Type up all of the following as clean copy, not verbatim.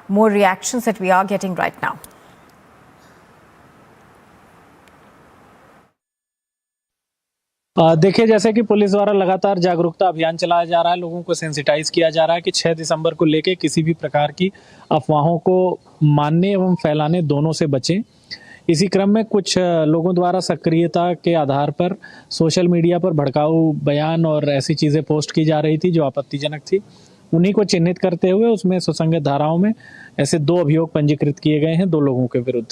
More reactions that we are getting right now. देखिए, जैसे कि पुलिस द्वारा लगातार जागरूकता अभियान चलाया जा रहा है, लोगों को सेंसिटाइज किया जा रहा है कि 6 दिसंबर को लेके किसी भी प्रकार की अफवाहों को मानने एवं फैलाने दोनों से बचें। इसी क्रम में कुछ लोगों द्वारा सक्रियता के आधार पर सोशल मीडिया पर भड़काऊ बयान और ऐसी चीज़ें पोस्ट की जा रही थी जो आपत्तिजनक थी। उन्हीं को चिन्हित करते हुए उसमें सुसंगत धाराओं में ऐसे 2 अभियोग पंजीकृत किए गए हैं 2 लोगों के विरुद्ध।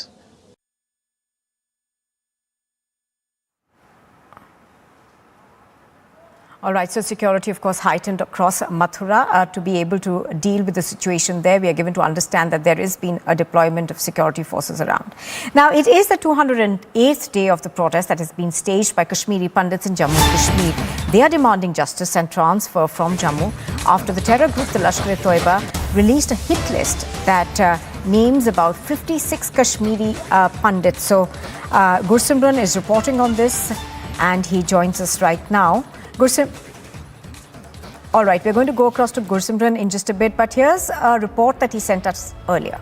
All right, so security, of course, heightened across Mathura to be able to deal with the situation there. We are given to understand that there has been a deployment of security forces around. Now, it is the 208th day of the protest that has been staged by Kashmiri pundits in Jammu and Kashmir. They are demanding justice and transfer from Jammu after the terror group, the Lashkar-e-Toiba, released a hit list that names about 56 Kashmiri pundits. So, Gursimran is reporting on this and he joins us right now. All right, we're going to go across to Gursimran in just a bit, but here's a report that he sent us earlier.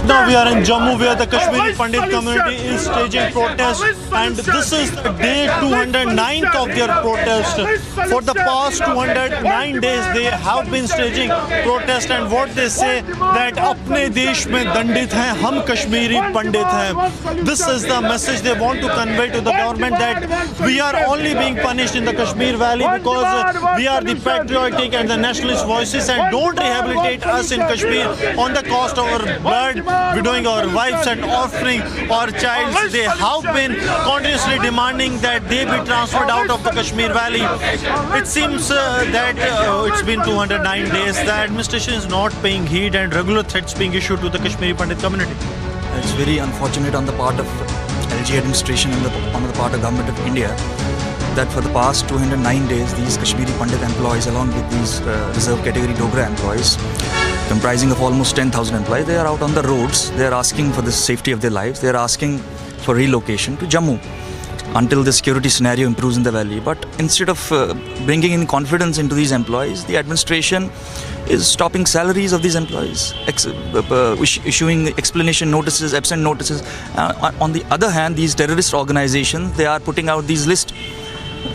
Now we are in Jammu where the Kashmiri Pandit community is staging protests, and this is the day 209th of their protest. For the past 209 days they have been staging protest, and what they say that अपने देश में दंडित हैं हम कश्मीरी पंडित हैं. This is the message they want to convey to the government, that we are only being punished in the Kashmir Valley because we are the patriotic and the nationalist voices, and don't rehabilitate us in Kashmir on the cost of our blood, widowing our wives and offering our child. They have been continuously demanding that they be transferred out of the Kashmir Valley. It seems that it's been 209 days. The administration is not paying heed, and regular threats being issued to the Kashmiri Pandit community. It's very unfortunate on the part of LG administration and on the part of Government of India that for the past 209 days these Kashmiri Pandit employees, along with these reserve category Dogra employees, comprising of almost 10,000 employees, they are out on the roads. They are asking for the safety of their lives. They are asking for relocation to Jammu until the security scenario improves in the valley. But instead of bringing in confidence into these employees, the administration is stopping salaries of these employees, issuing explanation notices, absent notices. On the other hand, these terrorist organizations, they are putting out these lists,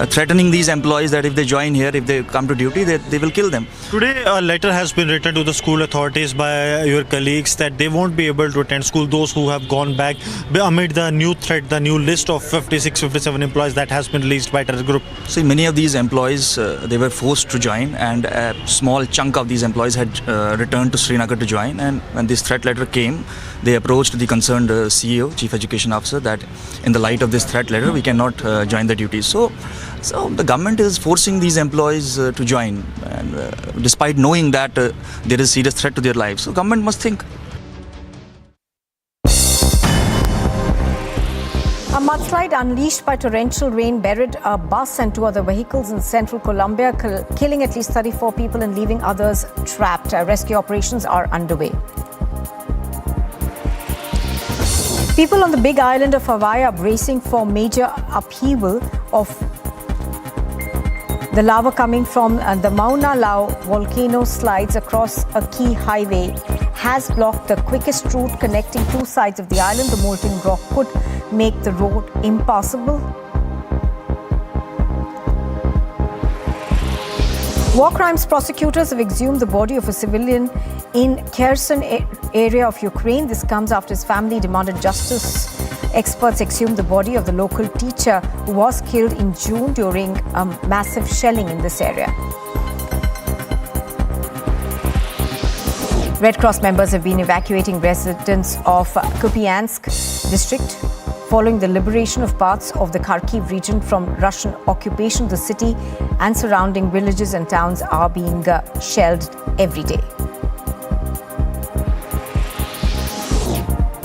threatening these employees that if they join here, if they come to duty, they will kill them. Today a letter has been written to the school authorities by your colleagues that they won't be able to attend school, those who have gone back amid the new threat, the new list of 57 employees that has been released by terror group. See, many of these employees, they were forced to join, and a small chunk of these employees had returned to Srinagar to join, and when this threat letter came, they approached the concerned CEO, Chief Education Officer, that in the light of this threat letter, we cannot join the duties. So the government is forcing these employees to join, and despite knowing that there is serious threat to their lives. So government must think. A mudslide unleashed by torrential rain buried a bus and 2 other vehicles in central Colombia, killing at least 34 people and leaving others trapped. Rescue operations are underway. People on the big island of Hawaii are bracing for major upheaval of the lava coming from the Mauna Loa volcano slides across a key highway has blocked the quickest route connecting 2 sides of the island. The molten rock could make the road impassable. War crimes prosecutors have exhumed the body of a civilian in Kherson area of Ukraine. This comes after his family demanded justice. Experts exhumed the body of the local teacher who was killed in June during massive shelling in this area. Red Cross members have been evacuating residents of Kupiansk district following the liberation of parts of the Kharkiv region from Russian occupation. The city and surrounding villages and towns are being shelled every day.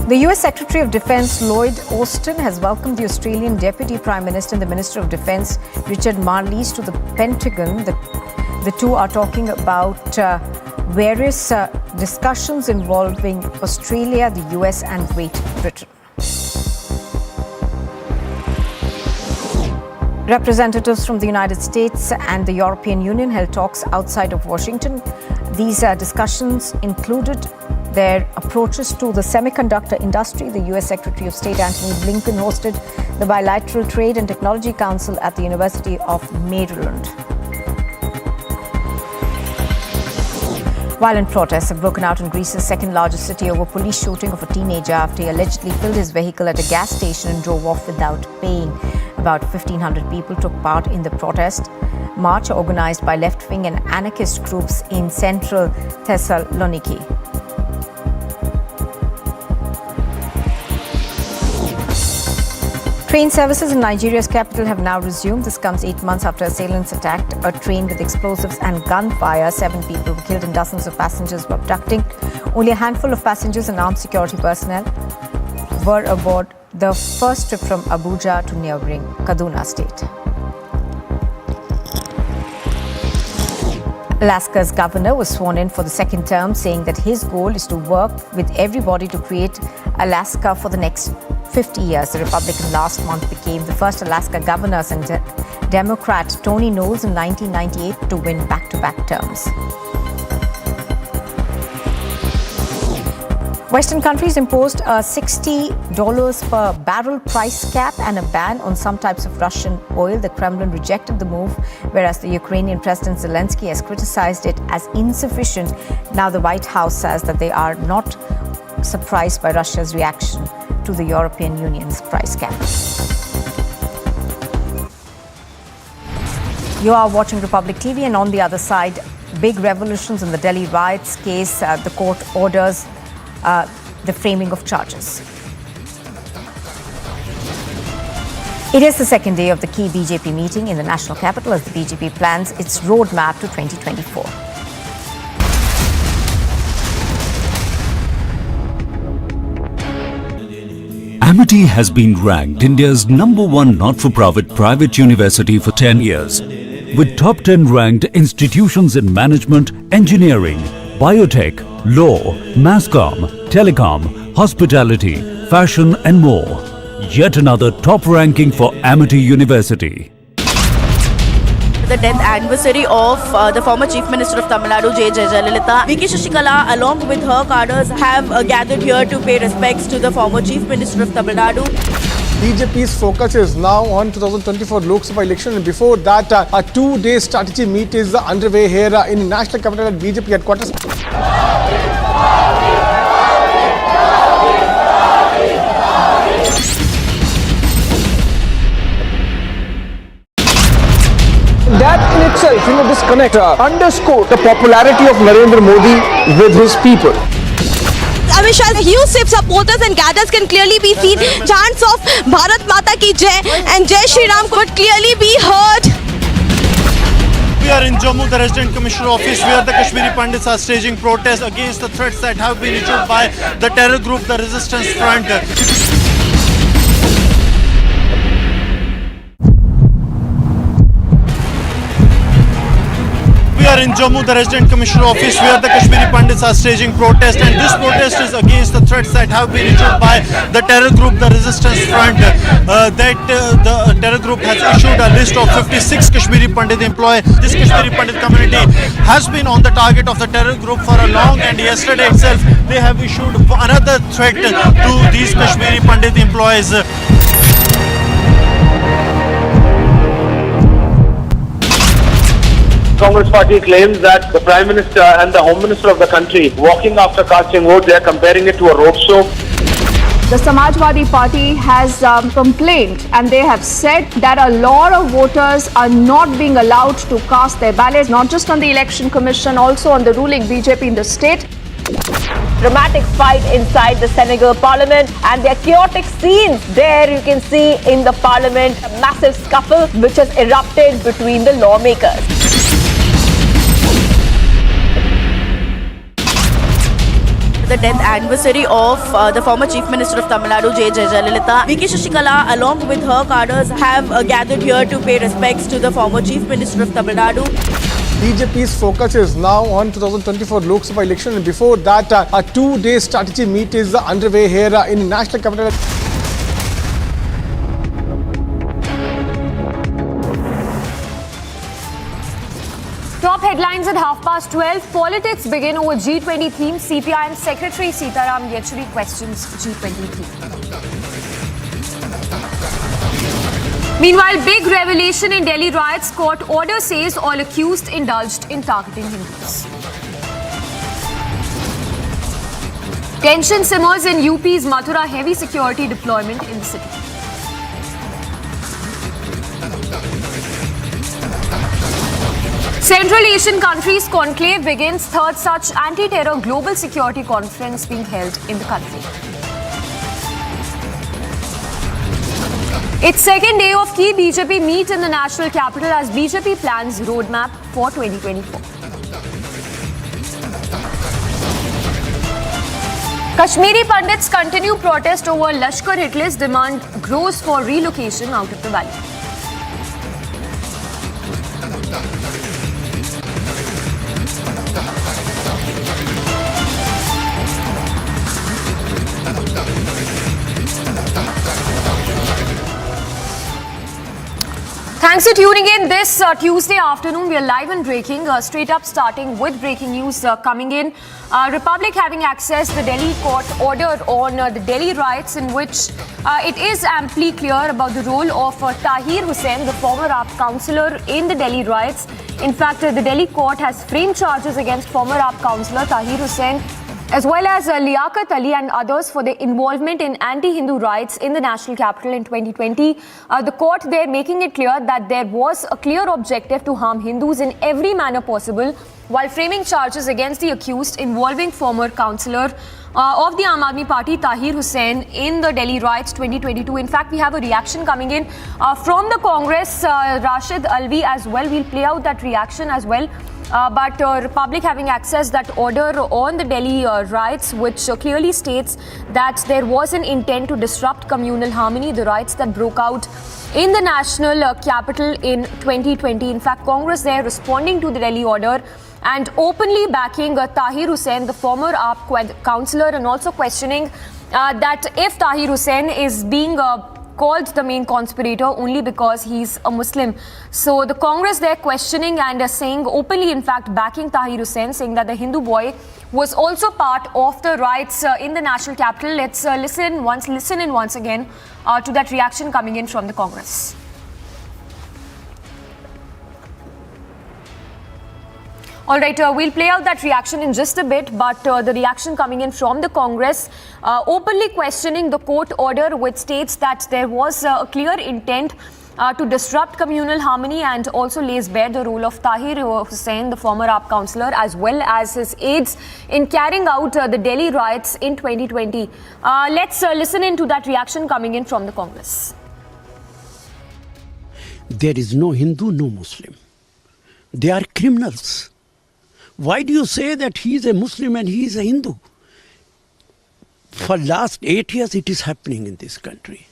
The US Secretary of Defense Lloyd Austin has welcomed the Australian Deputy Prime Minister and the Minister of Defense Richard Marles to the Pentagon. The two are talking about various discussions involving Australia, the US and Great Britain. Representatives from the United States and the European Union held talks outside of Washington. These discussions included their approaches to the semiconductor industry. The U.S. Secretary of State Antony Blinken hosted the Bilateral Trade and Technology Council at the University of Maryland. Violent protests have broken out in Greece's second largest city over police shooting of a teenager after he allegedly filled his vehicle at a gas station and drove off without paying. About 1,500 people took part in the protest march organized by left-wing and anarchist groups in central Thessaloniki. Train services in Nigeria's capital have now resumed. This comes 8 months after assailants attacked a train with explosives and gunfire. 7 people were killed and dozens of passengers were abducted. Only a handful of passengers and armed security personnel were aboard the first trip from Abuja to neighboring Kaduna state. Alaska's governor was sworn in for the second term, saying that his goal is to work with everybody to create Alaska for the next 50 years. The Republican last month became the first Alaska governor since Democrat Tony Knowles in 1998 to win back-to-back terms. Western countries imposed a $60 per barrel price cap and a ban on some types of Russian oil. The Kremlin rejected the move, whereas the Ukrainian President Zelensky has criticized it as insufficient. Now the White House says that they are not surprised by Russia's reaction to the European Union's price cap. You are watching Republic TV, and on the other side, big revolutions in the Delhi riots case. The court orders the framing of charges. It is the second day of the key BJP meeting in the national capital as the BJP plans its roadmap to 2024. Amity has been ranked India's #1 not-for-profit private university for 10 years, with top 10 ranked institutions in management, engineering, biotech, law, masscom, telecom, hospitality, fashion and more. Yet another top ranking for Amity University. The death anniversary of the former Chief Minister of Tamil Nadu, J. Jayalalitha. VK Shashikala, along with her cadres, have gathered here to pay respects to the former Chief Minister of Tamil Nadu. BJP's focus is now on 2024 Lok Sabha election, and before that, a 2-day strategy meet is underway here in the national capital at BJP headquarters. That in itself, this connect underscored the popularity of Narendra Modi with his people. Amit Shah's huge supporters and cadres can clearly be seen. Chants of Bharat Mata Ki Jai and Jai Shri Ram could clearly be heard. We are in Jammu, the Resident Commissioner office, where the Kashmiri Pandits are staging protests against the threats that have been issued by the terror group, the Resistance Front. We are in Jammu, the Resident Commissioner office, where the Kashmiri Pandits are staging protest, and this protest is against the threats that have been issued by the terror group, the Resistance Front. The terror group has issued a list of 56 Kashmiri Pandit employees. This Kashmiri Pandit community has been on the target of the terror group for a long, and yesterday itself they have issued another threat to these Kashmiri Pandit employees. Congress party claims that the Prime Minister and the Home Minister of the country walking after casting vote, they are comparing it to a roadshow. The Samajwadi Party has complained, and they have said that a lot of voters are not being allowed to cast their ballots, not just on the Election Commission, also on the ruling BJP in the state. Dramatic fight inside the Senegal Parliament, and there are chaotic scenes there you can see in the Parliament. A massive scuffle which has erupted between the lawmakers. The death anniversary of the former Chief Minister of Tamil Nadu, J. Jayalalitha. VK Shashikala, along with her cadres, have gathered here to pay respects to the former Chief Minister of Tamil Nadu. BJP's focus is now on 2024 Lok Sabha election, and before that, a 2-day strategy meet is underway here in the national capital. headlines at 12:30. Politics begin over G20 theme. CPIM Secretary Sitaram Yechuri questions G20 theme. Meanwhile, big revelation in Delhi riots. Court order says all accused indulged in targeting Hindus. Tension simmers in UP's Mathura. Heavy security deployment in the city. Central Asian countries conclave begins. Third such anti-terror global security conference being held in the country. Its second day of key BJP meet in the national capital as BJP plans roadmap for 2024. Kashmiri pundits continue protest over Lashkar hit list. Demand grows for relocation out of the valley. Thanks for tuning in this Tuesday afternoon. We are live and breaking, straight up starting with breaking news coming in. Republic having accessed the Delhi court order on the Delhi riots, in which it is amply clear about the role of Tahir Hussain, the former AAP councillor in the Delhi riots. In fact, the Delhi court has framed charges against former AAP councillor Tahir Hussain, as well as Liaquat Ali and others for their involvement in anti-Hindu riots in the national capital in 2020. The court there making it clear that there was a clear objective to harm Hindus in every manner possible, while framing charges against the accused involving former councillor of the Aam Aadmi Party, Tahir Hussain, in the Delhi riots 2022. In fact, we have a reaction coming in from the Congress, Rashid Alvi as well. We'll play out that reaction as well. But Republic having accessed that order on the Delhi riots, which clearly states that there was an intent to disrupt communal harmony, the riots that broke out in the national capital in 2020. In fact, Congress there responding to the Delhi order and openly backing Tahir Hussain, the former AAP councillor, and also questioning that if Tahir Hussain is being called the main conspirator only because he's a Muslim. So the Congress there questioning and saying openly, in fact, backing Tahir Hussain, saying that the Hindu boy was also part of the riots in the national capital. Let's listen in once again to that reaction coming in from the Congress. All right, we'll play out that reaction in just a bit, but the reaction coming in from the Congress openly questioning the court order, which states that there was a clear intent to disrupt communal harmony, and also lays bare the role of Tahir Hussain, the former AAP councillor, as well as his aides in carrying out the Delhi riots in 2020. Let's listen in to that reaction coming in from the Congress. There is no Hindu, no Muslim. They are criminals. Why do you say that he is a Muslim and he is a Hindu? For last 8 years it is happening in this country.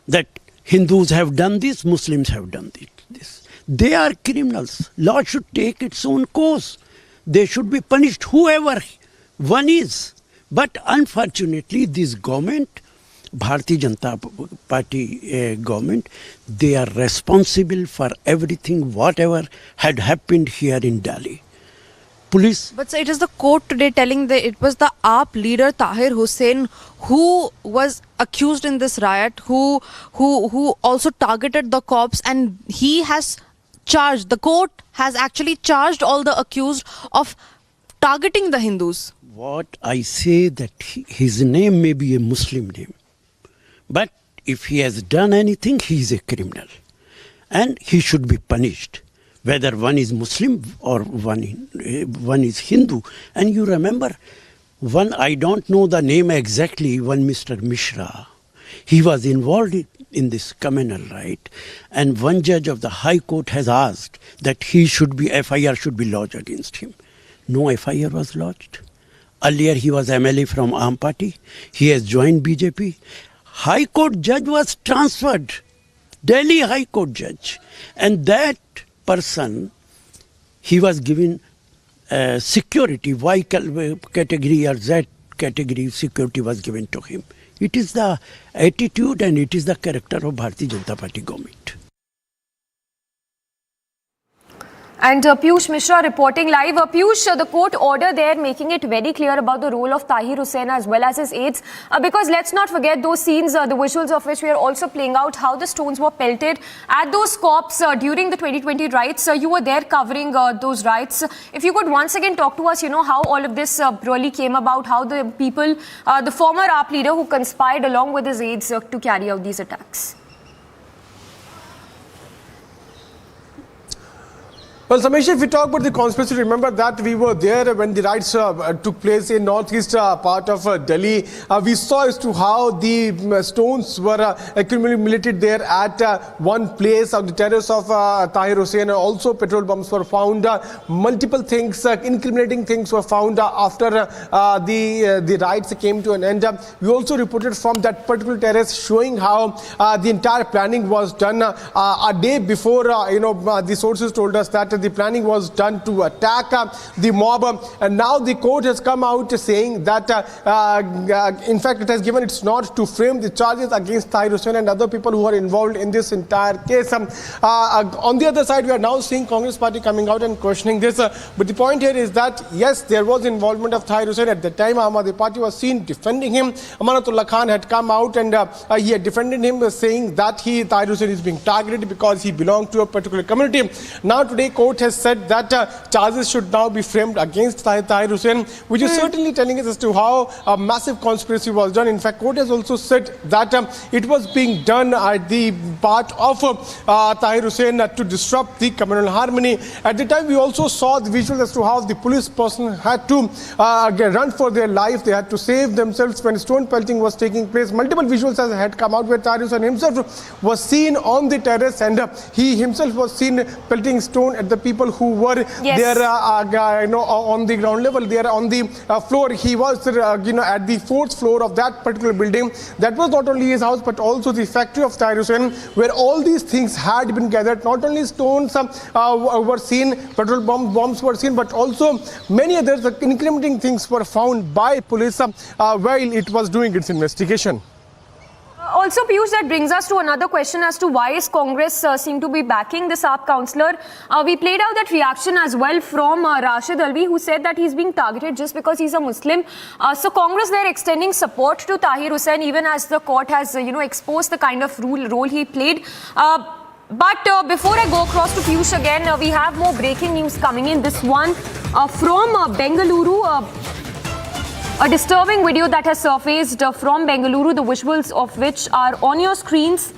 That Hindus have done this, Muslims have done this. They are criminals. Law should take its own course. They should be punished, whoever one is. But unfortunately this government, Bharatiya Janata Party government, they are responsible for everything, whatever had happened here in Delhi. Police. But sir, it is the court today telling that it was the AAP leader Tahir Hussain who was accused in this riot, who also targeted the cops, and he has charged, the court has actually charged all the accused of targeting the Hindus. What I say that his name may be a Muslim name, but if he has done anything, he is a criminal and he should be punished. Whether one is Muslim or one is Hindu. And you remember, one, I don't know the name exactly, one Mr. Mishra, he was involved in this communal right, and one judge of the High Court has asked that FIR should be lodged against him. No FIR was lodged. Earlier he was MLA from Aam Party, he has joined BJP. High Court judge was transferred, Delhi High Court judge, and that person, he was given security, Y category or Z category security was given to him. It is the attitude and it is the character of Bharatiya Janata Party government. And Piyush Mishra reporting live. Piyush, the court order there making it very clear about the role of Tahir Hussain as well as his aides. Because let's not forget those scenes, the visuals of which we are also playing out, how the stones were pelted at those cops during the 2020 riots. You were there covering those riots. If you could once again talk to us, how all of this really came about, how the people, the former AAP leader who conspired along with his aides to carry out these attacks. Well, Samesh, if we talk about the conspiracy, remember that we were there when the riots took place in northeast part of Delhi. We saw as to how the stones were accumulated there at one place on the terrace of Tahir Hussain. Also, petrol bombs were found. Multiple things, incriminating things were found after the riots came to an end. We also reported from that particular terrace showing how the entire planning was done a day before. The sources told us that the planning was done to attack the mob, and now the court has come out saying that in fact it has given its nod to frame the charges against Tahir Hussain and other people who are involved in this entire case. On the other side, we are now seeing Congress party coming out and questioning this, but the point here is that yes, there was involvement of Tahir Hussain. At the time, Ahmadi party was seen defending him. Amanatullah Khan had come out and he had defended him, saying that Tahir Hussain is being targeted because he belonged to a particular community. Now today, court has said that charges should now be framed against Tahir Hussain, which is certainly telling us as to how a massive conspiracy was done. In fact, court has also said that it was being done at the part of Tahir Hussain to disrupt the communal harmony. At the time, we also saw the visuals as to how the police person had to run for their life. They had to save themselves when stone pelting was taking place. Multiple visuals had come out where Tahir Hussain himself was seen on the terrace, and he himself was seen pelting stone at the people who were there on the ground level, there on the floor. He was at the fourth floor of that particular building. That was not only his house but also the factory of Tahir Hussain, where all these things had been gathered. Not only stones were seen, petrol bombs were seen, but also many others incriminating things were found by police while it was doing its investigation. Also, Piyush, that brings us to another question as to why is Congress seem to be backing this AAP councillor. We played out that reaction as well from Rashid Alvi, who said that he's being targeted just because he's a Muslim. So Congress, they're extending support to Tahir Hussain, even as the court has, exposed the kind of role he played. But before I go across to Piyush again, we have more breaking news coming in. This one from Bengaluru. A disturbing video that has surfaced from Bengaluru, the visuals of which are on your screens.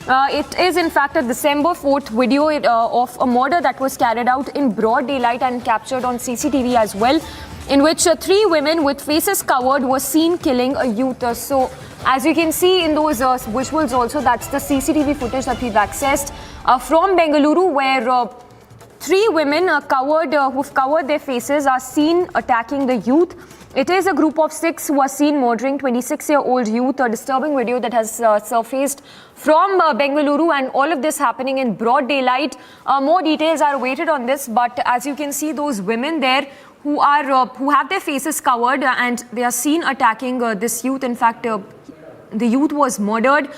It is in fact a December 4th video of a murder that was carried out in broad daylight and captured on CCTV as well, in which 3 women with faces covered were seen killing a youth. So as you can see in those visuals also, that's the CCTV footage that we've accessed from Bengaluru, where 3 women who've covered their faces are seen attacking the youth. It is a group of 6 who are seen murdering 26-year-old youth. A disturbing video that has surfaced from Bengaluru, and all of this happening in broad daylight. More details are awaited on this, but as you can see, those women there who have their faces covered and they are seen attacking this youth. In fact, the youth was murdered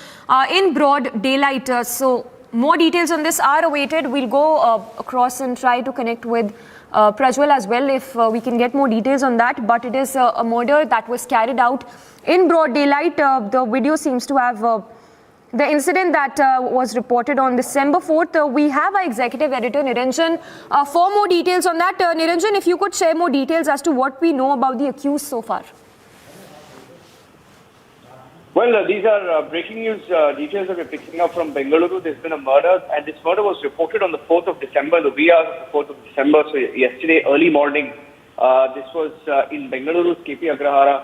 in broad daylight. So more details on this are awaited. We'll go across and try to connect with Prajwal as well if we can get more details on that. But it is a murder that was carried out in broad daylight. The video seems to have the incident that was reported on December 4th. We have our executive editor Niranjan for more details on that. Niranjan, if you could share more details as to what we know about the accused so far. Well, these are breaking news details that we're picking up from Bengaluru. There's been a murder, and this murder was reported on the 4th of December, the wee hours of the 4th of December, so yesterday early morning. This was in Bengaluru's KP Agrahara.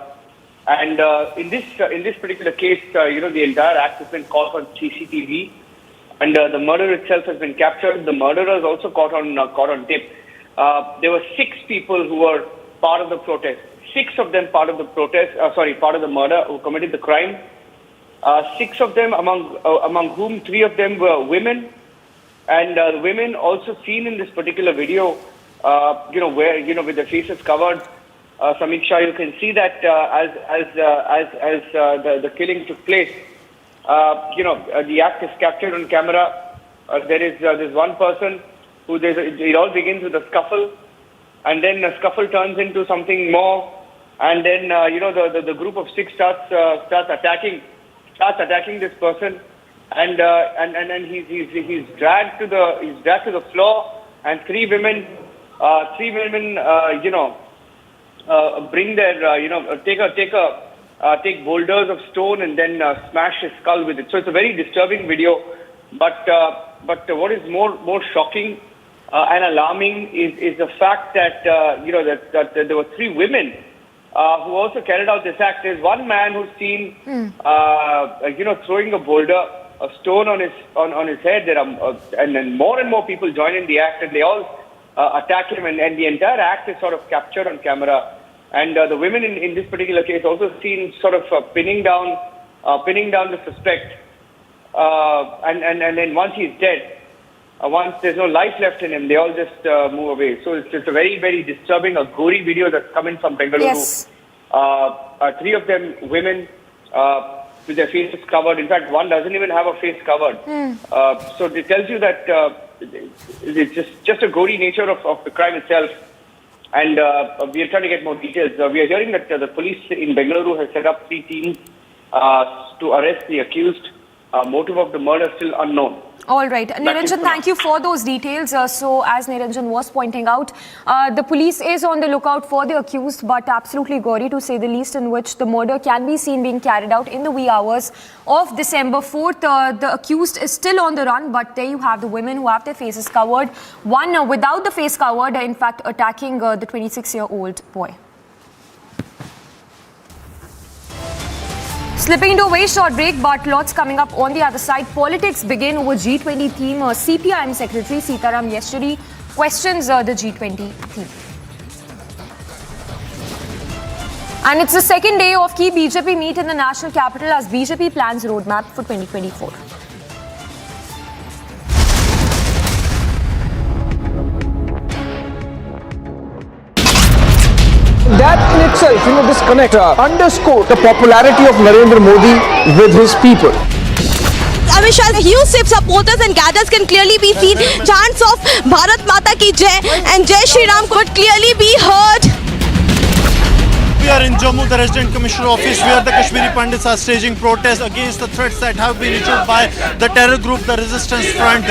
And in this particular case, the entire act has been caught on CCTV, and the murder itself has been captured. The murderer is also caught on tape. There were 6 people who were part of the protest. 6 of them part of the part of the murder, who committed the crime. 6 of them, among whom 3 of them were women, and the women also seen in this particular video, where with their faces covered. Samiksha, you can see that as the killing took place, the act is captured on camera. There's one person It all begins with a scuffle, and then a scuffle turns into something more, and then the group of six starts attacking this person, and he's dragged to the floor, and three women bring their take boulders of stone and then smash his skull with it. So it's a very disturbing video. But what is more shocking and alarming is the fact that that there were three women who also carried out this act. There's one man who's seen throwing a boulder, a stone on his head. There are and then more and more people join in the act, and they all attack him, and the entire act is sort of captured on camera. And the women in this particular case also seen sort of pinning down the suspect, and then once he's dead, once there's no life left in him, they all just move away. So it's a very, very disturbing, a gory video that's coming from Bengaluru. Yes. Three of them women with their faces covered. In fact, one doesn't even have a face covered. So it tells you that it's just a gory nature of the crime itself. And we are trying to get more details. We are hearing that the police in Bengaluru has set up 3 teams to arrest the accused. Motive of the murder still unknown. All right. Niranjan, thank you for those details. So as Niranjan was pointing out, the police is on the lookout for the accused, but absolutely gory to say the least, in which the murder can be seen being carried out in the wee hours of December 4th. The accused is still on the run, but there you have the women who have their faces covered. One without the face covered, in fact, attacking the 26-year-old boy. Slipping into a very short break, but lots coming up on the other side. Politics begin over G20 theme. CPIM Secretary Sitaram Yesterday questions the G20 theme. And it's the second day of key BJP meet in the national capital as BJP plans roadmap for 2024. That in itself, this connect underscore the popularity of Narendra Modi with his people. Amit Shah's huge supporters and cadres can clearly be seen. Chants of Bharat Mata Ki Jai and Jai Shri Ram could clearly be heard. We are in Jammu, the Resident Commissioner Office, where the Kashmiri Pandits are staging protests against the threats that have been issued by the terror group, the Resistance Front.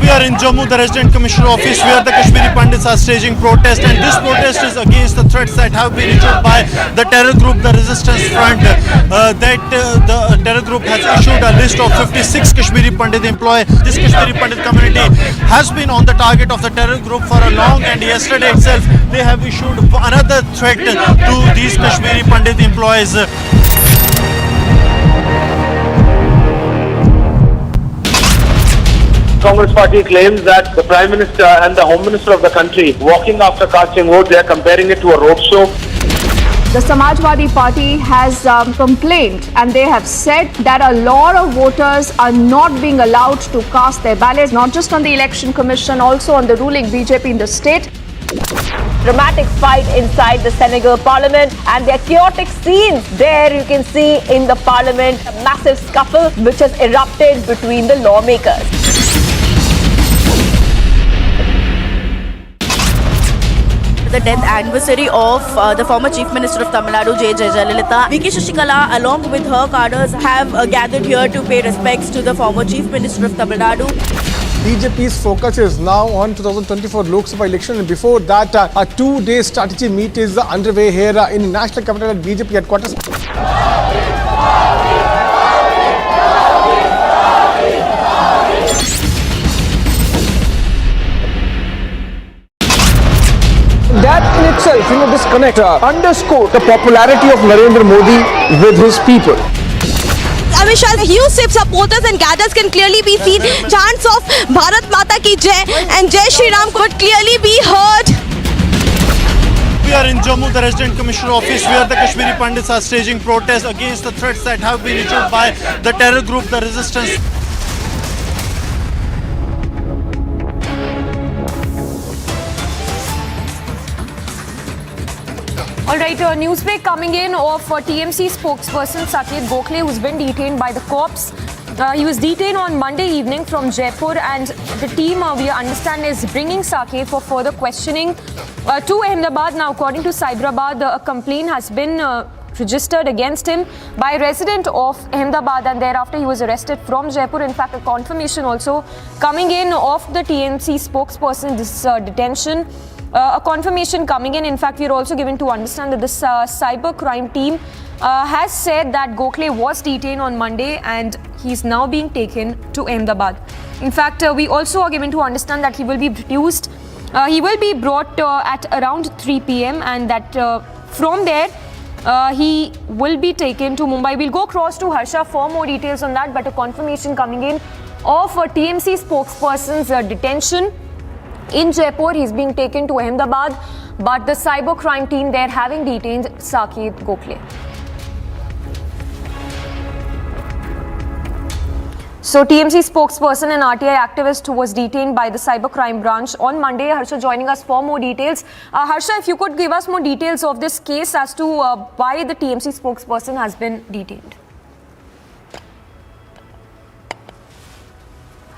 We are in Jammu, the Resident Commissioner Office, where the Kashmiri Pandits are staging protest, and this protest is against the threats that have been issued by the terror group, the Resistance Front. The terror group has issued a list of 56 Kashmiri Pandit employees. This Kashmiri Pandit community has been on the target of the terror group for a long, and yesterday itself they have issued another threat to these Kashmiri Pandit employees. Congress party claims that the Prime Minister and the Home Minister of the country walking after casting vote, they are comparing it to a roadshow. The Samajwadi Party has complained, and they have said that a lot of voters are not being allowed to cast their ballots, not just on the Election Commission, also on the ruling BJP in the state. Dramatic fight inside the Senegal Parliament, and there are chaotic scenes there you can see in the Parliament. A massive scuffle which has erupted between the lawmakers. The death anniversary of the former Chief Minister of Tamil Nadu, J. Jayalalitha. VK Shashikala, along with her cadres, have gathered here to pay respects to the former Chief Minister of Tamil Nadu. BJP's focus is now on 2024 Lok Sabha election, and before that, a 2-day strategy meet is underway here in the national capital at BJP headquarters. That in itself, this connect underscore the popularity of Narendra Modi with his people. Amit Shah's huge supporters and cadres can clearly be seen. Chants of Bharat Mata Ki Jai and Jai Shri Ram could clearly be heard. We are in Jammu, the Resident Commissioner Office, where the Kashmiri Pandits are staging protests against the threats that have been issued by the terror group, the Resistance. All right, news break coming in of TMC spokesperson Saket Gokhale, who's been detained by the cops. He was detained on Monday evening from Jaipur, and the team, we understand, is bringing Saket for further questioning to Ahmedabad. Now, according to Cyberabad, a complaint has been registered against him by a resident of Ahmedabad, and thereafter he was arrested from Jaipur. In fact, a confirmation also coming in of the TMC spokesperson, this detention. A confirmation coming in. In fact, we are also given to understand that this cyber crime team has said that Gokhale was detained on Monday and he's now being taken to Ahmedabad. In fact, we also are given to understand that he will be produced. He will be brought at around 3 p.m. and that from there he will be taken to Mumbai. We'll go across to Harsha for more details on that, but a confirmation coming in of a TMC spokesperson's detention in Jaipur. He's being taken to Ahmedabad, but the cyber crime team there having detained Saket Gokhale. So TMC spokesperson and RTI activist who was detained by the cybercrime branch on Monday. Harsha joining us for more details. Harsha, if you could give us more details of this case as to why the TMC spokesperson has been detained.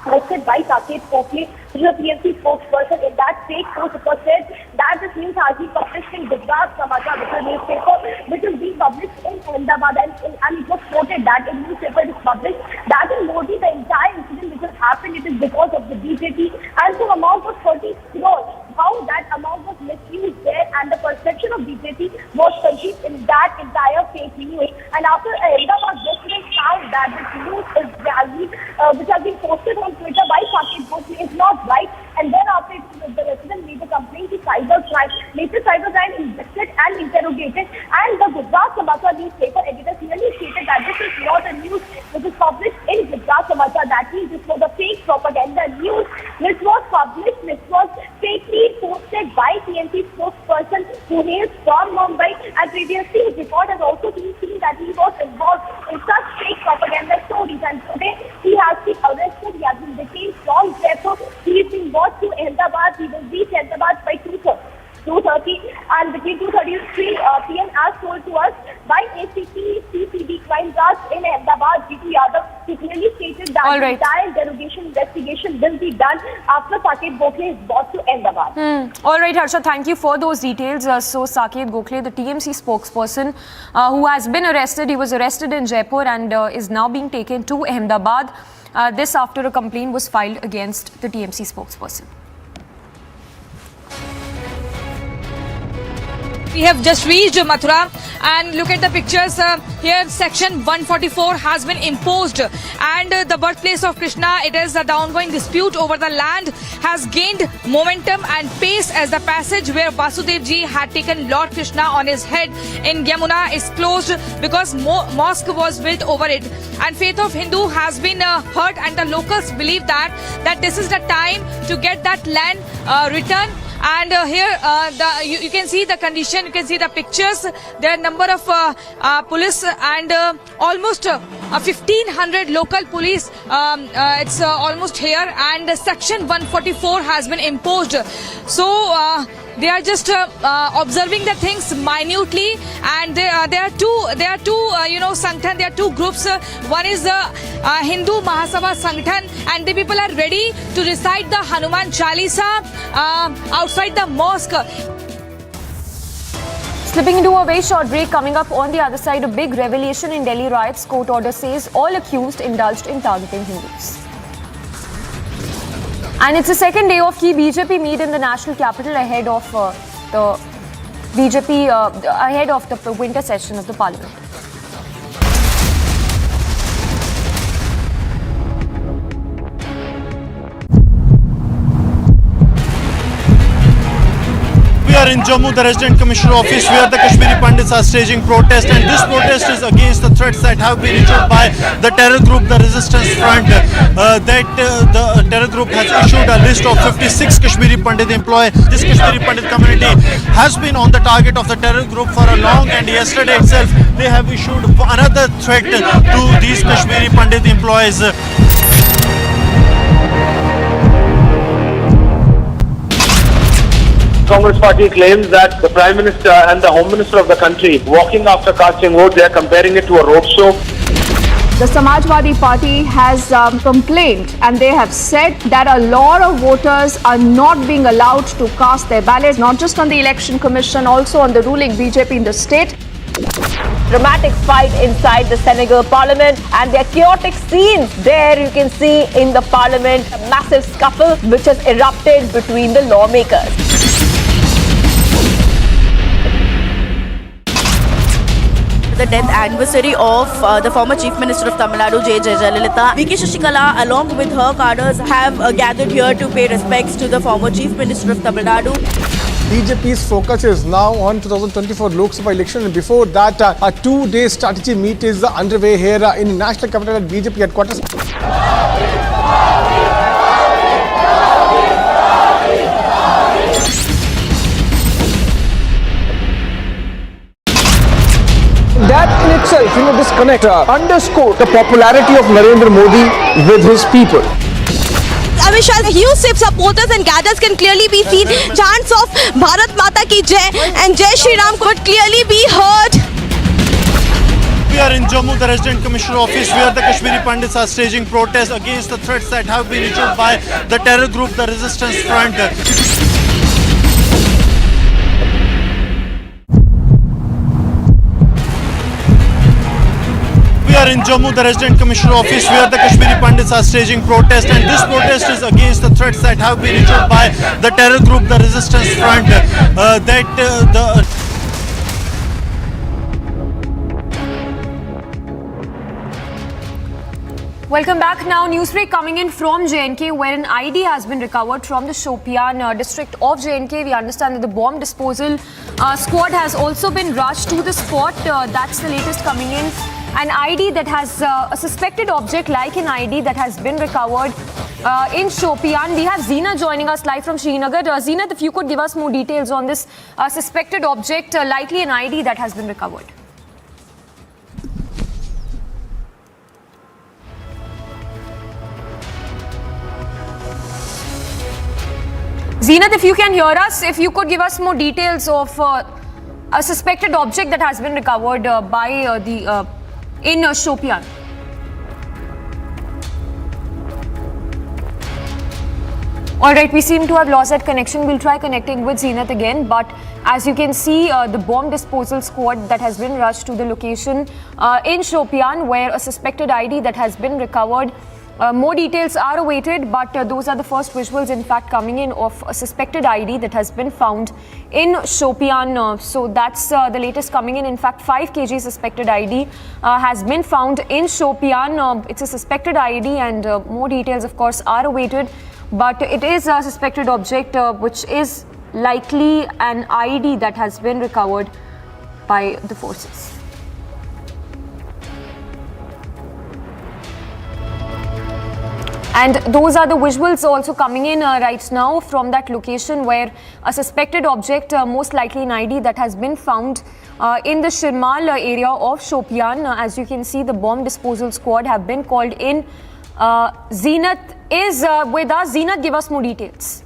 Hosted by Saket Gokhale, who is a TMC spokesperson. In that fake post, it was said that this news has been published in Gujarat Samachar, which is a newspaper which is being published in Ahmedabad, and it was quoted that in newspaper it is published that in Modi, the entire incident which has happened, it is because of the BJP, and the amount was 30 crores. How that amount was misused there, and the perception of BJP was conceived in that entire fake news. And after Ahmedabad residents found that this news is valid, which has been posted on Twitter by Saket Gokhale, is not right, and then after the resident made a complaint to cybercrime. Later, cybercrime invested and interrogated, and the Gujarat Samachar newspaper editor clearly stated that this is not a news which is published in Gujarat Samachar. That means this was a fake propaganda news which was published, which was fakely posted by TMC spokesperson who hails from Mumbai, and previously his report has also been seen that he was involved in such fake propaganda stories, and today he has been arrested. He has been detained from Jaipur. He is being brought to Ahmedabad. He will reach Ahmedabad by 2:30 and between 2:30 and 3 p.m. as told to us by ACP CCB crime branch in Ahmedabad, G2 Yadav. He clearly stated that the entire interrogation investigation will be done after Saket Gokhale is brought to Ahmedabad. All right, Harsha, thank you for those details. So Saket Gokhale, the TMC spokesperson who has been arrested, he was arrested in Jaipur and is now being taken to Ahmedabad. This after a complaint was filed against the TMC spokesperson. We have just reached Mathura, and look at the pictures here. Section 144 has been imposed, and the birthplace of Krishna, it is the ongoing dispute over the land has gained momentum and pace as the passage where Vasudev ji had taken Lord Krishna on his head in Yamuna is closed because mosque was built over it, and faith of Hindu has been hurt, and the locals believe that this is the time to get that land returned. And here you can see the condition, you can see the pictures. There are a number of police and almost 1,500 local police. It's almost here, and Section 144 has been imposed. So they are just observing the things minutely, and there are two Sangthan. There are two groups. One is the Hindu Mahasabha Sangthan, and the people are ready to recite the Hanuman Chalisa outside the mosque. Slipping into a very short break, coming up on the other side, a big revelation in Delhi riots. Court order says all accused indulged in targeting Hindus. And it's the second day of key BJP meet in the national capital ahead of the winter session of the parliament. We are in Jammu, the Resident Commissioner Office, where the Kashmiri Pundits are staging protest, and this protest is against the threats that have been issued by the terror group, the Resistance Front. The terror group has issued a list of 56 Kashmiri Pandit employees. This Kashmiri Pandit community has been on the target of the terror group for a long, and yesterday itself they have issued another threat to these Kashmiri Pandit employees. Congress Party claims that the Prime Minister and the Home Minister of the country walking after casting vote, they are comparing it to a roadshow. The Samajwadi Party has complained and they have said that a lot of voters are not being allowed to cast their ballots, not just on the Election Commission, also on the ruling BJP in the state. Dramatic fight inside the Senegal Parliament, and there are chaotic scenes there you can see in the Parliament. A massive scuffle which has erupted between the lawmakers. The death anniversary of the former Chief Minister of Tamil Nadu, J. Jayalalitha. VK Shashikala, along with her cadres, have gathered here to pay respects to the former Chief Minister of Tamil Nadu. BJP's focus is now on 2024 Lok Sabha election, and before that, a two-day strategy meet is underway here in National Capital at BJP headquarters. That in itself, this connect underscore the popularity of Narendra Modi with his people. Amit Shah's huge supporters and cadres can clearly be seen. Chants of Bharat Mata Ki Jai and Jai Shri Ram could clearly be heard. We are in Jammu, the Resident Commissioner office, where the Kashmiri pundits are staging protests against the threats that have been issued by the terror group, the Resistance Front. We are in Jammu, the Resident Commissioner office, where the Kashmiri pundits are staging protest, and this protest is against the threats that have been issued by the terror group, the Resistance Front. Welcome back. Now, newsbreak coming in from J&K, where an ID has been recovered from the Shopian district of J&K. We understand that the bomb disposal squad has also been rushed to the spot. That's the latest coming in. An ID that has a suspected object like an ID that has been recovered in Shopian. We have Zina joining us live from Srinagar. Zina, if you could give us more details on this suspected object, likely an ID that has been recovered. Zeenat, if you can hear us, if you could give us more details of a suspected object that has been recovered in Shopian. All right, we seem to have lost that connection. We'll try connecting with Zeenat again. But as you can see, the bomb disposal squad that has been rushed to the location in Shopian, where a suspected ID that has been recovered. More details are awaited, but those are the first visuals, in fact, coming in of a suspected ID that has been found in Shopian. So that's the latest coming in. In fact, 5 kg suspected ID has been found in Shopian. It's a suspected ID, and more details, of course, are awaited. But it is a suspected object, which is likely an ID that has been recovered by the forces. And those are the visuals also coming in right now from that location, where a suspected object, most likely an ID, that has been found in the Shirmal area of Shopian. As you can see, the bomb disposal squad have been called in. Zeenat is with us. Zeenat, give us more details.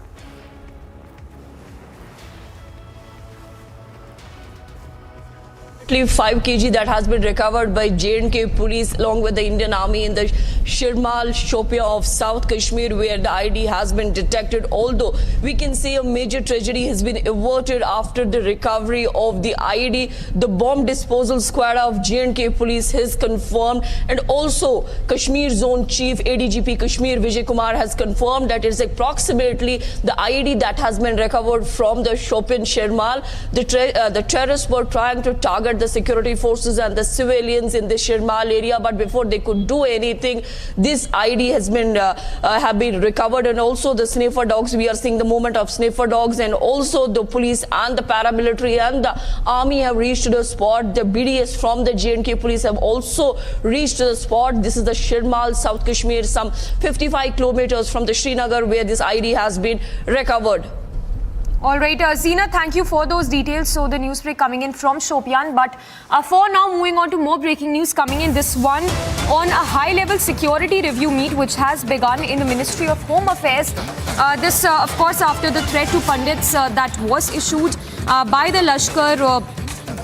5 kg that has been recovered by J&K police along with the Indian Army in the Shirmal Shopia of South Kashmir, where the ID has been detected. Although we can say a major tragedy has been averted after the recovery of the ID. The bomb disposal squad of J&K police has confirmed, and also Kashmir Zone Chief ADGP Kashmir Vijay Kumar has confirmed that it is approximately the ID that has been recovered from the Shopian Shirmal. The terrorists were trying to target the security forces and the civilians in the Shirmal area, but before they could do anything, this ID has been have been recovered. And also the sniffer dogs, we are seeing the movement of sniffer dogs, and also the police and the paramilitary and the army have reached to the spot. The BDS from the J&K police have also reached to the spot. This is the Shirmal, South Kashmir, some 55 kilometers from the Srinagar, where this ID has been recovered. All right, Zina, thank you for those details. So the news break coming in from Shopian. But for now, moving on to more breaking news coming in. This one on a high-level security review meet which has begun in the Ministry of Home Affairs. This, of course, after the threat to pundits that was issued by the Lashkar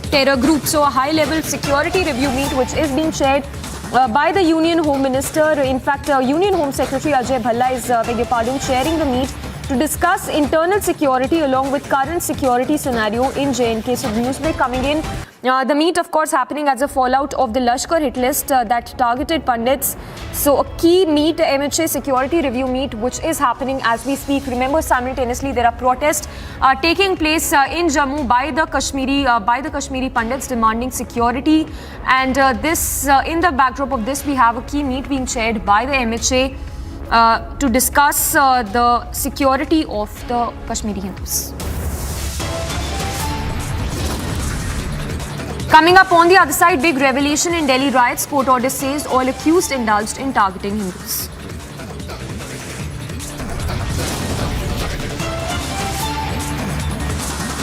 terror group. So a high-level security review meet which is being chaired by the Union Home Minister. In fact, Union Home Secretary Ajay Bhalla is, chairing the meet to discuss internal security along with current security scenario in J&K. So news break coming in. The meet, of course, happening as a fallout of the Lashkar hit list that targeted pundits. So a key meet, MHA security review meet, which is happening as we speak. Remember, simultaneously there are protests taking place in Jammu by the Kashmiri pundits demanding security. And this, in the backdrop of this, we have a key meet being chaired by the MHA to discuss the security of the Kashmiri Hindus. Coming up on the other side, big revelation in Delhi riots. Court order says all accused indulged in targeting Hindus.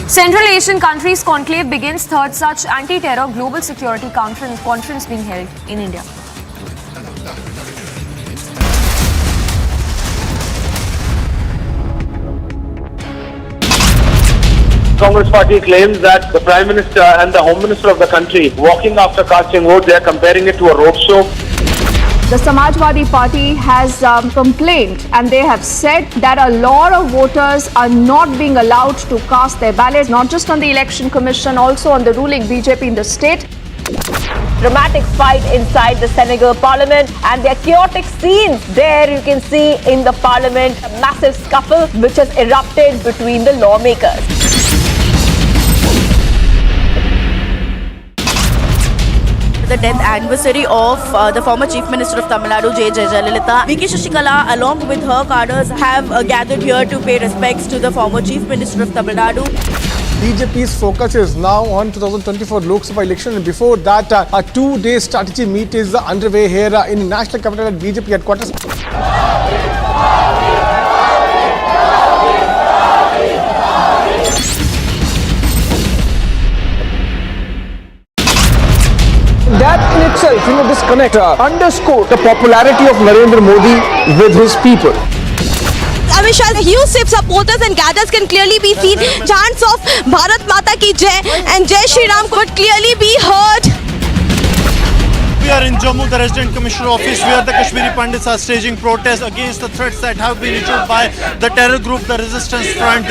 Central Asian countries conclave begins. Third such anti-terror global security conference being held in India. Congress party claims that the Prime Minister and the Home Minister of the country walking after casting vote, they are comparing it to a roadshow. The Samajwadi Party has complained and they have said that a lot of voters are not being allowed to cast their ballots, not just on the Election Commission, also on the ruling BJP in the state. Dramatic fight inside the Senegal Parliament, and there are chaotic scenes there you can see in the Parliament. A massive scuffle which has erupted between the lawmakers. The death anniversary of the former Chief Minister of Tamil Nadu, J. Jayalalitha. VK Shashikala, along with her cadres, have gathered here to pay respects to the former Chief Minister of Tamil Nadu. BJP's focus is now on 2024 Lok Sabha election, and before that, a two-day strategy meet is underway here in the National Capital at BJP headquarters. That in itself, this connect underscore the popularity of Narendra Modi with his people. Amit Shah's huge supporters and cadres can clearly be seen. Chants of Bharat Mata Ki Jai and Jai Shri Ram could clearly be heard. We are in Jammu, the Resident Commissioner office, where the Kashmiri Pandits are staging protests against the threats that have been issued by the terror group, the Resistance Front.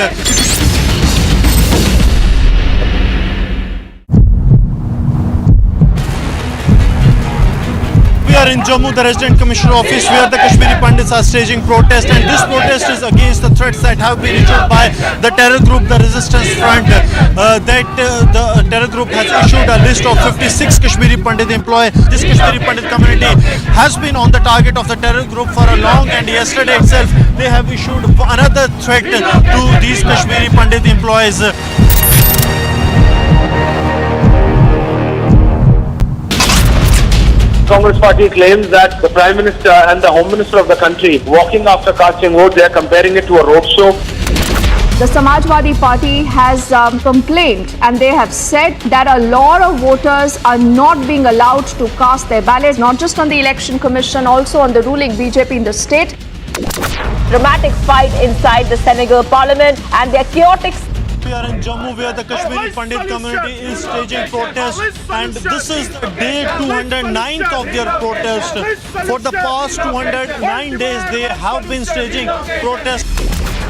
We are in Jammu, the Resident Commissioner office, where the Kashmiri Pandits are staging protests, and this protest is against the threats that have been issued by the terror group, the Resistance Front. The terror group has issued a list of 56 Kashmiri Pandit employees. This Kashmiri Pandit community has been on the target of the terror group for a long, and yesterday itself they have issued another threat to these Kashmiri Pandit employees. Congress party claims that the Prime Minister and the Home Minister of the country walking after casting vote, they are comparing it to a roadshow. The Samajwadi Party has complained and they have said that a lot of voters are not being allowed to cast their ballots, not just on the Election Commission, also on the ruling BJP in the state. Dramatic fight inside the Senegal Parliament, and there are chaotic. We are in Jammu, where the Kashmiri Pandit community is staging protests, and this is the day 209th of their protest. For the past 209 days, they have been staging protests.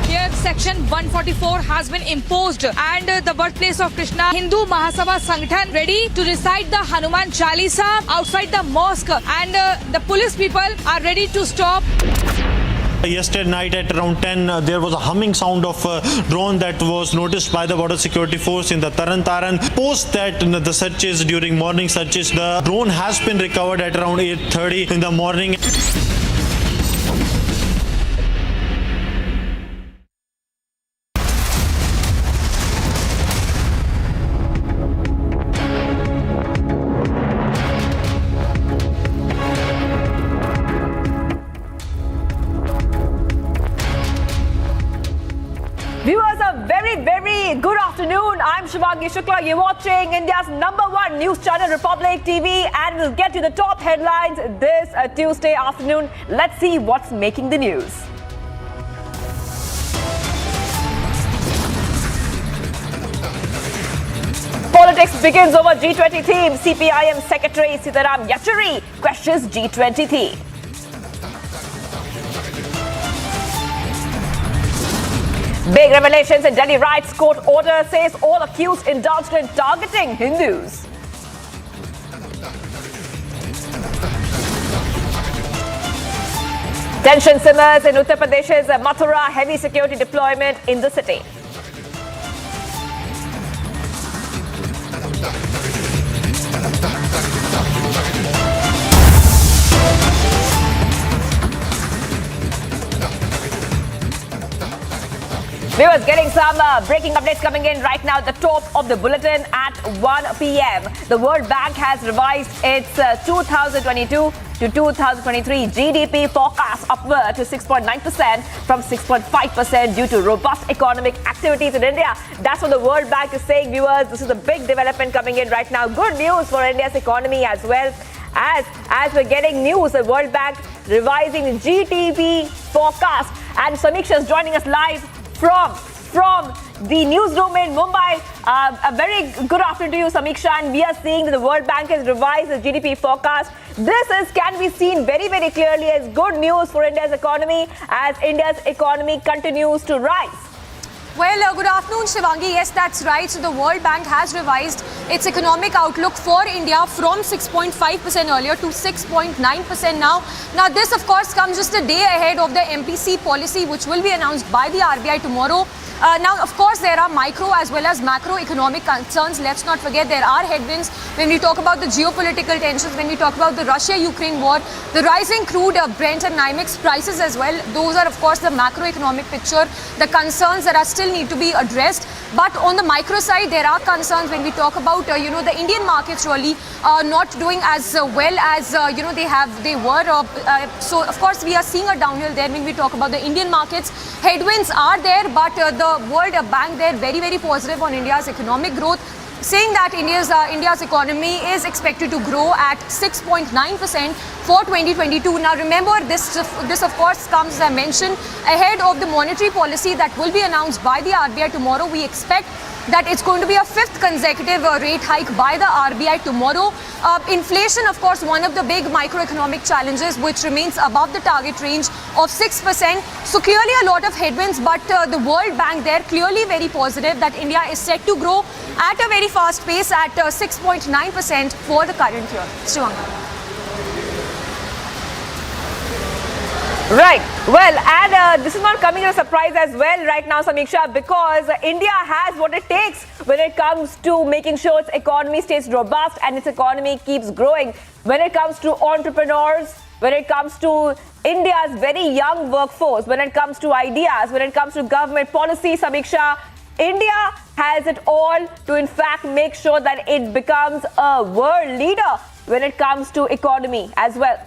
Here, Section 144 has been imposed, and the birthplace of Krishna, Hindu Mahasabha Sangathan, ready to recite the Hanuman Chalisa outside the mosque, and the police people are ready to stop. Yesterday night at around 10, there was a humming sound of a drone that was noticed by the border security force in the Taran Taran. Post that, the searches, during morning searches, the drone has been recovered at around 8:30 in the morning. afternoon. I'm Shivangi Shukla. You're watching India's #1 news channel, Republic TV, and we'll get to the top headlines this Tuesday afternoon. Let's see what's making the news. Politics begins over G20 theme. CPIM Secretary Sitaram Yechury questions G20 theme. Big revelations in Delhi riots. Court order says all accused indulged in targeting Hindus. Tension simmers in Uttar Pradesh's Mathura. Heavy security deployment in the city. Viewers, getting some breaking updates coming in right now at the top of the bulletin at 1 p.m. The World Bank has revised its 2022 to 2023 GDP forecast upward to 6.9% from 6.5% due to robust economic activities in India. That's what the World Bank is saying, viewers. This is a big development coming in right now. Good news for India's economy as well. As we're getting news, the World Bank revising the GDP forecast. And Samiksha is joining us live from the newsroom in Mumbai. A very good afternoon to you, Samiksha. And we are seeing that the World Bank has revised the GDP forecast. This can be seen very, very clearly as good news for India's economy as India's economy continues to rise. Well, good afternoon, Shivangi. Yes, that's right. So the World Bank has revised its economic outlook for India from 6.5% earlier to 6.9% now. Now, this, of course, comes just a day ahead of the MPC policy, which will be announced by the RBI tomorrow. Now, of course, there are micro as well as macroeconomic concerns. Let's not forget there are headwinds when we talk about the geopolitical tensions, when we talk about the Russia-Ukraine war, the rising crude, Brent and NYMEX prices as well. Those are, of course, the macroeconomic picture, the concerns that are still need to be addressed. But on the micro side, there are concerns when we talk about, the Indian markets really not doing as well as, they were. So, of course, we are seeing a downhill there when we talk about the Indian markets. Headwinds are there, but the World Bank there very, very positive on India's economic growth, saying that India's economy is expected to grow at 6.9% for 2022. Now remember, this of course comes, as I mentioned, ahead of the monetary policy that will be announced by the RBI tomorrow. We expect that it's going to be a 5th consecutive rate hike by the RBI tomorrow. Inflation, of course, one of the big microeconomic challenges, which remains above the target range of 6%. So clearly a lot of headwinds, but the World Bank there clearly very positive that India is set to grow at a very fast pace at 6.9% for the current year. Shivangi. Right. Well, and this is not coming as a surprise as well right now, Samiksha, because India has what it takes when it comes to making sure its economy stays robust and its economy keeps growing. When it comes to entrepreneurs, when it comes to India's very young workforce, when it comes to ideas, when it comes to government policy, Samiksha, India has it all to in fact make sure that it becomes a world leader when it comes to economy as well.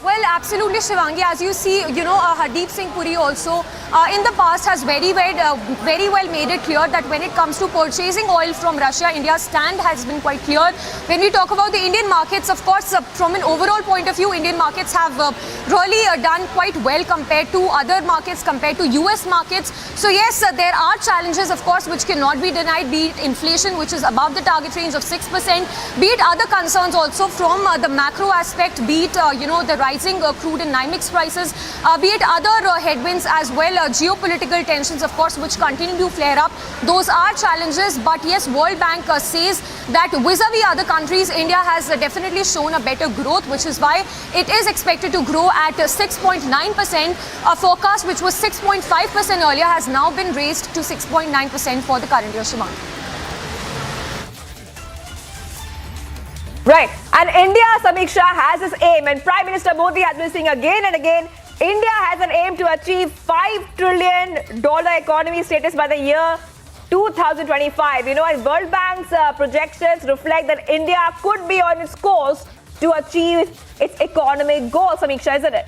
Well, absolutely, Shivangi. As you see, Hardeep Singh Puri also in the past has very well made it clear that when it comes to purchasing oil from Russia, India's stand has been quite clear. When we talk about the Indian markets, of course, from an overall point of view, Indian markets have really done quite well compared to other markets, compared to US markets. So yes, there are challenges, of course, which cannot be denied, be it inflation, which is above the target range of 6%, be it other concerns also from the macro aspect, be it, the rising crude and NYMEX prices, be it other headwinds as well, geopolitical tensions, of course, which continue to flare up. Those are challenges, but yes, World Bank says that vis-a-vis other countries, India has definitely shown a better growth, which is why it is expected to grow at 6.9%. A forecast which was 6.5% earlier has now been raised to 6.9% for the current year, Shivangi. Right. And India, Samiksha, has its aim, and Prime Minister Modi has been saying again and again, India has an aim to achieve $5 trillion economy status by the year 2025. And World Bank's projections reflect that India could be on its course to achieve its economic goals, Samiksha, isn't it?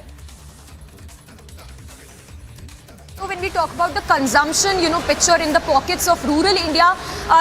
So when we talk about the consumption, picture in the pockets of rural India,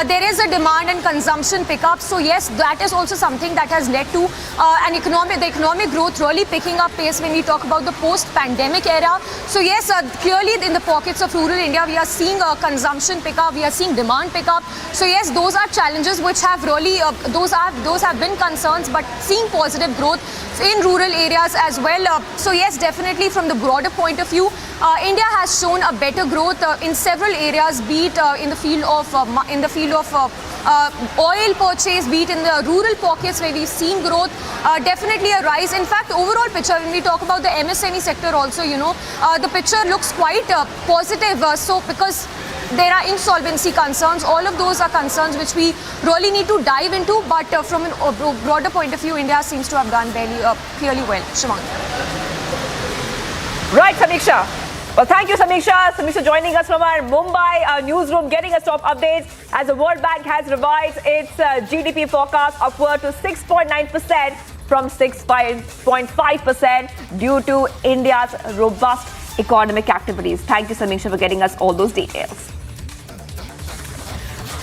there is a demand and consumption pickup. So yes, that is also something that has led to the economic growth really picking up pace when we talk about the post-pandemic era. So yes, clearly in the pockets of rural India, we are seeing a consumption pickup, we are seeing demand pickup. So yes, those are challenges which have really, those have been concerns, but seeing positive growth in rural areas as well. So yes, definitely from the broader point of view, India has shown a better growth in several areas, be it in the field of oil purchase, be it in the rural pockets where we've seen growth, definitely a rise. In fact, overall picture, when we talk about the MSME sector also, the picture looks quite positive. So because there are insolvency concerns, all of those are concerns which we really need to dive into. But from a broader point of view, India seems to have done clearly well. Shivang. Right, Samiksha. Well, thank you, Samiksha. Samiksha joining us from our Mumbai newsroom, getting us top updates as the World Bank has revised its GDP forecast upward to 6.9% from 6.5% due to India's robust economic activities. Thank you, Samiksha, for getting us all those details.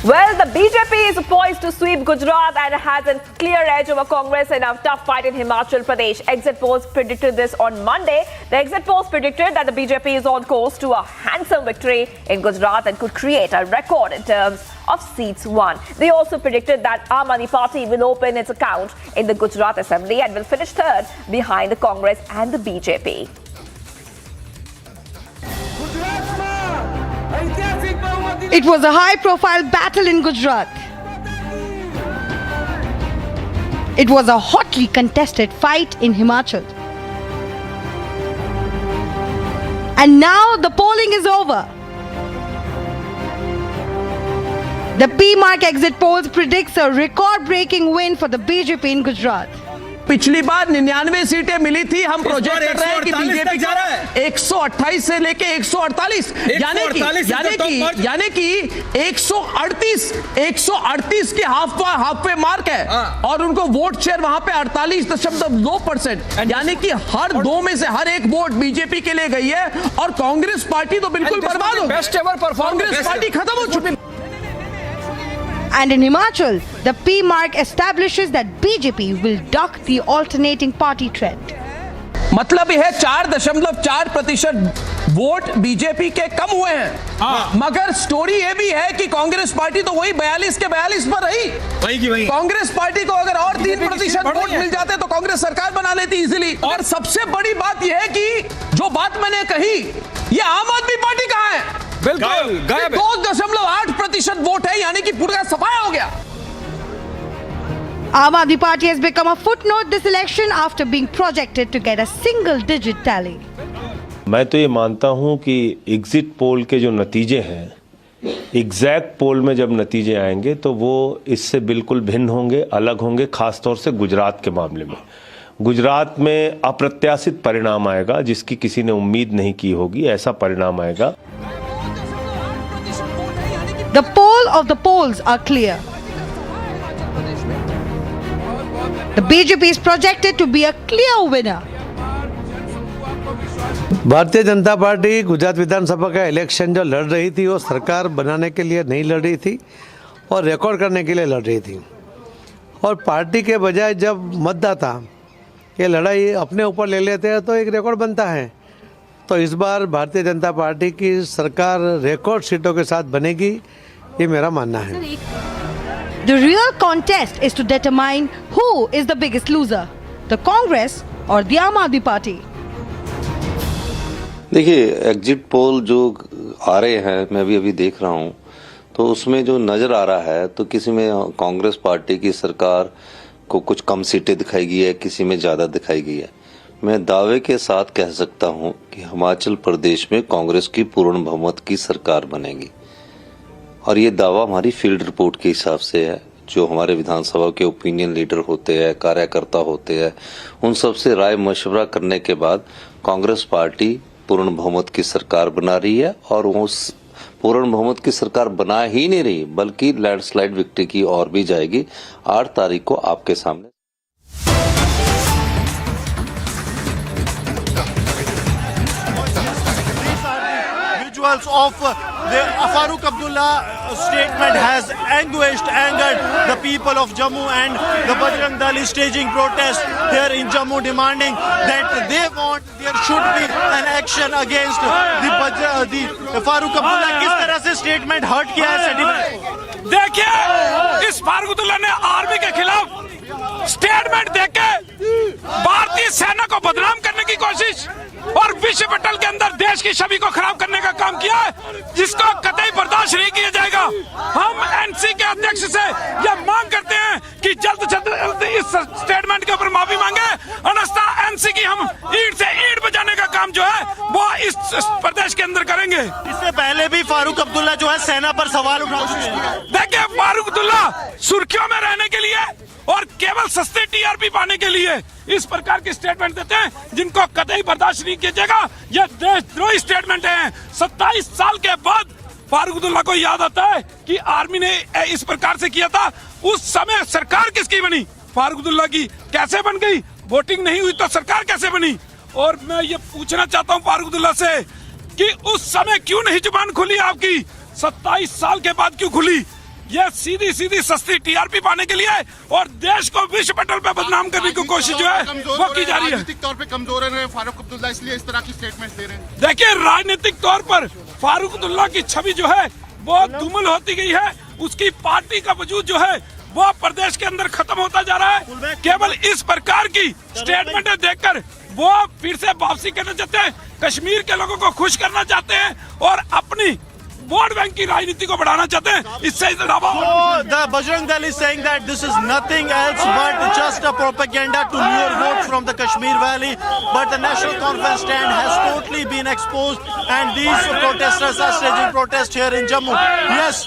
Well, the BJP is poised to sweep Gujarat and has a clear edge over Congress in a tough fight in Himachal Pradesh. Exit polls predicted this on Monday. The exit polls predicted that the BJP is on course to a handsome victory in Gujarat and could create a record in terms of seats won. They also predicted that Aam Aadmi Party will open its account in the Gujarat Assembly and will finish third behind the Congress and the BJP. It was a high-profile battle in Gujarat. It was a hotly contested fight in Himachal. And now the polling is over. The P-Mark exit polls predicts a record-breaking win for the BJP in Gujarat. पिछली बार 99 सीटें मिली थी, हम project कर रहे हैं कि BJP जा रहा है 128 से लेके 148, यानी कि 138 के हाफ पे मार्क है और उनको वोट शेयर वहां पे 48.2%, यानी कि हर दो में से हर एक वोट बीजेपी के लिए गई है और कांग्रेस पार्टी तो बिल्कुल बर्बाद हो गई, कांग्रेस पार्टी खत्म हो चुकी है. And in Himachal, the P-Mark establishes that BJP will duck the alternating party trend. मतलब यह 4.4% वोट बीजेपी के कम हुए हैं, मगर स्टोरी यह भी है कि कांग्रेस पार्टी तो वही 42 के 42 पर रही. कांग्रेस पार्टी को अगर और 3% वोट मिल जाते तो कांग्रेस सरकार बना लेती इजीली. और सबसे बड़ी बात यह है कि जो बात मैंने कही, ये आम आदमी पार्टी कहां है? बिल्कुल 2.8% वोट है, यानी कि पूरा सफाया हो गया. Aam Aadmi Party has become a footnote this election after being projected to get a single-digit tally. मैं तो ये मानता हूं कि एग्जिट पोल के जो नतीजे हैं, एग्जैक्ट पोल में जब नतीजे आएंगे तो वो इससे बिल्कुल भिन्न होंगे, अलग होंगे, खासतौर से गुजरात के मामले में. गुजरात में अप्रत्याशित परिणाम आएगा, जिसकी किसी ने उम्मीद नहीं की होगी, ऐसा परिणाम आएगा. The poll of the polls are clear. The BJP is projected to be a clear winner. Bharatiya Janata party Gujarat विधानसभा का इलेक्शन जो लड़ रही थी वो सरकार बनाने के लिए नहीं लड़ रही थी और रिकॉर्ड करने के लिए लड़ रही थी. और पार्टी के बजाय जब मतदाता ये लड़ाई अपने ऊपर ले लेते हैं तो एक रिकॉर्ड बनता है. तो इस बार भारतीय जनता पार्टी की सरकार रिकॉर्ड सीटों के साथ बनेगी, ये मेरा मानना है. The real contest is to determine who is the biggest loser, the Congress or the Aam Aadmi Party. देखिए, एग्जिट पोल जो आ रहे हैं, मैं भी अभी देख रहा हूं, तो उसमें जो नजर आ रहा है तो किसी में कांग्रेस पार्टी की सरकार को कुछ कम सीटें दिखाई गई है, किसी में ज्यादा दिखाई गई है. मैं दावे के साथ कह सकता हूं कि हिमाचल प्रदेश में कांग्रेस की पूर्ण बहुमत की सरकार बनेगी और ये दावा हमारी फील्ड रिपोर्ट के हिसाब से है. जो हमारे विधानसभा के ओपिनियन लीडर होते हैं, कार्यकर्ता होते हैं, उन सब से राय मशवरा करने के बाद कांग्रेस पार्टी पूर्ण बहुमत की सरकार बना रही है और वो उस पूर्ण बहुमत की सरकार बना ही नहीं रही बल्कि लैंडस्लाइड विक्ट्री की ओर भी जाएगी. 8 तारीख को आपके सामने. results of the Farooq Abdullah statement has angered the people of Jammu, and the Bajrang Dal is staging protest here in Jammu, demanding that they want there should be an action against the Farooq Abdullah. किस तरह से statement hurt किया है sentiment? देखिए, इस फारूक अब्दुल्ला ने army के खिलाफ स्टेटमेंट देके भारतीय सेना को बदनाम करने की कोशिश और विश्व पटल के अंदर देश की छवि को खराब करने का काम किया है, जिसको कतई बर्दाश्त नहीं किया जाएगा। हम एनसी के अध्यक्ष से यह मांग करते हैं कि जल्द से जल्द इस स्टेटमेंट के ऊपर माफी मांगे, अन्यथा एनसी की हम ईंट से ईंट बजाने का काम जो है वो इस प्रदेश के अंदर करेंगे। इससे पहले भी फारूक अब्दुल्ला जो है सेना पर सवाल उठा चुके हैं। देखिए, फारूक अब्दुल्ला सुर्खियों में रहने के लिए और केवल सस्ते टीआरपी पाने के लिए इस प्रकार की स्टेटमेंट देते हैं, जिनको कतई बर्दाश्त नहीं किया जाएगा। यह देशद्रोही स्टेटमेंट है। 27 साल के बाद फारूक अब्दुल्ला को याद आता है कि आर्मी ने इस प्रकार से किया था। उस समय सरकार किसकी बनी? फारूक अब्दुल्ला की। कैसे बन गई? वोटिंग नहीं हुई तो सरकार कैसे बनी? और मैं ये पूछना चाहता हूँ फारूक अब्दुल्ला से कि उस समय क्यों नहीं जुबान खुली आपकी? 27 साल के बाद क्यों खुली? ये सीधी सीधी सस्ती टीआरपी पाने के लिए और देश को विश्व पटल पे बदनाम करने की कोशिश जो है वो की जा रही है। राजनीतिक तौर पे कमजोर है फारूक अब्दुल्ला, इसलिए इस तरह की स्टेटमेंट दे रहे हैं। देखिए, राजनीतिक तौर पर फारूक अब्दुल्ला की छवि जो है वो धूमिल होती गई है। उसकी पार्टी का वजूद जो है वो प्रदेश के अंदर खत्म होता जा रहा है। केवल इस प्रकार की स्टेटमेंट देखकर वो फिर से वापसी करना चाहते हैं, कश्मीर के लोगों को खुश करना चाहते हैं और अपनी वोट बैंक की राजनीति को बढ़ाना चाहते हैं। इससे अलावा the Bajrang Dal is saying that this is nothing else but just a propaganda to lure votes from the Kashmir Valley, but the National Conference stand has totally been exposed, and these protesters are staging protest here in Jammu. Yes.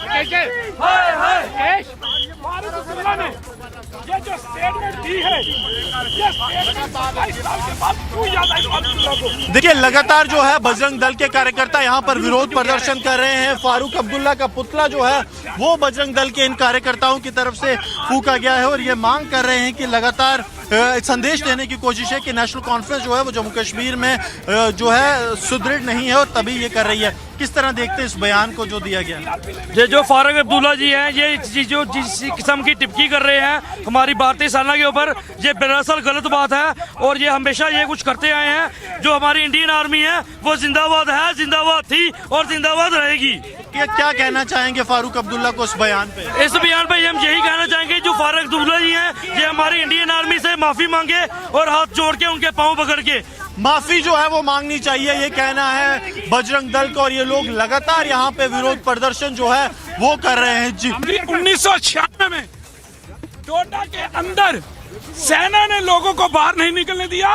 ये जो statement दी है, ये statement 27 साल के बाद क्यों याद आई फारूक अब्दुल्ला को? देखिए, लगातार जो है बजरंग दल के कार्यकर्ता यहाँ पर विरोध प्रदर्शन कर रहे हैं। फारूक अब्दुल्ला का पुतला जो है वो बजरंग दल के इन कार्यकर्ताओं की तरफ से फूंका गया है और ये मांग कर रहे हैं कि लगातार संदेश देने की कोशिश है कि नेशनल कॉन्फ्रेंस जो है वो जम्मू कश्मीर में जो है सुदृढ़ नहीं है और तभी ये कर रही है। किस तरह देखते हैं इस बयान को जो दिया गया? ये जो फारूक अब्दुल्ला जी हैं, ये जो जिस किस्म की टिप्पणी कर रहे हैं हमारी भारतीय सेना के ऊपर, ये दरअसल गलत बात है और ये हमेशा ये कुछ करते आए हैं। जो हमारी इंडियन आर्मी है वो जिंदाबाद है, जिंदाबाद थी और जिंदाबाद रहेगी। क्या कहना चाहेंगे फारूक अब्दुल्ला को इस बयान पे? इस बयान पे हम यही कहना चाहेंगे, जो फारूक अब्दुल्ला जी हैं ये हमारी इंडियन आर्मी से माफी मांगे और हाथ जोड़ के उनके पांव पकड़ के माफी जो है वो मांगनी चाहिए, ये कहना है बजरंग दल को। और ये लोग लगातार यहाँ पे विरोध प्रदर्शन जो है वो कर रहे हैं। जी, 1996 में डोडा के अंदर सेना ने लोगों को बाहर नहीं निकलने दिया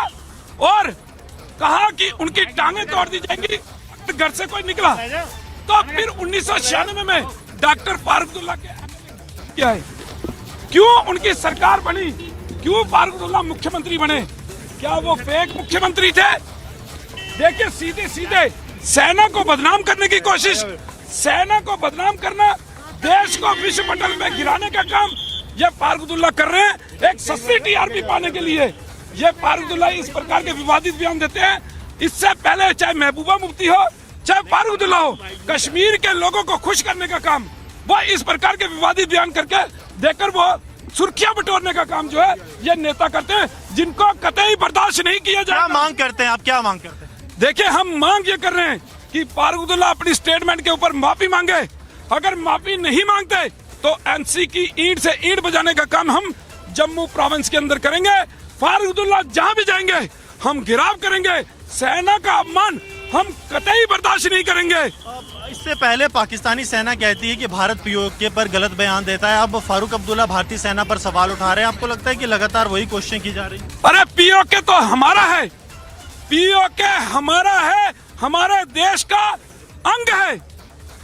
और कहा कि उनकी टांगें तोड़ दी जाएंगी घर से कोई निकला। तो फिर 1996 में डॉक्टर फारूक अब्दुल्ला क्या है, क्यों उनकी सरकार बनी, क्यों फारूक अब्दुल्ला मुख्यमंत्री बने? क्या वो फेक मुख्यमंत्री थे? देखिए, सीधे सीधे सेना को बदनाम करने की कोशिश, सेना को बदनाम करना, देश को विश्व पटल में गिराने का काम ये फारूक अब्दुल्ला कर रहे हैं एक सस्ती टीआरपी पाने के लिए। ये फारूक अब्दुल्ला इस प्रकार के विवादित बयान देते हैं। इससे पहले चाहे महबूबा मुफ्ती हो चाहे फारूक अब्दुल्ला हो, कश्मीर के लोगों को खुश करने का काम वो इस प्रकार के विवादित बयान करके देकर वो सुर्खियां बटोरने का काम जो है ये नेता करते हैं, जिनको कतई बर्दाश्त नहीं किया जाए। क्या मांग करते हैं आप? क्या मांग करते हैं? देखिए, हम मांग ये कर रहे हैं कि फारूक अब्दुल्ला अपनी स्टेटमेंट के ऊपर माफी मांगे। अगर माफी नहीं मांगते तो एनसी की ईंट से ईंट बजाने का काम हम जम्मू प्रोविंस के अंदर करेंगे। फारूक अब्दुल्ला जहां भी जाएंगे हम गिराव करेंगे। सेना का अपमान हम कतई बर्दाश्त नहीं करेंगे। इससे पहले पाकिस्तानी सेना कहती है कि भारत पीओके पर गलत बयान देता है। अब फारूक अब्दुल्ला भारतीय सेना पर सवाल उठा रहे हैं। आपको लगता है कि लगातार वही कोशिशें की जा रही है? अरे पीओके तो हमारा है, पीओके हमारा है, हमारे देश का अंग है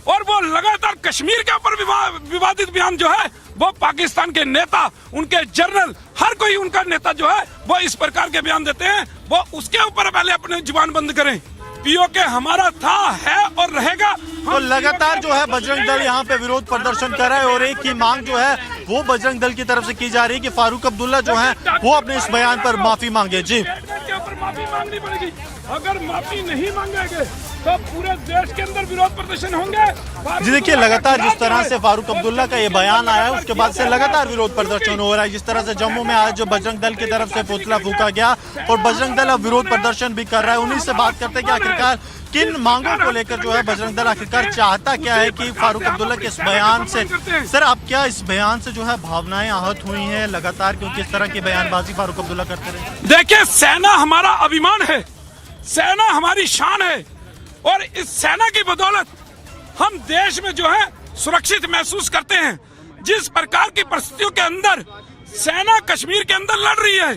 और वो लगातार कश्मीर के ऊपर विवादित बयान जो है वो पाकिस्तान के नेता, उनके जनरल, हर कोई उनका नेता जो है वो इस प्रकार के बयान देते हैं। वो उसके ऊपर पहले अपने जुबान बंद करें। पीओके हमारा था, है और रहेगा। तो लगातार जो है बजरंग दल यहाँ पे विरोध प्रदर्शन कर रहा है और एक ही मांग जो है वो बजरंग दल की तरफ से की जा रही है कि फारूक अब्दुल्ला जो है वो अपने इस बयान पर माफी मांगे। जी, के ऊपर माफी मांगनी पड़ेगी। अगर माफी नहीं मांगेंगे तो पूरे देश के अंदर विरोध प्रदर्शन होंगे। जी देखिए, लगातार जिस तरह से फारूक अब्दुल्ला का ये बयान आया है उसके बाद से लगातार विरोध प्रदर्शन हो रहा है। जिस तरह से जम्मू में आज जो बजरंग दल की तरफ से पुतला फूका गया और बजरंग दल अब विरोध प्रदर्शन भी कर रहा है। उन्हीं से बात करते हैं कि आखिरकार किन मांगों को लेकर जो है बजरंग दल आखिरकार चाहता क्या है कि फारूक अब्दुल्ला के इस बयान से, सर आप क्या इस बयान से जो है भावनाएं आहत हुई हैं लगातार, क्योंकि इस तरह की बयानबाजी फारूक अब्दुल्ला करते रहे? देखिए, सेना हमारा अभिमान है, सेना हमारी शान है और इस सेना की बदौलत हम देश में जो है सुरक्षित महसूस करते हैं। जिस प्रकार की परिस्थितियों के अंदर सेना कश्मीर के अंदर लड़ रही है,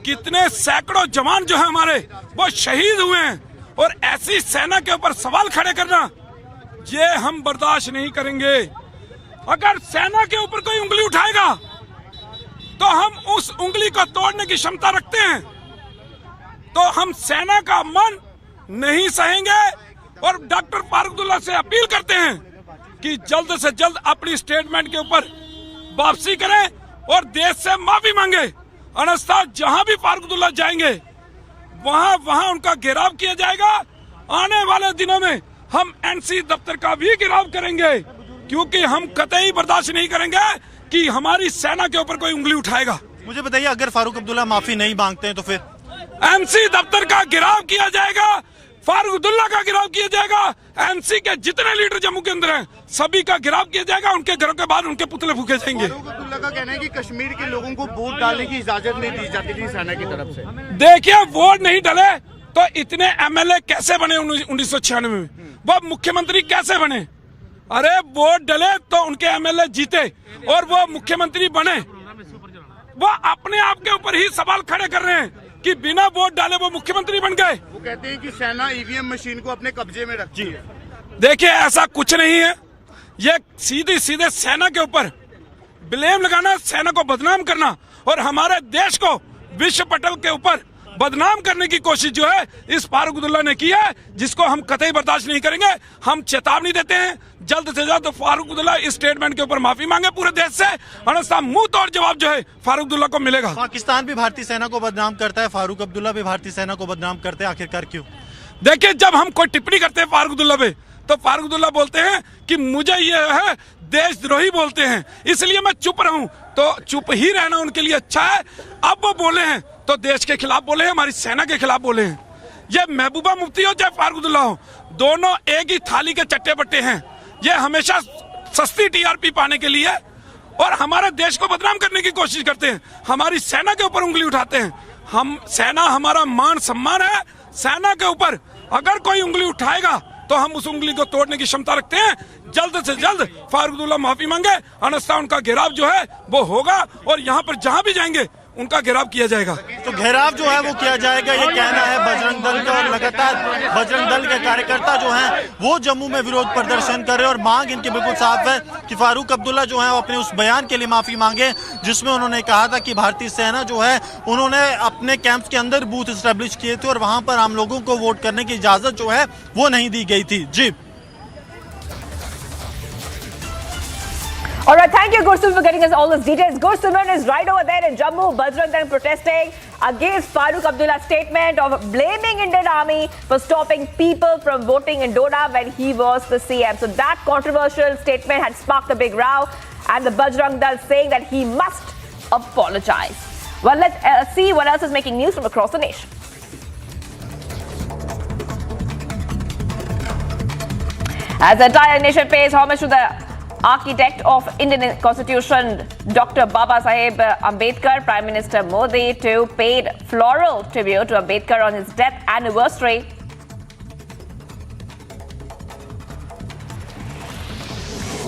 कितने सैकड़ों जवान जो है हमारे वो शहीद हुए हैं और ऐसी सेना के ऊपर सवाल खड़े करना ये हम बर्दाश्त नहीं करेंगे। अगर सेना के ऊपर कोई उंगली उठाएगा तो हम उस उंगली को तोड़ने की क्षमता रखते हैं। तो हम सेना का मन नहीं सहेंगे और डॉक्टर फारूक अब्दुल्ला से अपील करते हैं कि जल्द से जल्द अपनी स्टेटमेंट के ऊपर वापसी करें और देश से माफी मांगे। अन्यथा जहां भी फारूक अब्दुल्ला जाएंगे वहां उनका घेराव किया जाएगा। आने वाले दिनों में हम एनसी दफ्तर का भी घेराव करेंगे, क्योंकि हम कतई बर्दाश्त नहीं करेंगे कि हमारी सेना के ऊपर कोई उंगली उठाएगा। मुझे बताइए, अगर फारूक अब्दुल्ला माफी नहीं मांगते हैं तो फिर एमसी दफ्तर का घेराव किया जाएगा, फारूक अब्दुल्ला का घेराव किया जाएगा, एमसी के जितने लीडर जम्मू के अंदर हैं सभी का घेराव किया जाएगा। उनके घरों के बाहर उनके पुतले फूके जाएंगे। फारूक अब्दुल्ला का कहना है कि कश्मीर के लोगों को वोट डालने की इजाजत नहीं दी जाती थी सेना की तरफ से। देखिए, वोट नहीं डले तो इतने एमएलए कैसे बने 1996 में? वो मुख्यमंत्री कैसे बने? अरे वोट डले तो उनके एमएलए जीते और वो मुख्यमंत्री बने। वो अपने आप के ऊपर ही सवाल खड़े कर रहे हैं कि बिना वोट डाले वो मुख्यमंत्री बन गए। वो कहते हैं कि सेना ईवीएम मशीन को अपने कब्जे में रखती है। देखिए, ऐसा कुछ नहीं है। ये सीधे सेना के ऊपर ब्लेम लगाना, सेना को बदनाम करना और हमारे देश को विश्व पटल के ऊपर बदनाम करने की कोशिश जो है इस फारूक अब्दुल्ला ने की है, जिसको हम कतई बर्दाश्त नहीं करेंगे। हम चेतावनी देते हैं, जल्द से जल्द फारूक अब्दुल्ला इस स्टेटमेंट के ऊपर माफी मांगे पूरे देश से, अन्यथा मुंह तोड़ जवाब जो है फारूक अब्दुल्ला को मिलेगा। पाकिस्तान भी भारतीय सेना को बदनाम करता है, फारूक अब्दुल्ला भी भारतीय सेना को बदनाम करते हैं, आखिरकार क्यों? देखिए, जब हम कोई टिप्पणी करते हैं फारूक अब्दुल्ला पे तो फारूक अब्दुल्ला बोलते हैं कि मुझे ये है देशद्रोही बोलते हैं, इसलिए मैं चुप रहूं। तो चुप ही रहना उनके लिए अच्छा है। अब वो बोले हैं तो देश के खिलाफ बोले हैं, हमारी सेना के खिलाफ बोले हैं। ये महबूबा मुफ्ती हो चाहे फारूक अब्दुल्ला हो, दोनों एक ही थाली के चट्टे बट्टे हैं। ये हमेशा सस्ती टीआरपी पाने के लिए और हमारे देश को बदनाम करने की कोशिश करते हैं, हमारी सेना के ऊपर उंगली उठाते हैं। हम सेना हमारा मान सम्मान है, सेना के ऊपर अगर कोई उंगली उठाएगा तो हम उस उंगली को तोड़ने की क्षमता रखते हैं। जल्द से जल्द फारूक अब्दुल्ला माफी मांगे, अन्यथा उनका घेराव जो है वो होगा और यहाँ पर जहाँ भी जाएंगे उनका घेराव किया जाएगा। तो घेराव जो है वो किया जाएगा, ये कहना है बजरंग दल का। और लगातार बजरंग दल के कार्यकर्ता जो हैं वो जम्मू में विरोध प्रदर्शन कर रहे हैं और मांग इनकी बिल्कुल साफ है कि फारूक अब्दुल्ला जो है वो अपने उस बयान के लिए माफी मांगे जिसमें उन्होंने कहा था कि भारतीय सेना जो है उन्होंने अपने कैंप्स के अंदर बूथ स्टैब्लिश किए थे और वहां पर आम लोगों को वोट करने की इजाजत जो है वो नहीं दी गई थी। जी, All right, thank you, Gursun, for getting us all those details. Gursun is right over there in Jammu. Bajrang Dal protesting against Farooq Abdullah's statement of blaming Indian Army for stopping people from voting in Doda when he was the CM. So that controversial statement had sparked a big row, and the Bajrang Dal saying that he must apologize. Well, let's see what else is making news from across the nation. As the entire nation pays homage to the architect of Indian Constitution, Dr. Baba Saheb Ambedkar, Prime Minister Modi too paid floral tribute to Ambedkar on his death anniversary.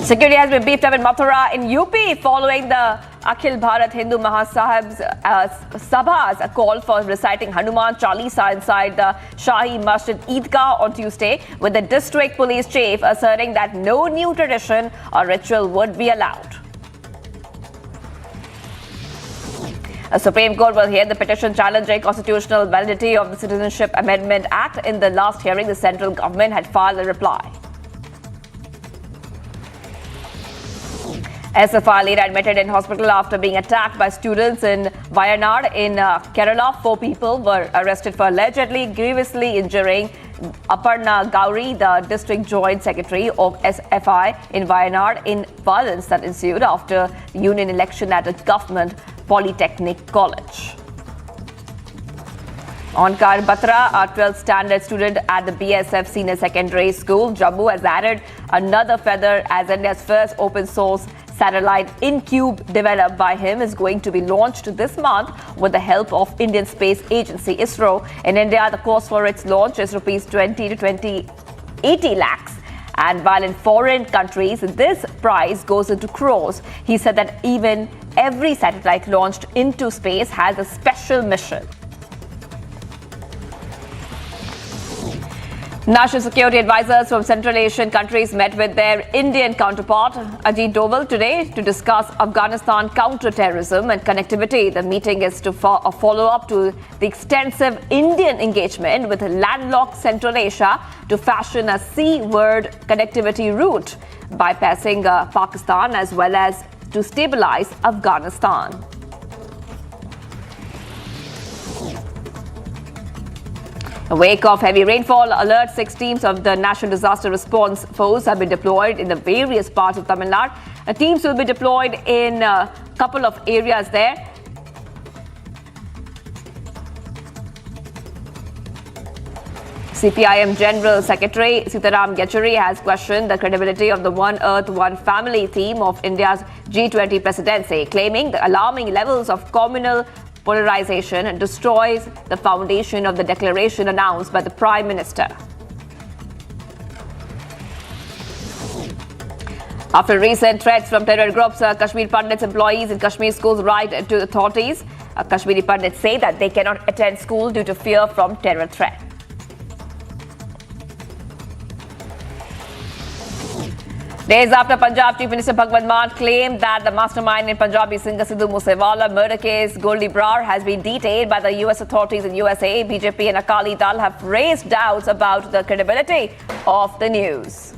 Security has been beefed up in Mathura in UP following the Akhil Bharat Hindu Mahasabha's call for reciting Hanuman Chalisa inside the Shahi Masjid Eidgah on Tuesday, with the district police chief asserting that no new tradition or ritual would be allowed. A Supreme Court will hear the petition challenging constitutional validity of the Citizenship Amendment Act. In the last hearing, the central government had filed a reply. SFI leader admitted in hospital after being attacked by students in Wayanad in Kerala. 4 people were arrested for allegedly grievously injuring Aparna Gauri, the district joint secretary of SFI in Wayanad, in violence that ensued after the union election at a government polytechnic college. Onkar Batra, a 12th standard student at the BSF Senior Secondary School, Jammu, has added another feather as India's first open source satellite InCube developed by him is going to be launched this month with the help of Indian Space Agency ISRO. In India, the cost for its launch is rupees 20 to 80 lakhs. And while in foreign countries, this price goes into crores. He said that even every satellite launched into space has a special mission. National security advisors from Central Asian countries met with their Indian counterpart, Ajit Doval, today to discuss Afghanistan counter-terrorism and connectivity. The meeting is to follow up to the extensive Indian engagement with landlocked Central Asia to fashion a seaward connectivity route, bypassing Pakistan as well as to stabilize Afghanistan. In the wake of heavy rainfall, alert 6 teams of the National Disaster Response Force have been deployed in the various parts of Tamil Nadu. The teams will be deployed in a couple of areas there. CPIM General Secretary Sitaram Yechury has questioned the credibility of the One Earth, One Family theme of India's G20 presidency, claiming the alarming levels of communal polarization destroys the foundation of the declaration announced by the Prime Minister. After recent threats from terror groups, Kashmir Pundits employees in Kashmir schools write to authorities. Kashmiri Pundits say that they cannot attend school due to fear from terror threat. Days after Punjab Chief Minister Bhagwant Mann claimed that the mastermind in Punjabi singer Sidhu Moosewala murder case, Goldie Brar, has been detained by the US authorities in USA, BJP and Akali Dal have raised doubts about the credibility of the news.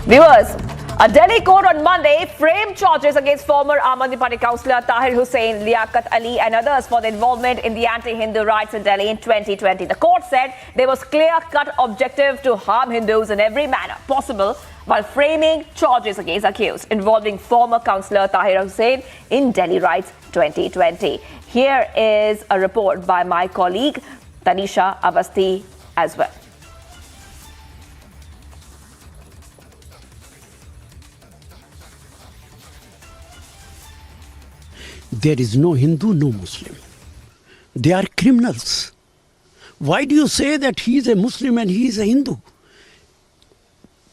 Viewers, a Delhi court on Monday framed charges against former Aam Aadmi Party councillor Tahir Hussain, Liaquat Ali and others for their involvement in the anti-Hindu riots in Delhi in 2020. The court said there was clear-cut objective to harm Hindus in every manner possible while framing charges against accused involving former councillor Tahir Hussain in Delhi riots 2020. Here is a report by my colleague Tanisha Avasti as well. There is no Hindu, no Muslim. They are criminals. Why do you say that he is a Muslim and he is a Hindu?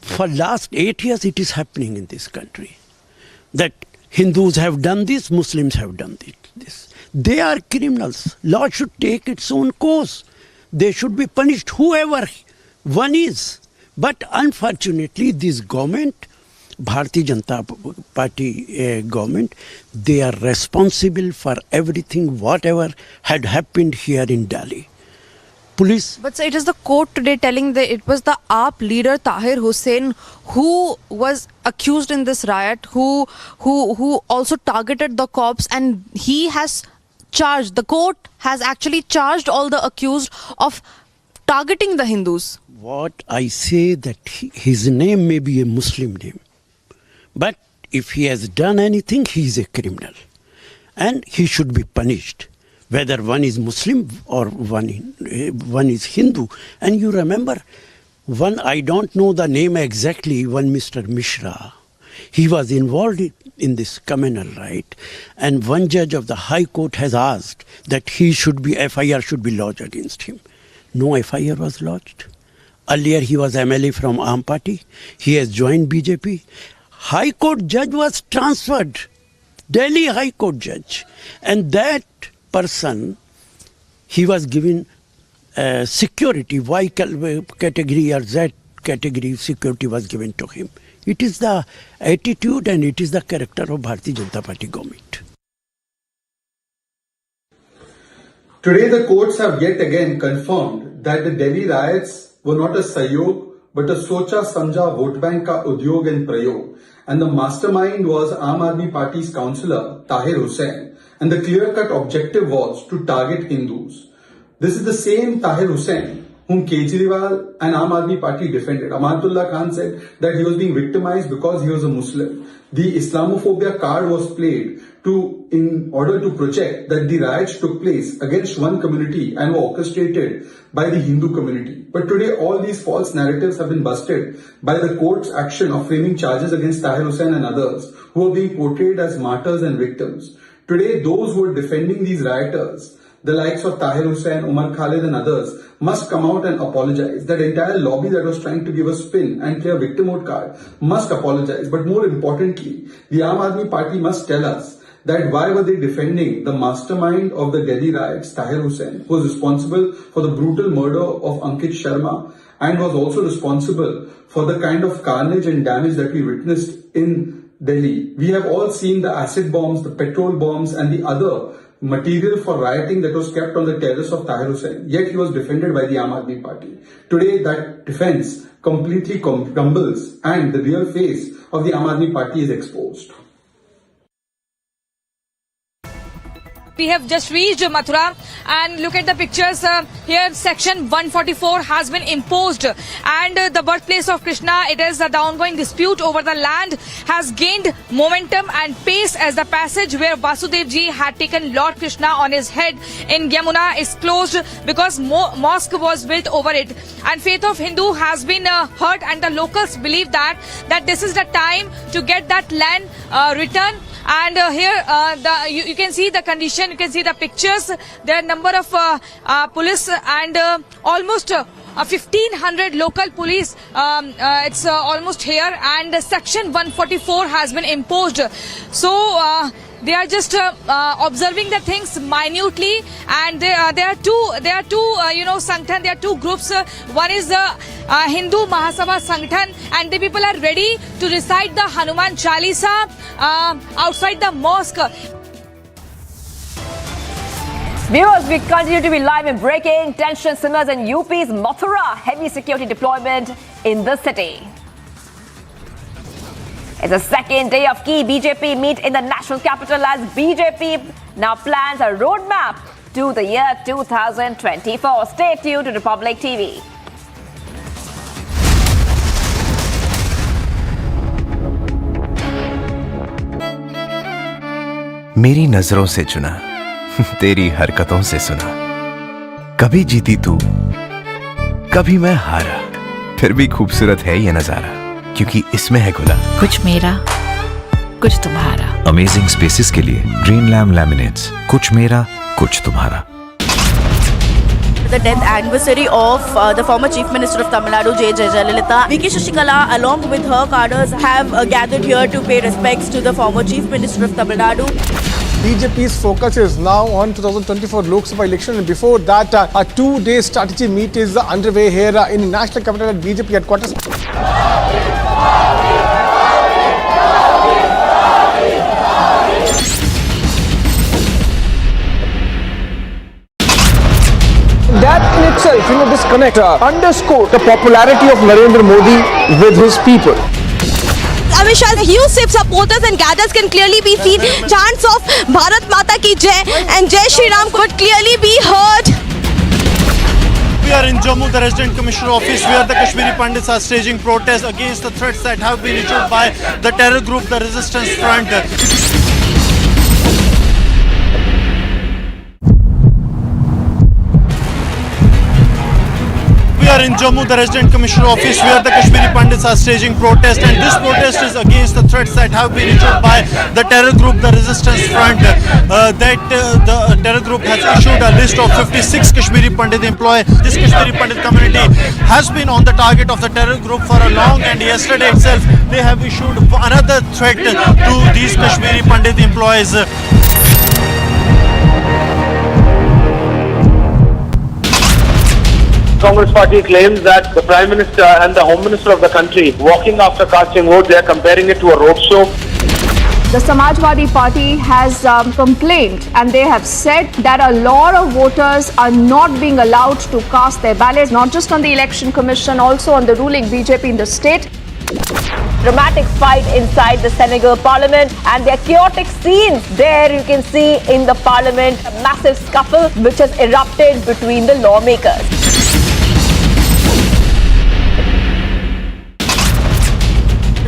For last 8 years it is happening in this country. That Hindus have done this, Muslims have done this. They are criminals. Law should take its own course. They should be punished, whoever one is. But unfortunately this government, Bharatiya Janata Party government, they are responsible for everything, whatever had happened here in Delhi. Police. But sir, it is the court today telling that it was the AAP leader Tahir Hussain who was accused in this riot, who also targeted the cops, and he has charged, the court has actually charged all the accused of targeting the Hindus. What I say that his name may be a Muslim name. But if he has done anything, he is a criminal. And he should be punished, whether one is Muslim or one is Hindu. And you remember, one, I don't know the name exactly, one Mr. Mishra, he was involved in this communal riot. And one judge of the High Court has asked that FIR should be lodged against him. No FIR was lodged. Earlier he was MLA from Aam Party. He has joined BJP. High Court judge was transferred, Delhi High Court judge, and that person, he was given security, Y category or Z category security was given to him. It is the attitude and it is the character of Bharatiya Janata Party government. Today, the courts have yet again confirmed that the Delhi riots were not a Sahyog, but a Socha Samjha Vote Bank ka Udyog and Prayog. And the mastermind was Aam Aadmi Party's councillor, Tahir Hussain. And the clear-cut objective was to target Hindus. This is the same Tahir Hussain whom Kejriwal and Aam Aadmi Party defended. Amanatullah Khan said that he was being victimized because he was a Muslim. The Islamophobia card was played in order to project that the riots took place against one community and were orchestrated by the Hindu community. But today all these false narratives have been busted by the court's action of framing charges against Tahir Hussain and others who are being portrayed as martyrs and victims. Today those who are defending these rioters, the likes of Tahir Hussain, Umar Khalid and others, must come out and apologize. That entire lobby that was trying to give a spin and play a victimhood card must apologize. But more importantly, the Aam Aadmi Party must tell us that why were they defending the mastermind of the Delhi riots, Tahir Hussain, who was responsible for the brutal murder of Ankit Sharma and was also responsible for the kind of carnage and damage that we witnessed in Delhi. We have all seen the acid bombs, the petrol bombs and the other material for rioting that was kept on the terrace of Tahir Hussain. Yet he was defended by the Aam Aadmi Party. Today that defense completely crumbles and the real face of the Aam Aadmi Party is exposed. We have just reached Mathura and look at the pictures here. Section 144 has been imposed and the birthplace of Krishna, it is the ongoing dispute over the land has gained momentum and pace as the passage where Vasudev ji had taken Lord Krishna on his head in Yamuna is closed because mosque was built over it, and faith of Hindu has been hurt, and the locals believe that this is the time to get that land returned. And here you can see the condition, you can see the pictures. There are a number of police and almost 1,500 local police. It's almost here, and Section 144 has been imposed. So they are just observing the things minutely, and there are two Sangthan. There are two groups. One is the Hindu Mahasabha Sangthan, and the people are ready to recite the Hanuman Chalisa outside the mosque. Viewers, we continue to be live and breaking. Tension simmers in UP's Mathura. Heavy security deployment in the city. It's the second day of key BJP meet in the national capital as BJP now plans a roadmap to the year 2024. Stay tuned to Republic TV. मेरी नजरों से चुना, तेरी हरकतों से सुना, कभी जीती तू, कभी मैं हारा, फिर भी खूबसूरत है ये नजारा, क्योंकि इसमें है गुला। कुछ मेरा, कुछ तुम्हारा। अमेजिंग स्पेसेस के लिए ग्रीन लैम लैमिनेट्स, कुछ मेरा, कुछ तुम्हारा। The death anniversary of the former Chief Minister of Tamil Nadu, J. Jayalalitha, VK Shashikala, along with her cadres, have gathered here to pay respects to the former Chief Minister of Tamil Nadu. BJP's focus is now on 2024 Lok Sabha election, and before that, a two-day strategy meet is underway here in the national capital at BJP headquarters. That in itself, this connect underscore the popularity of Narendra Modi with his people. Amit Shah's huge supporters and cadres can clearly be seen. Chants of Bharat Mata Ki Jai and Jai Shri Ram could clearly be heard. We are in Jammu, the Resident Commissioner Office, where the Kashmiri Pundits are staging protests against the threats that have been issued by the terror group, the Resistance Front. We are in Jammu, the Resident Commissioner Office, where the Kashmiri Pundits are staging protest, and this protest is against the threats that have been issued by the terror group, the Resistance Front. The terror group has issued a list of 56 Kashmiri Pandit employees. This Kashmiri Pandit community has been on the target of the terror group for a long, and yesterday itself they have issued another threat to these Kashmiri Pandit employees. Congress party claims that the Prime Minister and the Home Minister of the country walking after casting vote, they are comparing it to a roadshow. The Samajwadi Party has complained, and they have said that a lot of voters are not being allowed to cast their ballots, not just on the Election Commission, also on the ruling BJP in the state. Dramatic fight inside the Senegal Parliament, and there are chaotic scenes there you can see in the Parliament. A massive scuffle which has erupted between the lawmakers.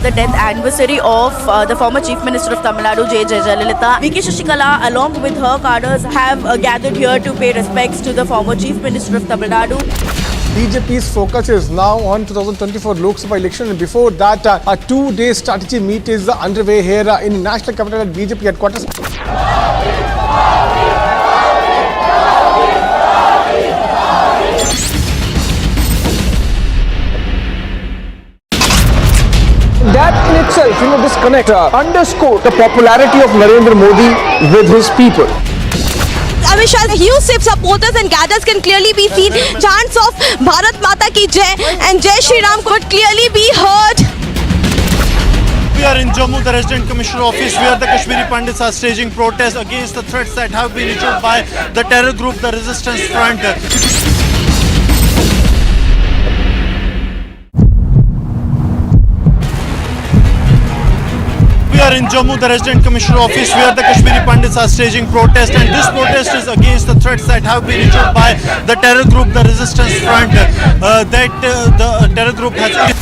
The death anniversary of the former Chief Minister of Tamil Nadu, J. Jayalalitha. VK Shashikala, along with her cadres, have gathered here to pay respects to the former Chief Minister of Tamil Nadu. BJP's focus is now on 2024 Lok Sabha election, and before that, a two-day strategy meet is underway here in the national capital at BJP headquarters. That in itself, this connect underscore the popularity of Narendra Modi with his people. Amit Shah's huge supporters and cadres can clearly be seen. Chants of Bharat Mata Ki Jai and Jai Shri Ram could clearly be heard. We are in Jammu, the Resident Commissioner Office, where the Kashmiri Pundits are staging protests against the threats that have been issued by the terror group, the Resistance Front. We are in Jammu, the Resident Commissioner Office, where the Kashmiri Pundits are staging protest, and this protest is against the threats that have been issued by the terror group, the Resistance Front, the terror group has...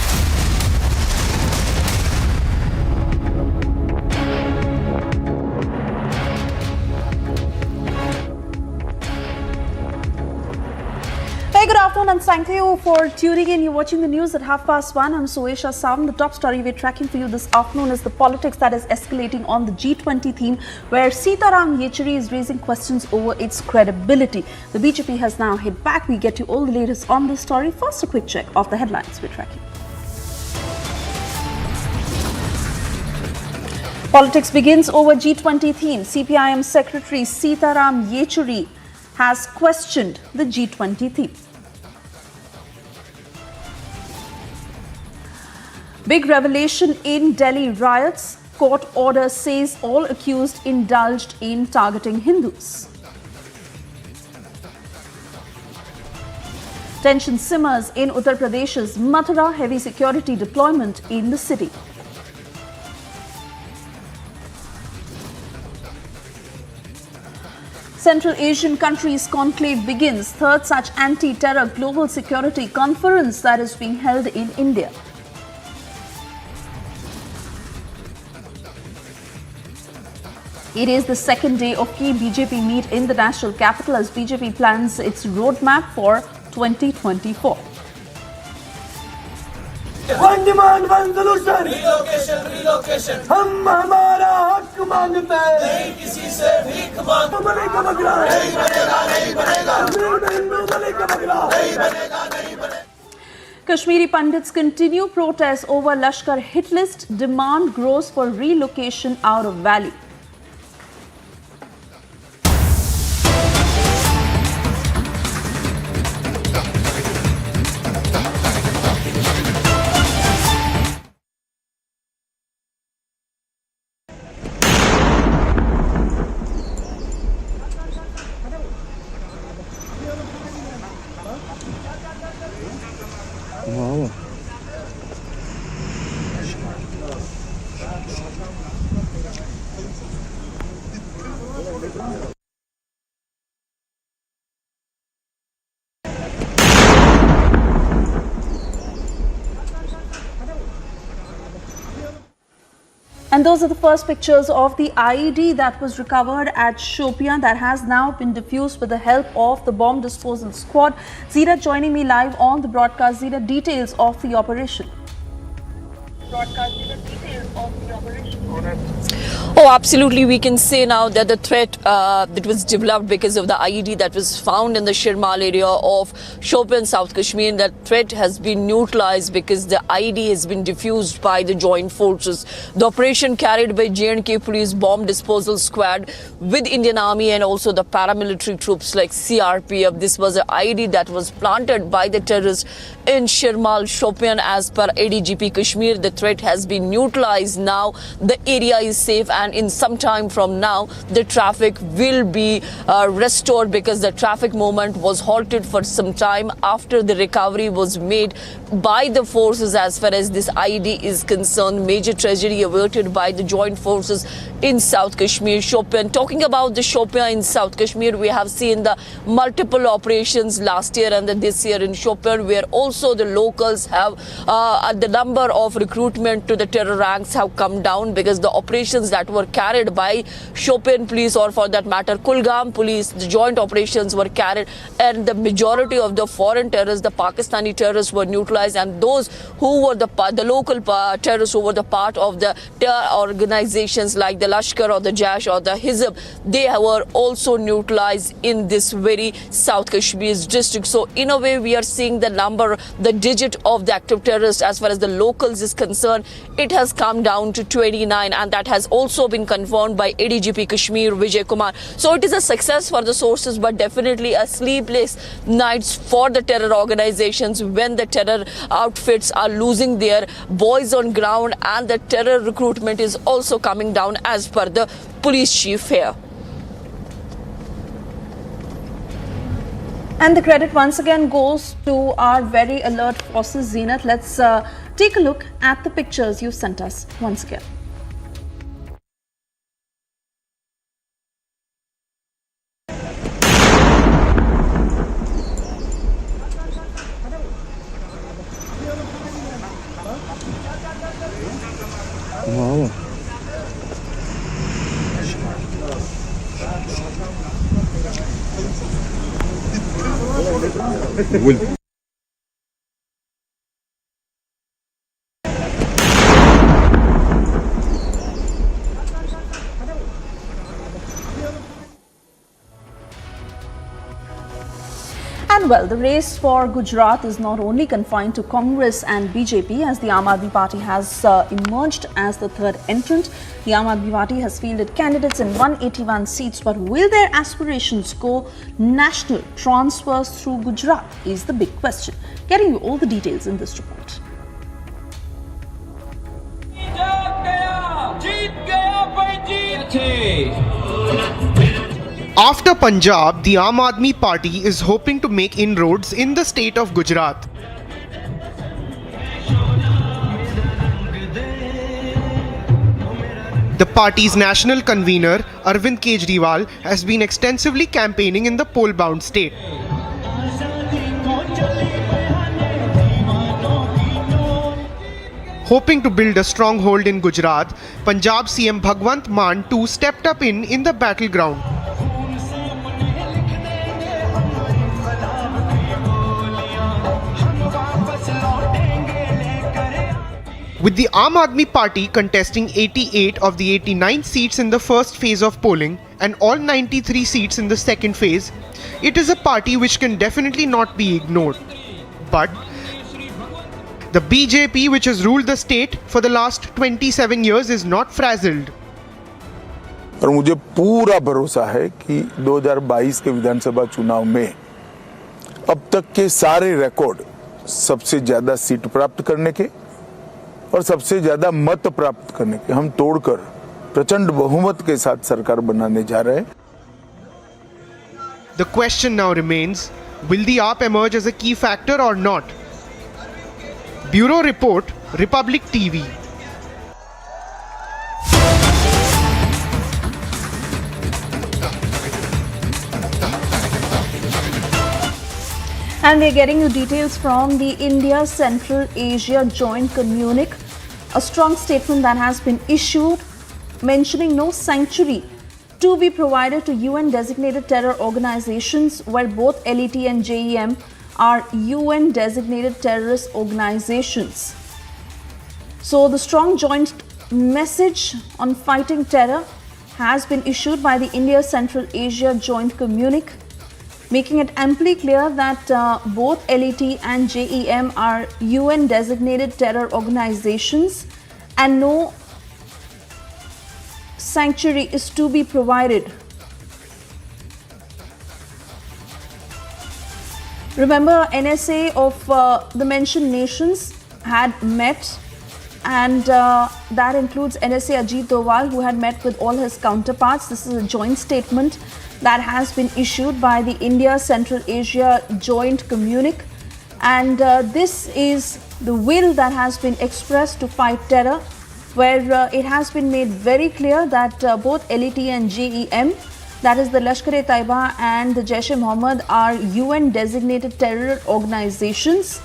Hey, good afternoon and thank you for tuning in. You're watching the news at 1:30. I'm Suesha Sam. The top story we're tracking for you this afternoon is the politics that is escalating on the G20 theme, where Sitaram Yechury is raising questions over its credibility. The BJP has now hit back. We get you all the latest on this story. First, a quick check of the headlines we're tracking. Politics begins over G20 theme. CPIM Secretary Sitaram Yechury has questioned the G20 theme. Big revelation in Delhi riots. Court order says all accused indulged in targeting Hindus. Tension simmers in Uttar Pradesh's Mathura. Heavy security deployment in the city. Central Asian countries conclave begins. Third such anti-terror global security conference that is being held in India. It is the second day of key BJP meet in the national capital as BJP plans its roadmap for 2024. One demand, one solution. Relocation, relocation. हम हमारा हक मांगते हैं. नहीं किसी से भीख मांगते. बनेगा बगला. नहीं बनेगा, नहीं बनेगा. बनेगा बगला. नहीं बनेगा, नहीं बनेगा. Kashmiri Pundits continue protests over Lashkar hit list. Demand grows for relocation out of valley. And those are the first pictures of the IED that was recovered at Shopian that has now been defused with the help of the bomb disposal squad. Zira joining me live on the broadcast. Zira, details of the operation. Oh, absolutely. We can say now that the threat that was developed because of the IED that was found in the Shirmal area of Shopian, South Kashmir, that threat has been neutralized because the IED has been diffused by the joint forces. The operation carried by J&K Police Bomb Disposal Squad with Indian Army and also the paramilitary troops like CRPF. This was an IED that was planted by the terrorists in Shirmal, Shopian. As per ADGP Kashmir, the threat has been neutralized now. The area is safe, and in some time from now, the traffic will be restored, because the traffic movement was halted for some time after the recovery was made by the forces as far as this IED is concerned. Major tragedy averted by the joint forces in South Kashmir, Shopian. Talking about the Shopian in South Kashmir, we have seen the multiple operations last year and this year in Shopian, where also the locals have the number of recruitment to the terror ranks have come down, because the operations that were carried by Shopian police, or for that matter Kulgam police, the joint operations were carried, and the majority of the foreign terrorists, the Pakistani terrorists, were neutralized, and those who were the local terrorists who were the part of the terror organizations like the Lashkar or the Jaish or the Hizb, they were also neutralized in this very South Kashmir's district. So in a way, we are seeing the number, the digit of the active terrorists as far as the locals is concerned, it has come down to 29, and that has also been confirmed by ADGP Kashmir Vijay Kumar. So it is a success for the sources, but definitely a sleepless nights for the terror organizations when the terror outfits are losing their boys on ground, and the terror recruitment is also coming down as per the police chief here. And the credit once again goes to our very alert forces, Zenith. Let's take a look at the pictures you sent us once again. Wow. And well, the race for Gujarat is not only confined to Congress and BJP, as the Aam Aadmi Party has emerged as the third entrant. The Aam Aadmi Party has fielded candidates in 181 seats, but will their aspirations go national? Transfers through Gujarat is the big question. Getting you all the details in this report. After Punjab, the Aam Aadmi Party is hoping to make inroads in the state of Gujarat. The party's national convener, Arvind Kejriwal, has been extensively campaigning in the poll-bound state. Hoping to build a stronghold in Gujarat, Punjab CM Bhagwant Mann too stepped up in the battleground. With the Aam Aadmi Party contesting 88 of the 89 seats in the first phase of polling and all 93 seats in the second phase, it is a party which can definitely not be ignored. But the BJP, which has ruled the state for the last 27 years, is not frazzled. और मुझे पूरा भरोसा है कि 2022 के विधानसभा चुनाव में अब तक के सारे रिकॉर्ड सबसे ज्यादा सीट प्राप्त करने के और सबसे ज्यादा मत प्राप्त करने के हम तोड़कर प्रचंड बहुमत के साथ सरकार बनाने जा रहे हैं. The question now remains, will the AAP emerge as a key factor or not? Bureau Report, Republic TV. And we're getting you details from the India Central Asia Joint Communique, a strong statement that has been issued mentioning no sanctuary to be provided to UN designated terror organizations, where both LET and JEM are UN designated terrorist organizations. So the strong joint message on fighting terror has been issued by the India Central Asia Joint Communique, making it amply clear that both LET and JEM are UN designated terror organizations and no sanctuary is to be provided. Remember, NSA of the mentioned nations had met and that includes NSA Ajit Doval, who had met with all his counterparts. This is a joint statement that has been issued by the India Central Asia Joint Communique, and this is the will that has been expressed to fight terror, where it has been made very clear that both LET and JEM, that is the Lashkar-e-Taiba and the Jaish-e-Mohammed, are UN designated terror organizations,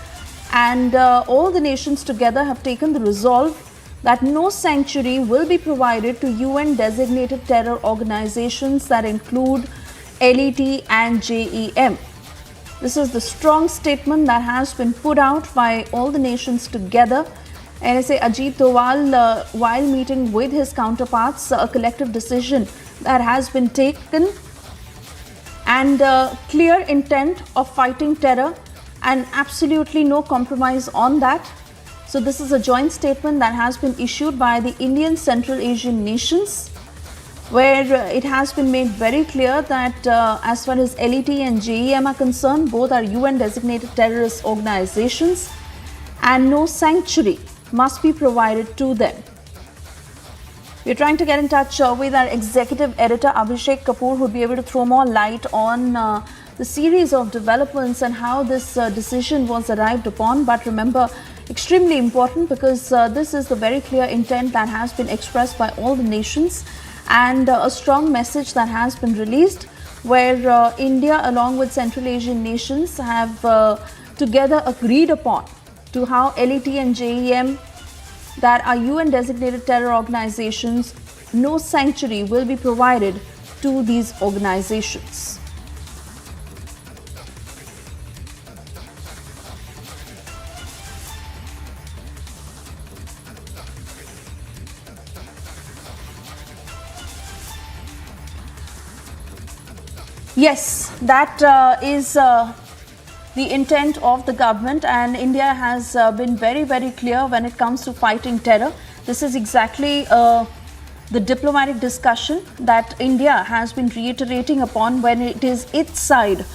and all the nations together have taken the resolve that no sanctuary will be provided to UN designated terror organizations that include LET and JEM. This is the strong statement that has been put out by all the nations together. NSA Ajit Doval, while meeting with his counterparts, a collective decision that has been taken, and clear intent of fighting terror and absolutely no compromise on that. So this is a joint statement that has been issued by the Indian Central Asian nations, where it has been made very clear that as far as LET and JEM are concerned, both are UN designated terrorist organizations, and no sanctuary must be provided to them. We're trying to get in touch with our executive editor Abhishek Kapoor, who would be able to throw more light on the series of developments and how this decision was arrived upon. But remember, extremely important, because this is the very clear intent that has been expressed by all the nations, and a strong message that has been released, where India along with Central Asian nations have together agreed upon to how LET and JEM, that are UN designated terror organizations, no sanctuary will be provided to these organizations. Yes, that is the intent of the government, and India has been very, very clear when it comes to fighting terror. This is exactly the diplomatic discussion that India has been reiterating upon when it is its side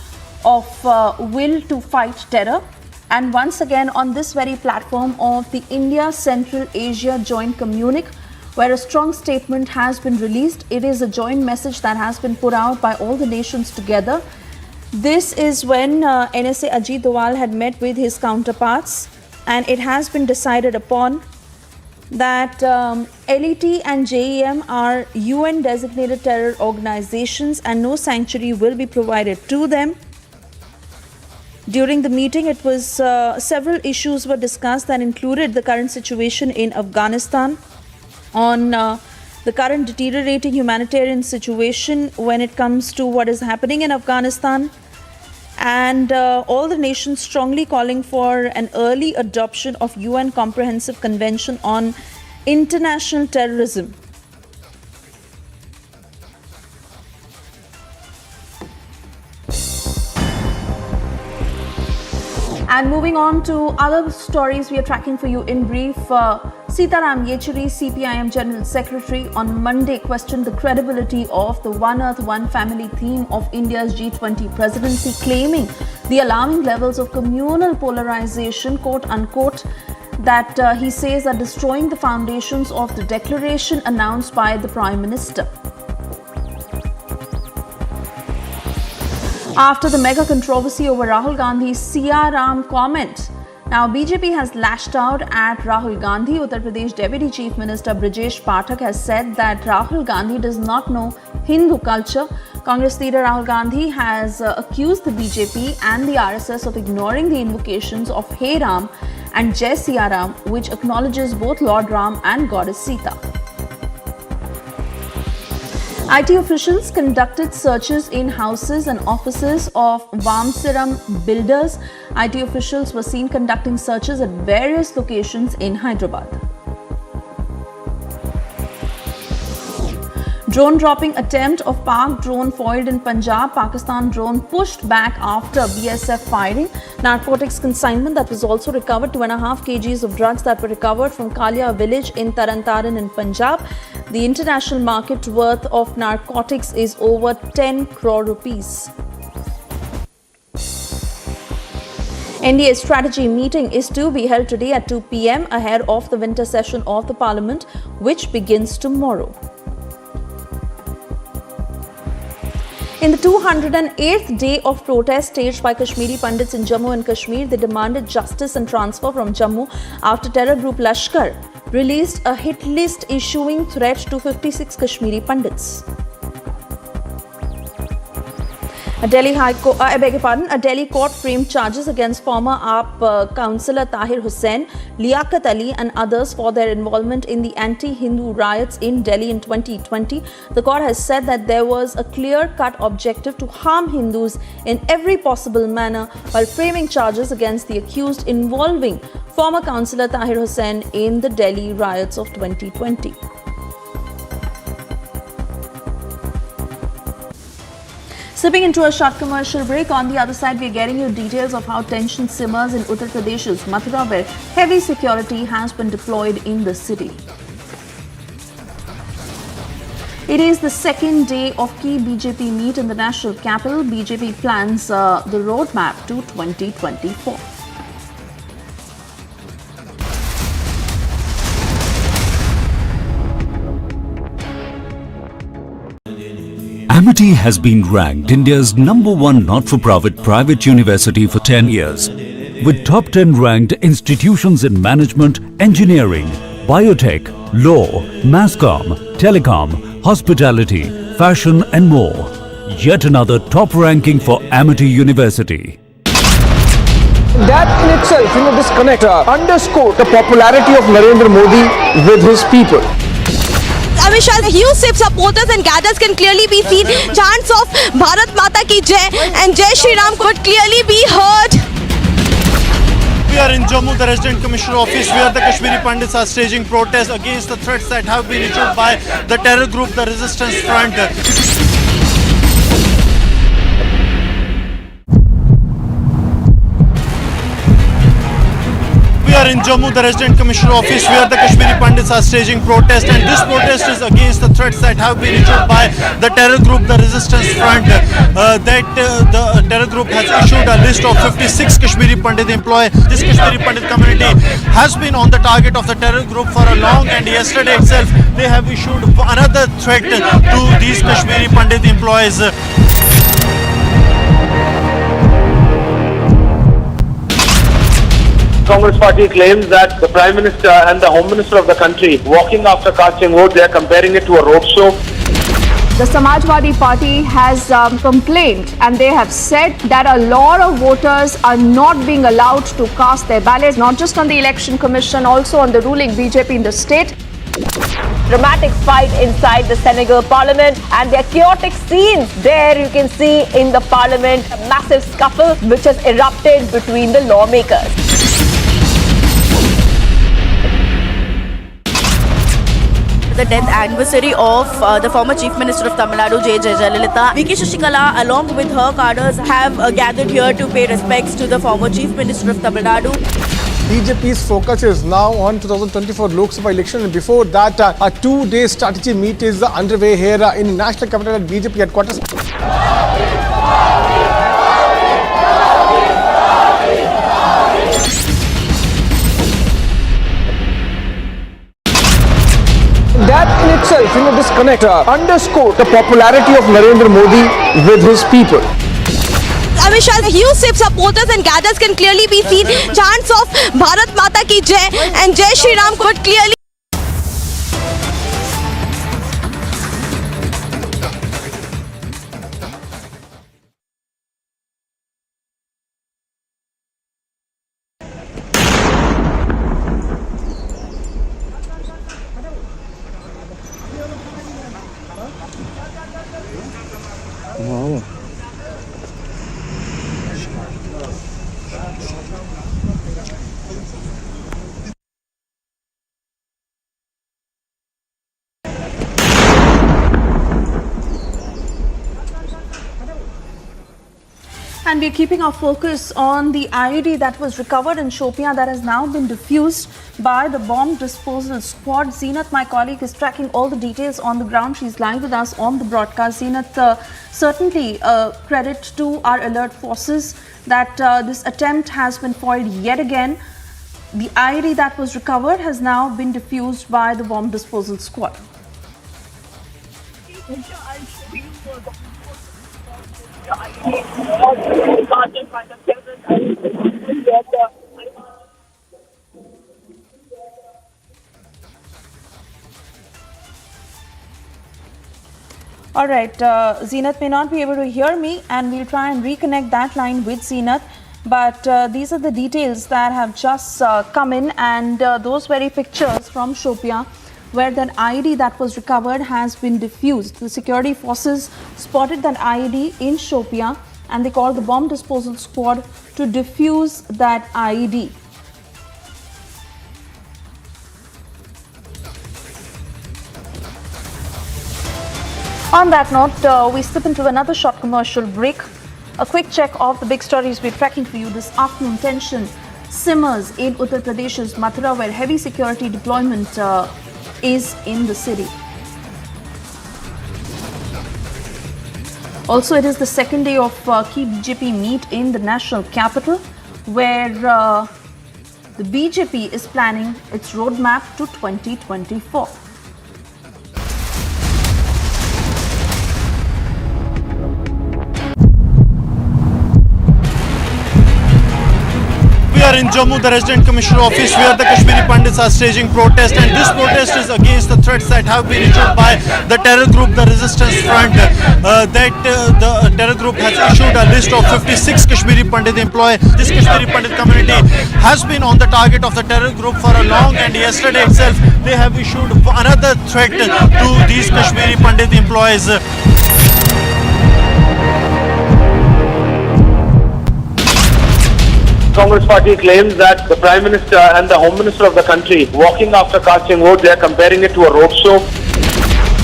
of will to fight terror. And once again, on this very platform of the India Central Asia Joint Communique, where a strong statement has been released, it is a joint message that has been put out by all the nations together. This is when NSA Ajit Doval had met with his counterparts, and it has been decided upon that LET and JEM are UN designated terror organizations, and no sanctuary will be provided to them. During the meeting, it was several issues were discussed that included the current situation in Afghanistan, on the current deteriorating humanitarian situation when it comes to what is happening in Afghanistan, and all the nations strongly calling for an early adoption of UN Comprehensive Convention on International Terrorism. And moving on to other stories we are tracking for you in brief. Sitaram Yechury, CPIM General Secretary, on Monday questioned the credibility of the One Earth, One Family theme of India's G20 presidency, claiming the alarming levels of communal polarization, quote unquote, that he says are destroying the foundations of the declaration announced by the Prime Minister. After the mega controversy over Rahul Gandhi's Siya Ram comment, now BJP has lashed out at Rahul Gandhi. Uttar Pradesh Deputy Chief Minister Brijesh Pathak has said that Rahul Gandhi does not know Hindu culture. Congress leader Rahul Gandhi has accused the BJP and the RSS of ignoring the invocations of Hey Ram and Jai Siya Ram, which acknowledges both Lord Ram and Goddess Sita. IT officials conducted searches in houses and offices of Vamsiram builders. IT officials were seen conducting searches at various locations in Hyderabad. Drone dropping attempt of Pak drone foiled in Punjab. Pakistan drone pushed back after BSF firing. Narcotics consignment that was also recovered. 2.5 kgs of drugs that were recovered from Kalia village in Tarantaran in Punjab. The international market worth of narcotics is over 10 crore rupees. NDA strategy meeting is to be held today at 2 p.m. ahead of the winter session of the Parliament, which begins tomorrow. In the 208th day of protest staged by Kashmiri pundits in Jammu and Kashmir, they demanded justice and transfer from Jammu after terror group Lashkar released a hit list issuing threat to 56 Kashmiri pundits. A Delhi court framed charges against former AAP Councillor Tahir, Hussain, Liaquat Ali and others for their involvement in the anti-Hindu riots in Delhi in 2020. The court has said that there was a clear-cut objective to harm Hindus in every possible manner while framing charges against the accused involving former Councillor Tahir Hussain in the Delhi riots of 2020. Sipping into a short commercial break, on the other side, we're getting you details of how tension simmers in Uttar Pradesh's Mathura, where heavy security has been deployed in the city. It is the second day of key BJP meet in the national capital. BJP plans the roadmap to 2024. Amity has been ranked India's #1 not-for-profit private university for 10 years, with top 10 ranked institutions in management, engineering, biotech, law, masscom, telecom, hospitality, fashion and more. Yet another top ranking for Amity University. That in itself, this connect underscore the popularity of Narendra Modi with his people. Amit Shah's huge supporters and cadres can clearly be seen. Chants of Bharat Mata Ki Jai and Jai Shri Ram could clearly be heard. We are in Jammu, the Resident Commissioner office, where the Kashmiri pundits are staging protests against the threats that have been issued by the terror group, the Resistance Front. We are in Jammu, the Resident Commissioner office, where the Kashmiri pundits are staging protest, and this protest is against the threats that have been issued by the terror group, the Resistance Front. The terror group has issued a list of 56 Kashmiri Pandit employees. This Kashmiri Pandit community has been on the target of the terror group for a long, and yesterday itself they have issued another threat to these Kashmiri Pandit employees. Congress party claims that the Prime Minister and the Home Minister of the country walking after casting vote, they are comparing it to a roadshow. The Samajwadi Party has complained, and they have said that a lot of voters are not being allowed to cast their ballots, not just on the Election Commission, also on the ruling BJP in the state. Dramatic fight inside the Senegal Parliament, and there are chaotic scenes there you can see in the Parliament. A massive scuffle which has erupted between the lawmakers. The death anniversary of the former Chief Minister of Tamil Nadu, J. Jayalalitha. VK Shashikala, along with her cadres, have gathered here to pay respects to the former Chief Minister of Tamil Nadu. BJP's focus is now on 2024 Lok Sabha election, and before that, a two-day strategy meet is underway here in National Capital at BJP headquarters. That in itself, this connect underscore the popularity of Narendra Modi with his people. Amit Shah's huge supporters and cadres can clearly be seen. Chants of Bharat Mata Ki Jai and Jai Shri Ram could clearly. Wow. And we're keeping our focus on the IED that was recovered in Shopian that has now been defused by the bomb disposal squad. Zeenat, my colleague, is tracking all the details on the ground. She's live with us on the broadcast. Zeenat, certainly credit to our alert forces. that this attempt has been foiled yet again. The IED that was recovered has now been defused by the bomb disposal squad. All right, Zeenat may not be able to hear me, and we'll try and reconnect that line with Zeenat. But these are the details that have just come in, and those very pictures from Shopia, where that IED that was recovered has been defused. The security forces spotted that IED in Shopia, and they called the bomb disposal squad to defuse that IED. On that note, we slip into another short commercial break. A quick check of the big stories we're tracking for you this afternoon. Tension simmers in Uttar Pradesh's Mathura, where heavy security deployment is in the city. Also, it is the second day of key BJP meet in the national capital, where the BJP is planning its roadmap to 2024. We are in Jammu, the Resident Commissioner Office, where the Kashmiri Pundits are staging protest, and this protest is against the threats that have been issued by the terror group, the Resistance Front. The terror group has issued a list of 56 Kashmiri Pandit employees. This Kashmiri Pandit community has been on the target of the terror group for a long, and yesterday itself they have issued another threat to these Kashmiri Pandit employees. Congress party claims that the Prime Minister and the Home Minister of the country walking after casting vote, they are comparing it to a roadshow.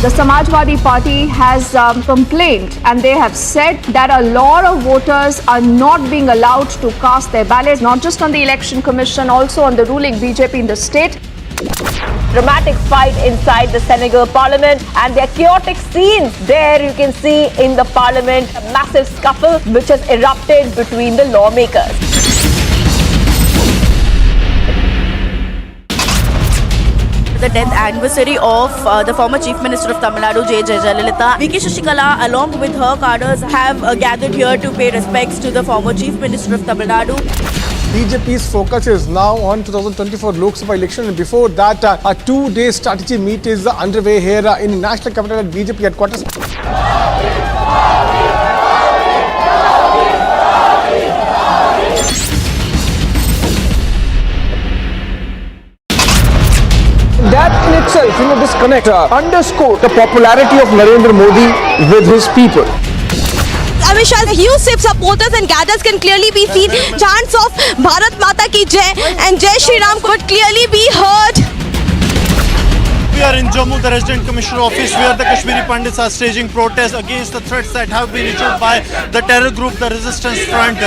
The Samajwadi Party has complained, and they have said that a lot of voters are not being allowed to cast their ballots, not just on the Election Commission, also on the ruling BJP in the state. Dramatic fight inside the Senegal Parliament, and there are chaotic scenes there you can see in the Parliament. A massive scuffle which has erupted between the lawmakers. The death anniversary of the former Chief Minister of Tamil Nadu, J. Jayalalitha. VK Shashikala, along with her cadres, have gathered here to pay respects to the former Chief Minister of Tamil Nadu. BJP's focus is now on 2024 Lok Sabha election, and before that, a two-day strategy meet is underway here in National Capital at BJP headquarters. That in itself, this connect underscore the popularity of Narendra Modi with his people. Amit Shah's huge supporters and cadres can clearly be seen. Chants of Bharat Mata Ki Jai and Jai Shri Ram could clearly be heard. We are in Jammu, the Resident Commissioner Office, where the Kashmiri Pandits are staging protests against the threats that have been issued by the terror group, the Resistance Front.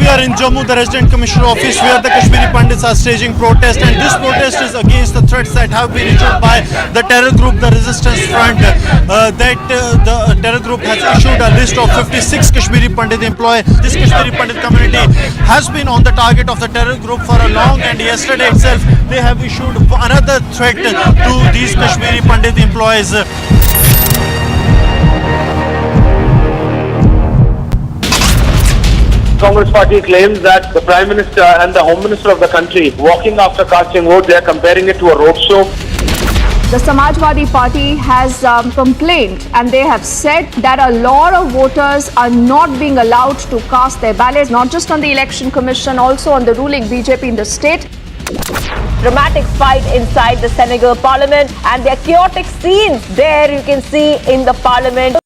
We are in Jammu, the Resident Commissioner Office, where the Kashmiri Pandits are staging protest, and this protest is against the threats that have been issued by the terror group, the Resistance Front. The terror group has issued a list of 56 Kashmiri Pandit employees. This Kashmiri Pandit community has been on the target of the terror group for a long, and yesterday itself they have issued another threat to these Kashmiri Pandit employees. Congress party claims that the Prime Minister and the Home Minister of the country walking after casting vote, they are comparing it to a roadshow. The Samajwadi Party has complained, and they have said that a lot of voters are not being allowed to cast their ballots, not just on the Election Commission, also on the ruling BJP in the state. Dramatic fight inside the Senegal Parliament, and there are chaotic scenes there you can see in the Parliament.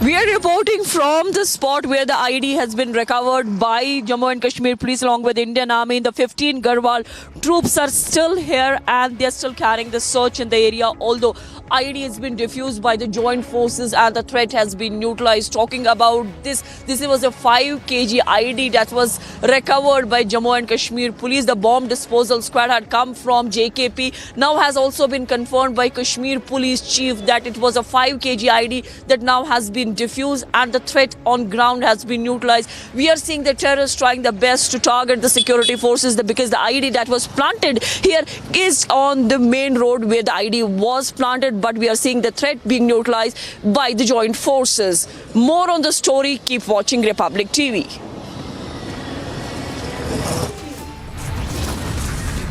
We are reporting from the spot where the ID has been recovered by Jammu and Kashmir Police along with Indian Army. The 15 Garhwal troops are still here and they're still carrying the search in the area, although ID has been defused by the joint forces and the threat has been neutralized. Talking about this was a 5 kg ID that was recovered by Jammu and Kashmir Police. The bomb disposal squad had come from JKP. Now has also been confirmed by Kashmir Police Chief that it was a 5 kg ID that now has been diffused and the threat on ground has been neutralized. We are seeing the terrorists trying their best to target the security forces because the ID that was planted here is on the main road where the ID was planted, but we are seeing the threat being neutralized by the joint forces. More on the story, keep watching Republic TV.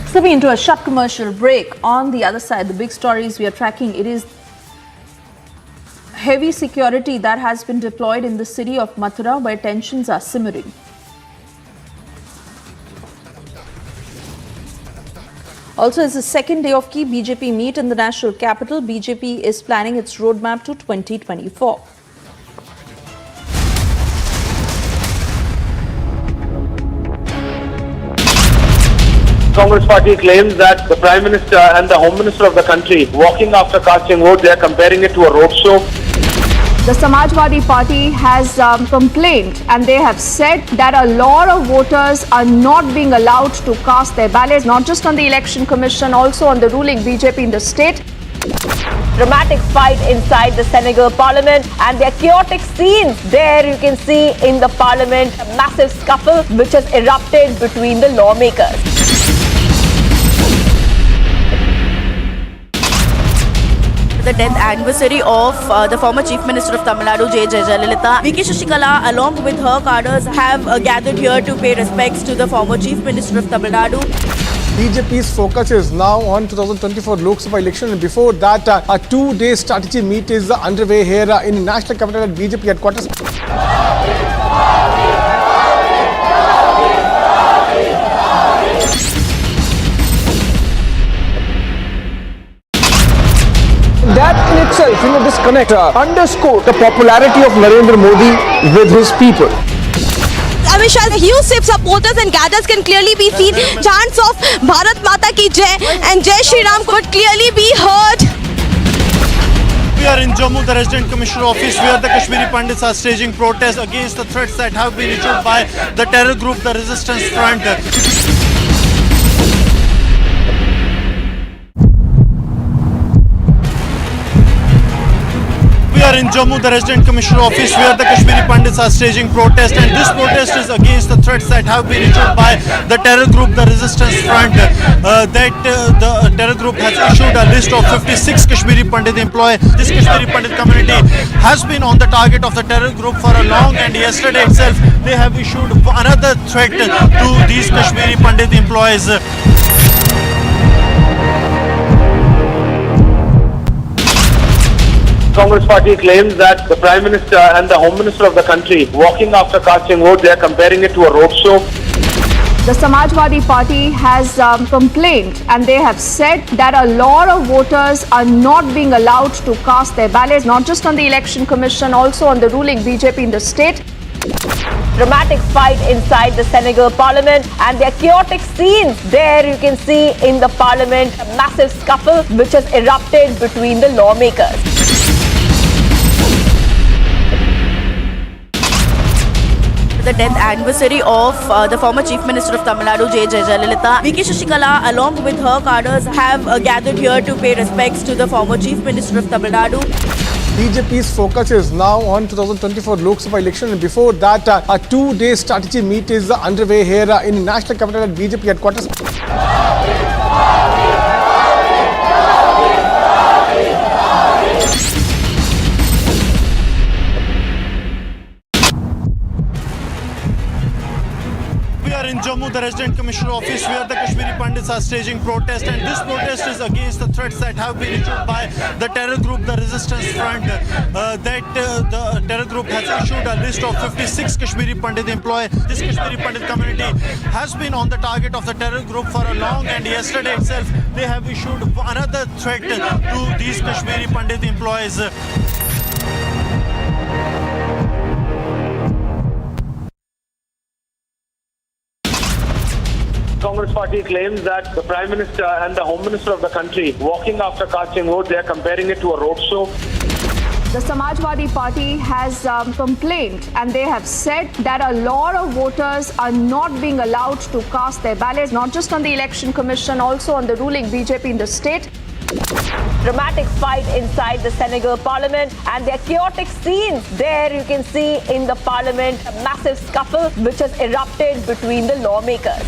Stepping into a short commercial break. On the other side, the big stories we are tracking, it is heavy security that has been deployed in the city of Mathura where tensions are simmering. Also, it's the second day of key BJP meet in the national capital. BJP is planning its roadmap to 2024. Congress party claims that the Prime Minister and the Home Minister of the country walking after casting vote, they are comparing it to a roadshow. The Samajwadi Party has complained and they have said that a lot of voters are not being allowed to cast their ballots, not just on the Election Commission, also on the ruling BJP in the state. Dramatic fight inside the Senegal Parliament and there are chaotic scenes there you can see in the Parliament. A massive scuffle which has erupted between the lawmakers. The death anniversary of the former Chief Minister of Tamil Nadu, J. Jayalalitha. VK Shashikala, along with her cadres, have gathered here to pay respects to the former Chief Minister of Tamil Nadu. BJP's focus is now on 2024 Lok Sabha election, and before that, a 2-day strategy meet is underway here in national capital at BJP headquarters. That in itself, this connect underscore the popularity of Narendra Modi with his people. Amit Shah's huge supporters and cadres can clearly be seen. Chants of Bharat Mata Ki Jai and Jai Shri Ram could clearly be heard. We are in Jammu, the Resident Commissioner office, where the Kashmiri Pundits are staging protests against the threats that have been issued by the terror group, the Resistance Front. We are in Jammu, the Resident Commissioner office, where the Kashmiri Pundits are staging protest, and this protest is against the threats that have been issued by the terror group, the Resistance Front. The terror group has issued a list of 56 Kashmiri Pandit employees. This Kashmiri Pandit community has been on the target of the terror group for a long, and yesterday itself they have issued another threat to these Kashmiri Pandit employees. Congress party claims that the Prime Minister and the Home Minister of the country walking after casting vote, they are comparing it to a roadshow. The Samajwadi Party has complained and they have said that a lot of voters are not being allowed to cast their ballots, not just on the Election Commission, also on the ruling BJP in the state. Dramatic fight inside the Senegal Parliament and there are chaotic scenes there you can see in the Parliament. A massive scuffle which has erupted between the lawmakers. The death anniversary of the former Chief Minister of Tamil Nadu, J. Jayalalitha. VK Shashikala, along with her cadres, have gathered here to pay respects to the former Chief Minister of Tamil Nadu. BJP's focus is now on 2024 Lok Sabha election, and before that, a 2-day strategy meet is underway here in national capital at BJP headquarters. In Jammu, the Resident Commissioner office, where the Kashmiri Pundits are staging protest, and this protest is against the threats that have been issued by the terror group, the Resistance Front. The terror group has issued a list of 56 Kashmiri Pandit employees. This Kashmiri Pandit community has been on the target of the terror group for a long, and yesterday itself they have issued another threat to these Kashmiri Pandit employees. Congress Party claims that the Prime Minister and the Home Minister of the country walking after casting vote, they are comparing it to a roadshow. The Samajwadi Party has complained and they have said that a lot of voters are not being allowed to cast their ballots, not just on the Election Commission, also on the ruling BJP in the state. Dramatic fight inside the Senegal Parliament, and there are chaotic scenes there you can see in the Parliament. A massive scuffle which has erupted between the lawmakers.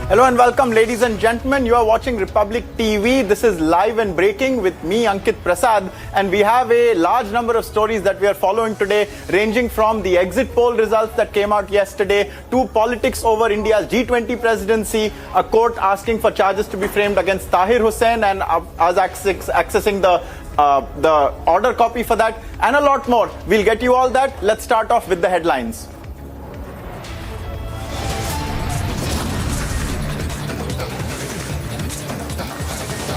Hello and welcome, ladies and gentlemen. You are watching Republic TV. This is live and breaking with me, Ankit Prasad, and we have a large number of stories that we are following today, ranging from the exit poll results that came out yesterday to politics over India's G20 presidency, a court asking for charges to be framed against Tahir Hussain and us accessing the order copy for that, and a lot more. We'll get you all that. Let's start off with the headlines.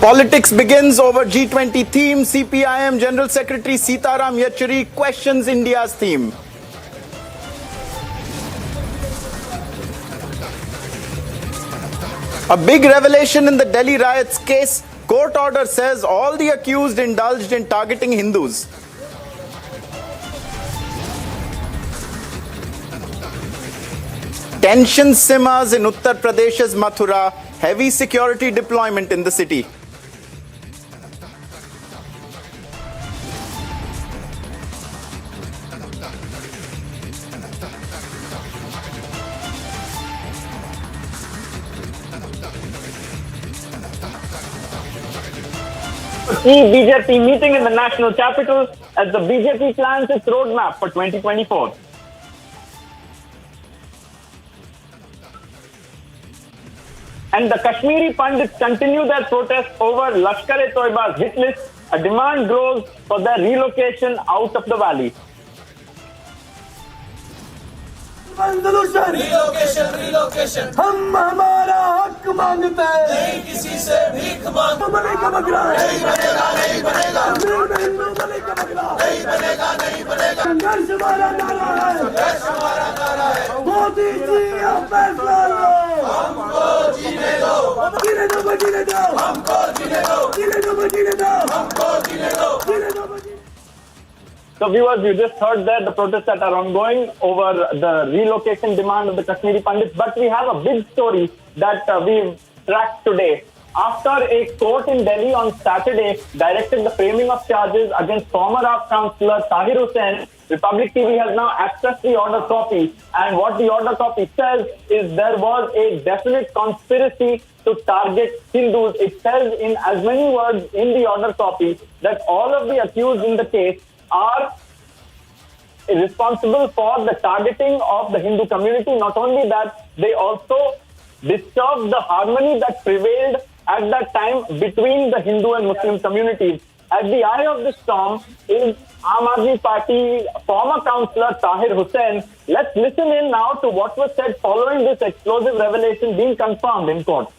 Politics begins over G20 theme. CPIM General Secretary Sitaram Yechury questions India's theme. A big revelation in the Delhi riots case. Court order says all the accused indulged in targeting Hindus. Tension simmers in Uttar Pradesh's Mathura. Heavy security deployment in the city. BJP meeting in the national capital as the BJP plans its roadmap for 2024. And the Kashmiri pundits continue their protest over Lashkar-e-Toiba's hit list. A demand grows for their relocation out of the valley. Relocation. हम हमारा हक मांगते हैं, नहीं किसी से भीख मांगते। नहीं बनेगा, नहीं बनेगा। संघर्ष हमारा नारा है। मोदी जी आप फैसला लो। हमको जीने दो। हमको जीने दो। So viewers, you just heard there the protests that are ongoing over the relocation demand of the Kashmiri pundits. But we have a big story that we've tracked today. After a court in Delhi on Saturday directed the framing of charges against former AAP Councillor Tahir Hussain, Republic TV has now accessed the order copy. And what the order copy says is there was a definite conspiracy to target Hindus. It says in as many words in the order copy that all of the accused in the case are responsible for the targeting of the Hindu community. Not only that, they also disturbed the harmony that prevailed at that time between the Hindu and Muslim communities. At the eye of the storm is Aam Aadmi Party former councillor Tahir Hussain. Let's listen in now to what was said following this explosive revelation being confirmed in court.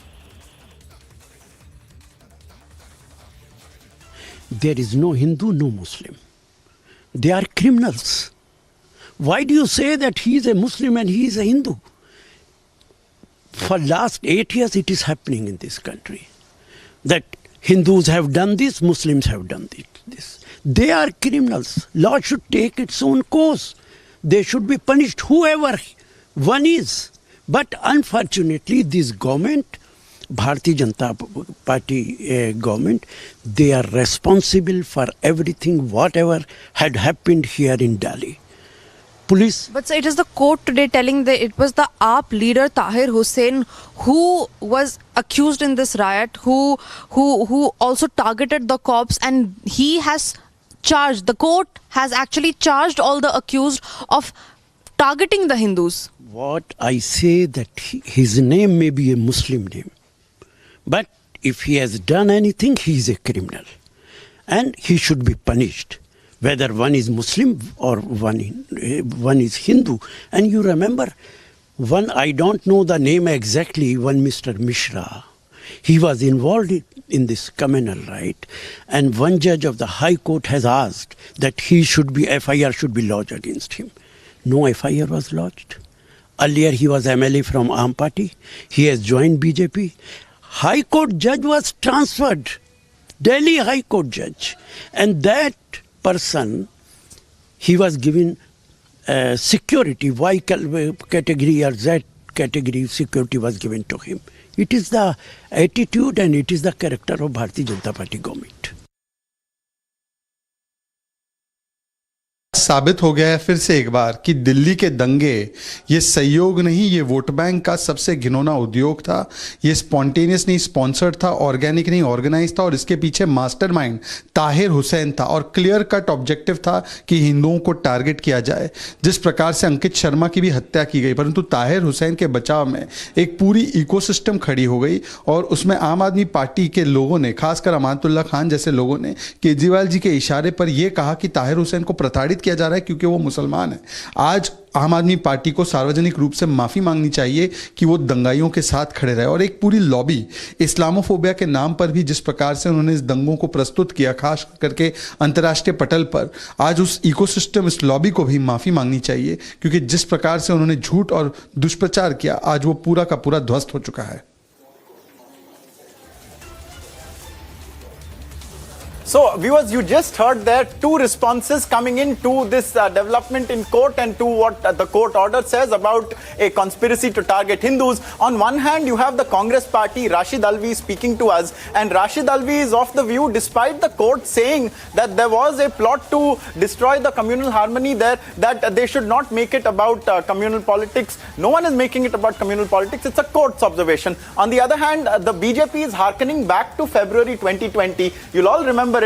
There is no Hindu, no Muslim. They are criminals. Why do you say that he is a Muslim and he is a Hindu? For last 8 years it is happening in this country. That Hindus have done this, Muslims have done this. They are criminals. Law should take its own course. They should be punished, whoever one is. But unfortunately this government, Bharatiya Janata Party government, they are responsible for everything, whatever had happened here in Delhi. Police. But so it is the court today telling that it was the AAP leader Tahir Hussain who was accused in this riot, who also targeted the cops, and he has charged, the court has actually charged all the accused of targeting the Hindus. What I say that his name may be a Muslim name. But if he has done anything, he is a criminal. And he should be punished. Whether one is Muslim or one is Hindu. And you remember, One, I don't know the name exactly, one Mr. Mishra. He was involved in this communal, right? And one judge of the High Court has asked that FIR should be lodged against him. No FIR was lodged. Earlier he was MLA from Aam Party. He has joined BJP. High Court judge was transferred. Delhi High Court judge. And that person, he was given security, Y category or Z category security was given to him. It is the attitude and it is the character of Bharatiya Janata Party government. साबित हो गया है फिर से एक बार कि दिल्ली के दंगे ये सहयोग नहीं, ये वोट बैंक का सबसे घिनौना उद्योग था। ये स्पॉन्टेनियस नहीं, स्पॉन्सर्ड था, ऑर्गेनिक नहीं, ऑर्गेनाइज था और इसके पीछे मास्टरमाइंड ताहिर हुसैन था और क्लियर कट ऑब्जेक्टिव था कि हिंदुओं को टारगेट किया जाए। जिस प्रकार से अंकित शर्मा की भी हत्या की गई, परंतु ताहिर हुसैन के बचाव में एक पूरी इकोसिस्टम खड़ी हो गई और उसमें आम आदमी पार्टी के लोगों ने, खासकर अमानतुल्लाह खान जैसे लोगों ने केजरीवाल जी के इशारे पर यह कहा कि ताहिर हुसैन को प्रताड़ित किया जा रहा है क्योंकि वो मुसलमान है। आज आम आदमी पार्टी को सार्वजनिक रूप से माफी मांगनी चाहिए कि वो दंगाइयों के साथ खड़े रहे और एक पूरी लॉबी इस्लामोफोबिया के नाम पर भी जिस प्रकार से उन्होंने इस दंगों को प्रस्तुत किया, खास करके अंतर्राष्ट्रीय पटल पर, आज उस इकोसिस्टम, इस लॉबी को भी माफी मांगनी चाहिए क्योंकि जिस प्रकार से उन्होंने झूठ और दुष्प्रचार किया, आज वो पूरा का पूरा ध्वस्त हो चुका है। So, viewers, you just heard there two responses coming in to this development in court and to what the court order says about a conspiracy to target Hindus. On one hand, you have the Congress party, Rashid Alvi, speaking to us, and Rashid Alvi is of the view, despite the court saying that there was a plot to destroy the communal harmony there, that they should not make it about communal politics. No one is making it about communal politics. It's a court's observation. On the other hand, the BJP is hearkening back to February 2020. You'll all remember it.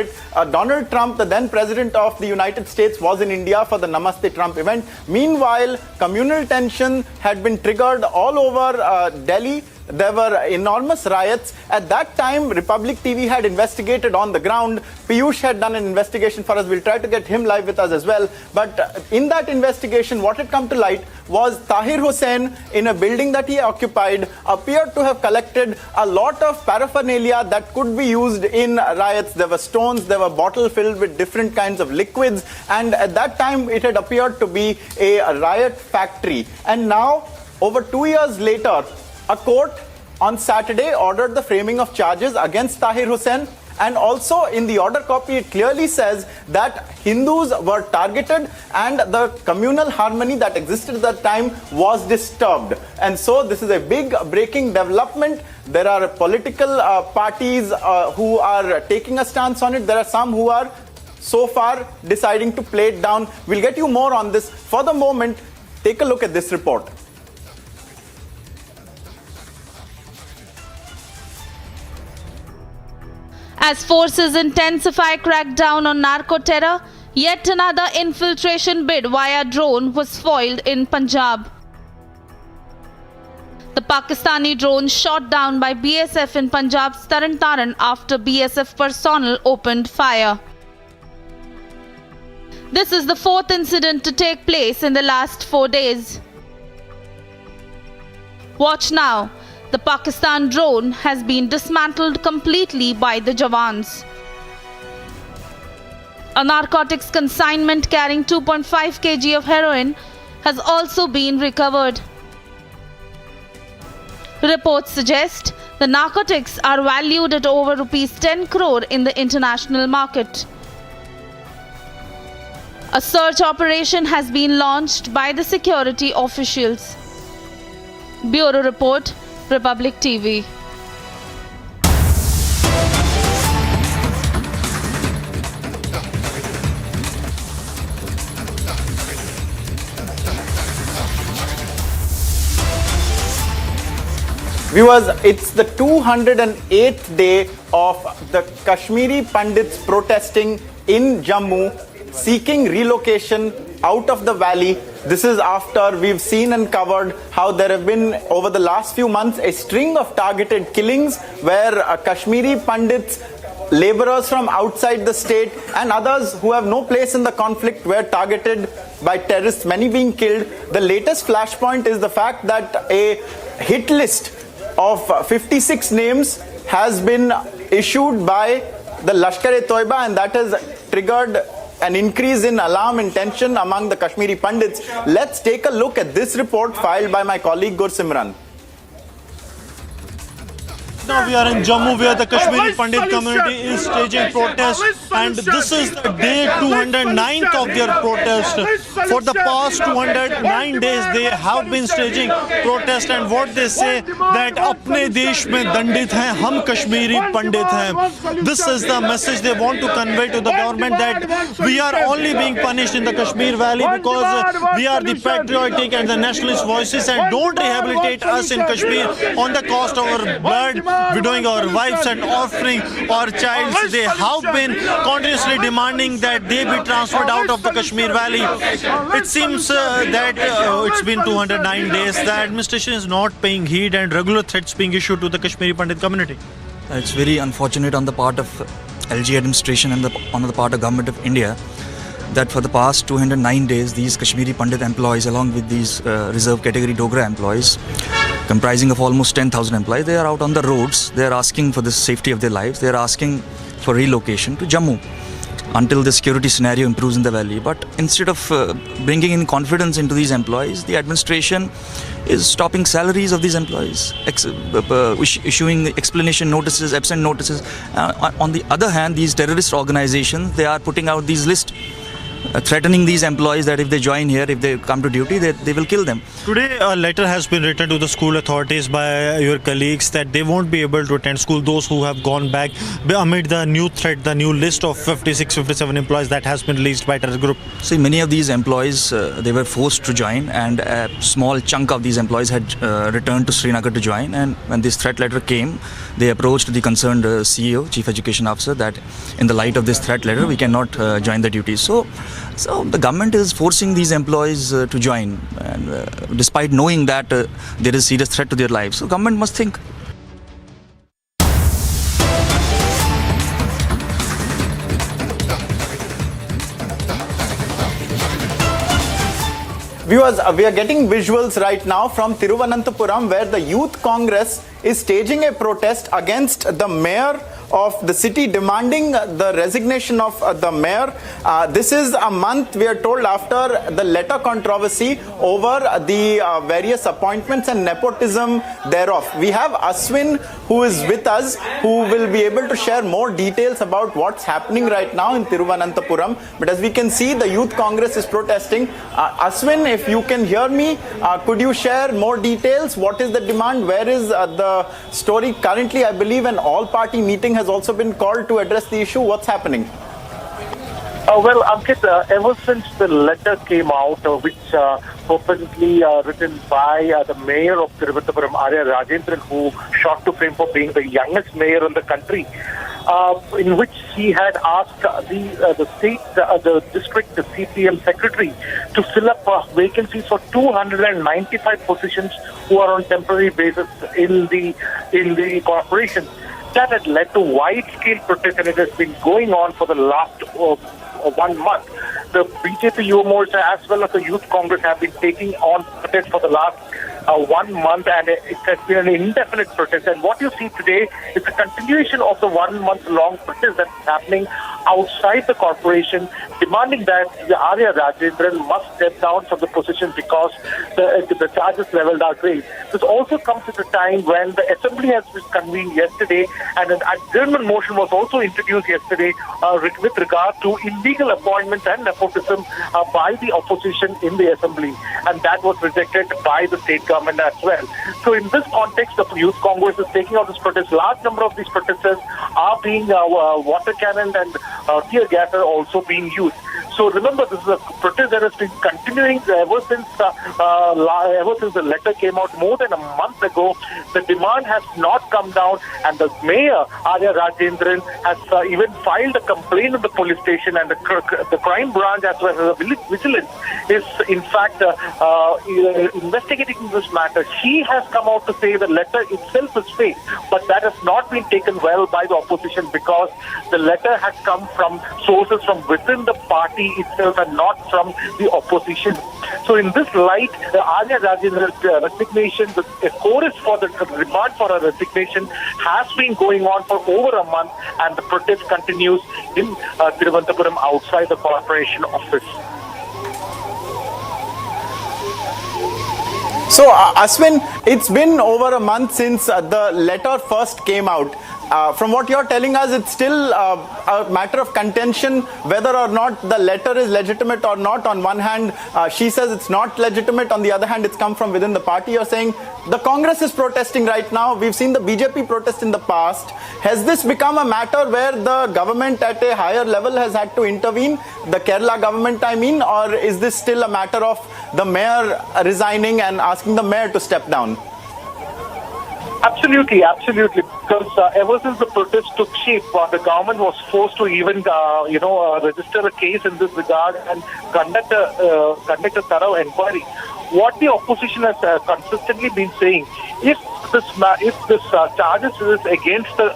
Donald Trump, the then president of the United States, was in India for the Namaste Trump event. Meanwhile, communal tension had been triggered all over Delhi. There were enormous riots. At that time, Republic TV had investigated on the ground. Piyush had done an investigation for us. We'll try to get him live with us as well. But in that investigation, what had come to light was Tahir Hussain, in a building that he occupied, appeared to have collected a lot of paraphernalia that could be used in riots. There were stones, there were bottles filled with different kinds of liquids. And at that time, it had appeared to be a riot factory. And now, over 2 years later, a court on Saturday ordered the framing of charges against Tahir Hussain, and also in the order copy it clearly says that Hindus were targeted and the communal harmony that existed at that time was disturbed. And so this is a big breaking development. There are political parties who are taking a stance on it. There are some who are so far deciding to play it down. We'll get you more on this. For the moment, take a look at this report. As forces intensify crackdown on narco-terror, yet another infiltration bid via drone was foiled in Punjab. The Pakistani drone shot down by BSF in Punjab's Taran Taran after BSF personnel opened fire. This is the fourth incident to take place in the last 4 days. Watch now. The Pakistan drone has been dismantled completely by the Jawans. A narcotics consignment carrying 2.5 kg of heroin has also been recovered. Reports suggest the narcotics are valued at over rupees 10 crore in the international market. A search operation has been launched by the security officials. Bureau Report, Republic TV. Viewers, it's the 208th day of the Kashmiri pundits protesting in Jammu, seeking relocation out of the valley. This is after we've seen and covered how there have been, over the last few months, a string of targeted killings where Kashmiri pundits, laborers from outside the state and others who have no place in the conflict were targeted by terrorists, many being killed. The latest flashpoint is the fact that a hit list of 56 names has been issued by the Lashkar-e-Toiba, and that has triggered an increase in alarm and tension among the Kashmiri pundits. Let's take a look at this report filed by my colleague Gursimran. Now we are in Jammu, where the Kashmiri Pandit community is staging protests, and this is the day 209th of their protest. For the past 209 days they have been staging protests, and what they say that apne desh mein dandit hain, hum Kashmiri Pandit hain. This is the message they want to convey to the government, that we are only being punished in the Kashmir Valley because we are the patriotic and the nationalist voices, and don't rehabilitate us in Kashmir on the cost of our blood, widowing our wives and offering our childs. They have been continuously demanding that they be transferred out of the Kashmir Valley. It seems that it's been 209 days. The administration is not paying heed, and regular threats being issued to the Kashmiri Pandit community. It's very unfortunate on the part of LG administration and on the part of Government of India that for the past 209 days these Kashmiri Pandit employees, along with these reserve category Dogra employees, comprising of almost 10,000 employees, they are out on the roads. They are asking for the safety of their lives. They are asking for relocation to Jammu until the security scenario improves in the valley. But instead of bringing in confidence into these employees, the administration is stopping salaries of these employees, issuing explanation notices, absent notices. On the other hand, these terrorist organizations, they are putting out these lists, threatening these employees that if they join here, if they come to duty, they will kill them. Today a letter has been written to the school authorities by your colleagues that they won't be able to attend school, those who have gone back amid the new threat, the new list of 57 employees that has been released by terror group. See, many of these employees, they were forced to join, and a small chunk of these employees had returned to Srinagar to join, and when this threat letter came, they approached the concerned CEO, Chief Education Officer, that in the light of this threat letter, we cannot join the duties. So the government is forcing these employees to join, and despite knowing that there is serious threat to their lives. So government must think. Viewers, we are getting visuals right now from Thiruvananthapuram, where the Youth Congress is staging a protest against the mayor of the city, demanding the resignation of the mayor. This is a month, we are told, after the letter controversy over the various appointments and nepotism thereof. We have Ashwin, who is with us, who will be able to share more details about what's happening right now in Thiruvananthapuram. But as we can see, the Youth Congress is protesting. Ashwin, if you can hear me, could you share more details? What is the demand? Where is the story currently? I believe an all-party meeting has also been called to address the issue. What's happening? Well, Ankit, ever since the letter came out, which purportedly written by the mayor of Thiruvananthapuram, Arya Rajendran, who shot to fame for being the youngest mayor in the country, in which he had asked the district CPM secretary to fill up vacancies for 295 positions who are on temporary basis in the corporation. That had led to wide-scale protest, and it has been going on for the last 1 month. The BJP Yuva Morcha as well as the Youth Congress have been taking on protest for the last 1 month, and it has been an indefinite protest. And what you see today is a continuation of the 1 month long protest that's happening outside the corporation, demanding that Arya Rajendran must step down from the position because the charges leveled are raised. This also comes at a time when the assembly has been convened yesterday, and an adjournment motion was also introduced yesterday with regard to illegal appointments and nepotism by the opposition in the assembly, and that was rejected by the state government as well. So in this context, the Youth Congress is taking out this protest. Large number of these protesters are being water cannon and tear gas are also being used. So remember, this is a protest that has been continuing ever since the letter came out more than a month ago. The demand has not come down, and the mayor, Arya Rajendran, has even filed a complaint in the police station, and the crime branch as well as the vigilance is in fact investigating this matter. She has come out to say the letter itself is fake, but that has not been taken well by the opposition because the letter has come from sources from within the party party itself and not from the opposition. So in this light, the Arya Rajendra's resignation, the chorus for the demand for a resignation has been going on for over a month, and the protest continues in Thiruvananthapuram outside the corporation office. So, Ashwin, it's been over a month since the letter first came out. From what you're telling us, it's still a matter of contention whether or not the letter is legitimate or not. On one hand, she says it's not legitimate. On the other hand, it's come from within the party. You're saying the Congress is protesting right now. We've seen the BJP protest in the past. Has this become a matter where the government at a higher level has had to intervene? The Kerala government, I mean, or is this still a matter of the mayor resigning and asking the mayor to step down? Absolutely. Because ever since the protest took shape, the government was forced to even, register a case in this regard and conduct a thorough inquiry. What the opposition has consistently been saying, if this charges is against the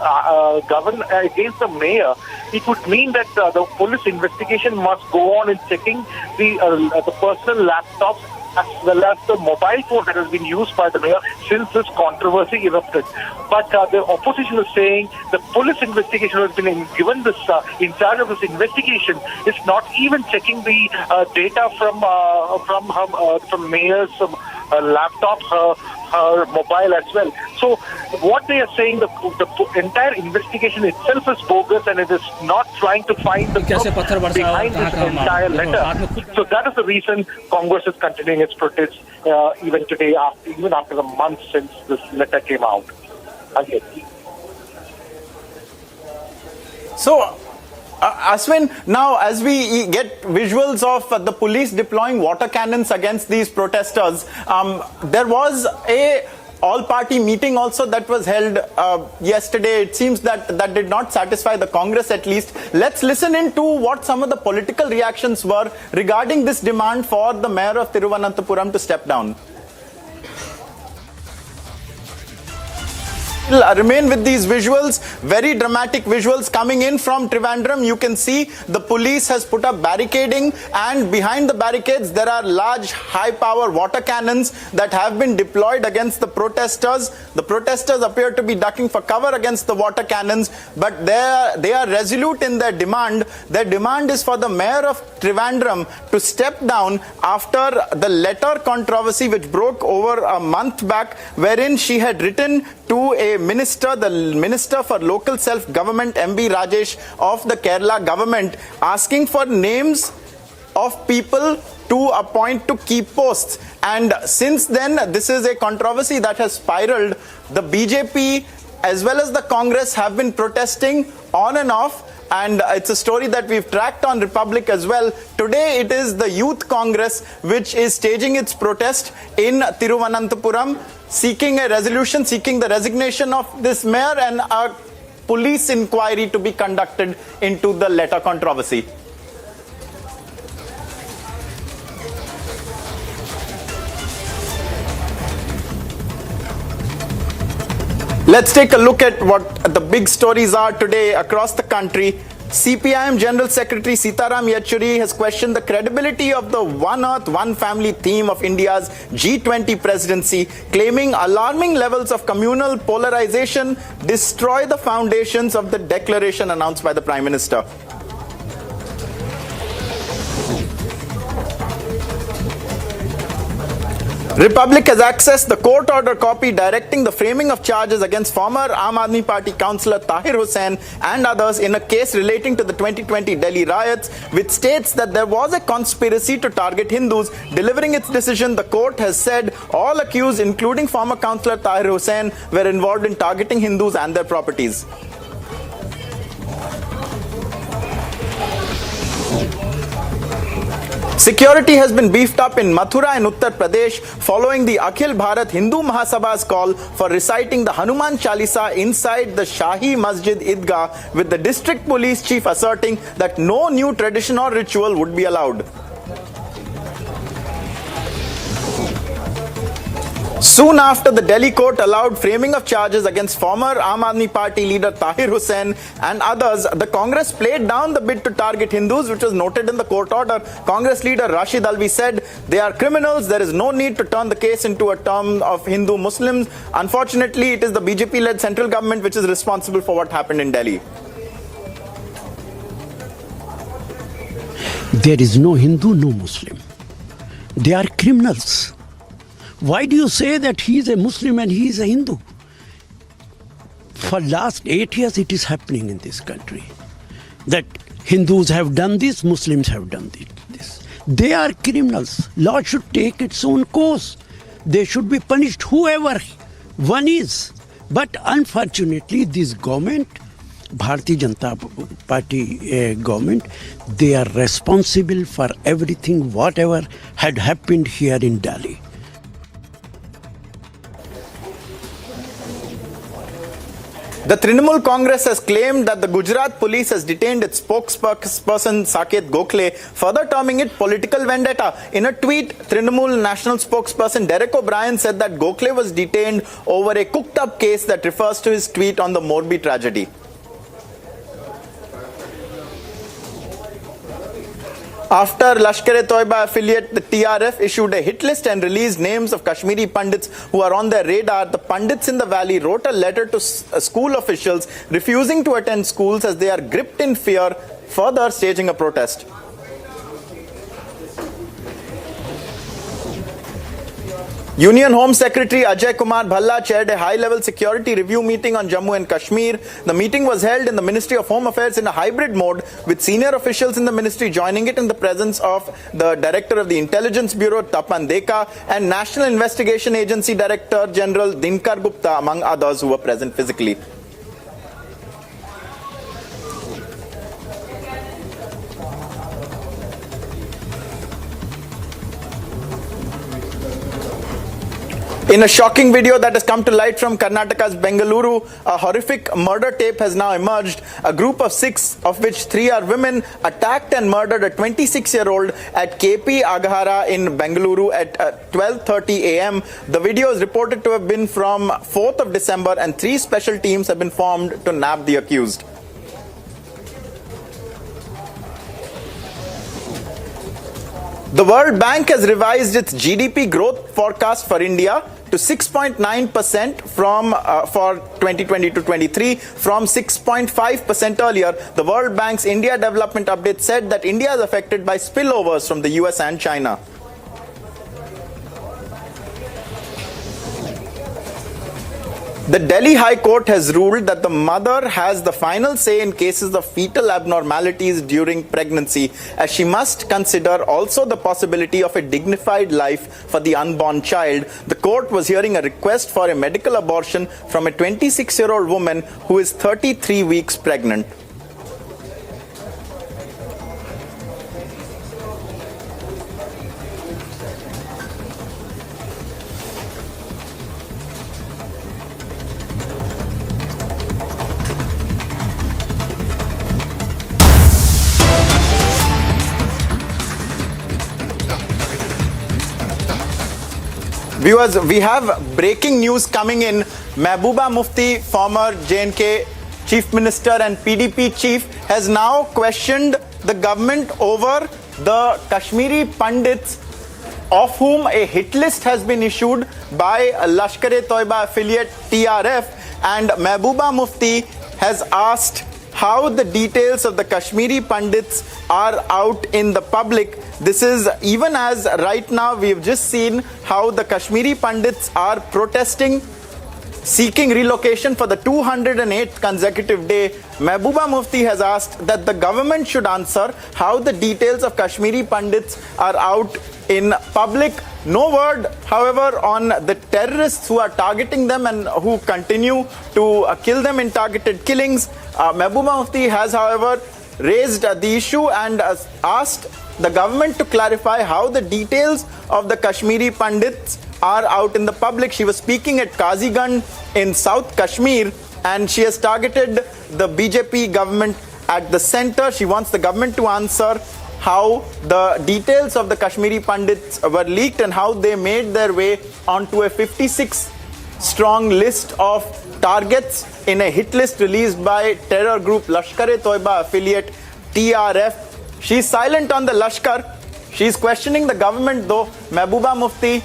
against the mayor, it would mean that the police investigation must go on in checking the personal laptops as well as the mobile phone that has been used by the mayor since this controversy erupted. But the opposition is saying the police investigation has been given this in charge of this investigation is not even checking the data from mayor's laptop, her mobile as well. So what they are saying, the entire investigation itself is bogus, and it is not trying to find the truth behind this entire letter. So that is the reason Congress is continuing its protest even today, even after the month since this letter came out. Okay. So, Ashwin, now as we get visuals of the police deploying water cannons against these protesters, there was a all-party meeting also that was held yesterday. It seems that did not satisfy the Congress at least. Let's listen into what some of the political reactions were regarding this demand for the mayor of Thiruvananthapuram to step down. Remain with these visuals, very dramatic visuals coming in from Trivandrum. You can see the police has put up barricading, and behind the barricades there are large high-power water cannons that have been deployed against the protesters. The protesters appear to be ducking for cover against the water cannons, but they are resolute in their demand. Their demand is for the mayor of Trivandrum to step down after the letter controversy which broke over a month back, wherein she had written to a minister, the Minister for Local Self-Government, MB Rajesh of the Kerala government, asking for names of people to appoint to key posts. And since then, this is a controversy that has spiraled. The BJP as well as the Congress have been protesting on and off. And it's a story that we've tracked on Republic as well. Today it is the Youth Congress which is staging its protest in Thiruvananthapuram, seeking a resolution, seeking the resignation of this mayor and a police inquiry to be conducted into the letter controversy. Let's take a look at what the big stories are today across the country. CPIM General Secretary Sitaram Yechuri has questioned the credibility of the One Earth, One Family theme of India's G20 presidency, claiming alarming levels of communal polarization destroy the foundations of the declaration announced by the Prime Minister. Republic has accessed the court order copy directing the framing of charges against former Aam Aadmi Party Councillor Tahir Hussain and others in a case relating to the 2020 Delhi riots, which states that there was a conspiracy to target Hindus. Delivering its decision, the court has said all accused, including former Councillor Tahir Hussain, were involved in targeting Hindus and their properties. Security has been beefed up in Mathura in Uttar Pradesh following the Akhil Bharat Hindu Mahasabha's call for reciting the Hanuman Chalisa inside the Shahi Masjid Idgah, with the district police chief asserting that no new tradition or ritual would be allowed. Soon after the Delhi court allowed framing of charges against former Aam Aadmi Party leader Tahir Hussain and others, the Congress played down the bid to target Hindus, which was noted in the court order. Congress leader Rashid Alvi said, "They are criminals. There is no need to turn the case into a term of Hindu-Muslims." Unfortunately, it is the BJP-led central government which is responsible for what happened in Delhi. There is no Hindu, no Muslim. They are criminals. Why do you say that he is a Muslim and he is a Hindu? For last 8 years it is happening in this country. That Hindus have done this, Muslims have done this. They are criminals. Law should take its own course. They should be punished, whoever one is. But unfortunately this government, Bharatiya Janata Party government, they are responsible for everything, whatever had happened here in Delhi. The Trinamool Congress has claimed that the Gujarat police has detained its spokesperson Saket Gokhale, further terming it political vendetta. In a tweet, Trinamool national spokesperson Derek O'Brien said that Gokhale was detained over a cooked-up case that refers to his tweet on the Morbi tragedy. After Lashkar-e-Toiba affiliate, the TRF issued a hit list and released names of Kashmiri pundits who are on their radar. The pundits in the valley wrote a letter to school officials refusing to attend schools as they are gripped in fear, further staging a protest. Union Home Secretary Ajay Kumar Bhalla chaired a high-level security review meeting on Jammu and Kashmir. The meeting was held in the Ministry of Home Affairs in a hybrid mode, with senior officials in the ministry joining it in the presence of the Director of the Intelligence Bureau, Tapan Deka, and National Investigation Agency Director General Dinkar Gupta, among others who were present physically. In a shocking video that has come to light from Karnataka's Bengaluru, a horrific murder tape has now emerged. A group of 6, of which 3 are women, attacked and murdered a 26-year-old at KP Aghara in Bengaluru at 12:30 a.m. The video is reported to have been from 4th of December, and 3 special teams have been formed to nab the accused. The World Bank has revised its GDP growth forecast for India to 6.9% for 2020-23 from 6.5% earlier. The World Bank's India Development Update said that India is affected by spillovers from the US and China. The Delhi High Court has ruled that the mother has the final say in cases of fetal abnormalities during pregnancy, as she must consider also the possibility of a dignified life for the unborn child. The court was hearing a request for a medical abortion from a 26-year-old woman who is 33 weeks pregnant. Viewers, we have breaking news coming in. Mehbooba Mufti, former J&K Chief Minister and PDP Chief, has now questioned the government over the Kashmiri pundits, of whom a hit list has been issued by Lashkar-e-Toiba affiliate TRF, and Mehbooba Mufti has asked how the details of the Kashmiri pundits are out in the public. This is even as right now we've just seen how the Kashmiri pundits are protesting, seeking relocation for the 208th consecutive day. Mehbooba Mufti has asked that the government should answer how the details of Kashmiri pundits are out in public. No word, however, on the terrorists who are targeting them and who continue to kill them in targeted killings. Mehbooba Mufti has, however, raised the issue and asked the government to clarify how the details of the Kashmiri pundits are out in the public. She was speaking at Kaziganj in South Kashmir, and she has targeted the BJP government at the center. She wants the government to answer how the details of the Kashmiri Pandits were leaked and how they made their way onto a 56-strong list of targets in a hit list released by terror group Lashkar-e-Toiba affiliate TRF. She's silent on the Lashkar. She's questioning the government though. Mehbooba Mufti,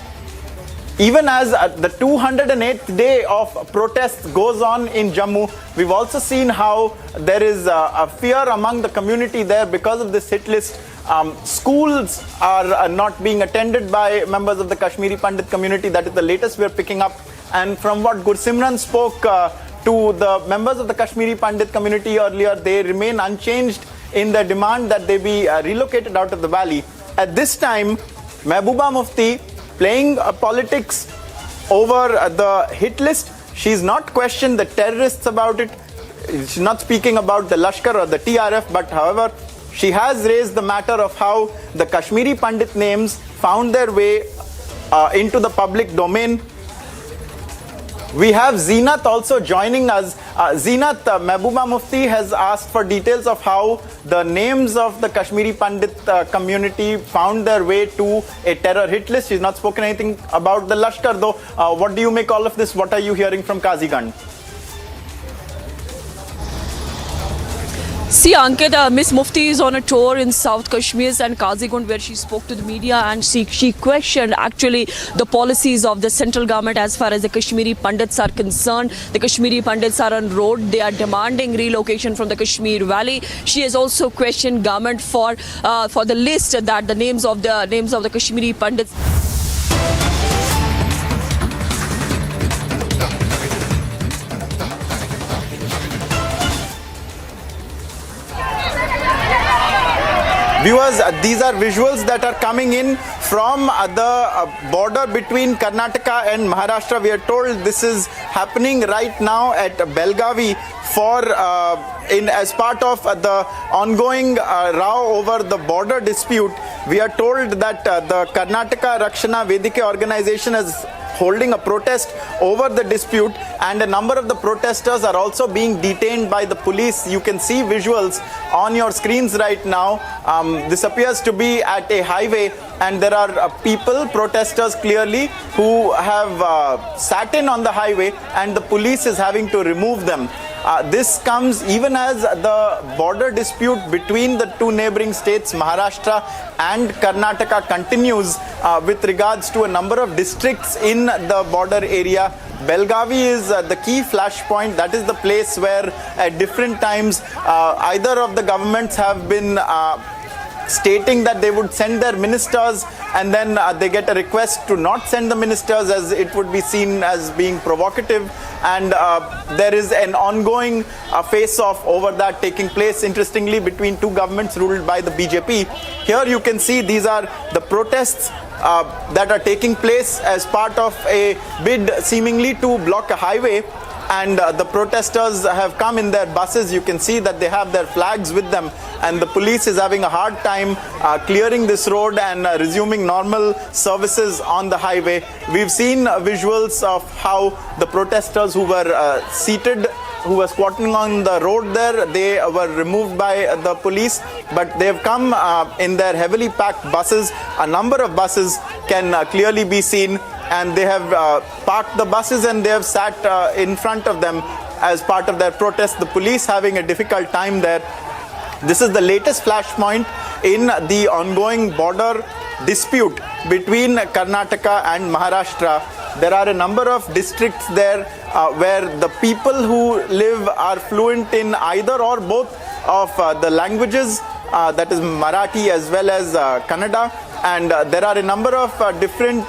even as the 208th day of protests goes on in Jammu, we've also seen how there is a fear among the community there because of this hit list. Schools are not being attended by members of the Kashmiri Pandit community. That is the latest we're picking up. And from what Gursimran spoke to the members of the Kashmiri Pandit community earlier, they remain unchanged in their demand that they be relocated out of the valley. At this time, Mehbooba Mufti playing politics over the hit list. She's not questioned the terrorists about it. She's not speaking about the Lashkar or the TRF, but however, she has raised the matter of how the Kashmiri Pandit names found their way into the public domain. We have Zeenat also joining us. Zeenat, Mehbooba Mufti has asked for details of how the names of the Kashmiri Pandit community found their way to a terror hit list. She's not spoken anything about the Lashkar though. What do you make all of this? What are you hearing from Kazigand? See, Ankit, Miss Mufti is on a tour in South Kashmir and Kazigund where she spoke to the media and she questioned actually the policies of the central government as far as the Kashmiri Pandits are concerned. The Kashmiri Pandits are on road. They are demanding relocation from the Kashmir Valley. She has also questioned government for the list that the names of the Kashmiri Pandits. Viewers, these are visuals that are coming in from the border between Karnataka and Maharashtra. We are told this is happening right now at Belgavi as part of the ongoing row over the border dispute. We are told that the Karnataka Rakshana Vedike organization is holding a protest over the dispute, and a number of the protesters are also being detained by the police. You can see visuals on your screens right now. This appears to be at a highway, and there are protesters clearly, who have sat in on the highway, and the police is having to remove them. This comes even as the border dispute between the two neighboring states, Maharashtra and Karnataka, continues with regards to a number of districts in the border area. Belgavi is the key flashpoint. That is the place where at different times either of the governments have been stating that they would send their ministers, and then they get a request to not send the ministers, as it would be seen as being provocative, and there is an ongoing face-off over that taking place, interestingly, between two governments ruled by the BJP. Here you can see these are the protests that are taking place as part of a bid seemingly to block a highway, and the protesters have come in their buses. You can see that they have their flags with them, and the police is having a hard time clearing this road and resuming normal services on the highway. We've seen visuals of how the protesters who were who were squatting on the road there, they were removed by the police, but they have come in their heavily packed buses. A number of buses can clearly be seen, and they have parked the buses and they have sat in front of them as part of their protest. The police having a difficult time there. This is the latest flashpoint in the ongoing border dispute between Karnataka and Maharashtra. There are a number of districts there where the people who live are fluent in either or both of the languages, that is Marathi as well as Kannada. And there are a number of different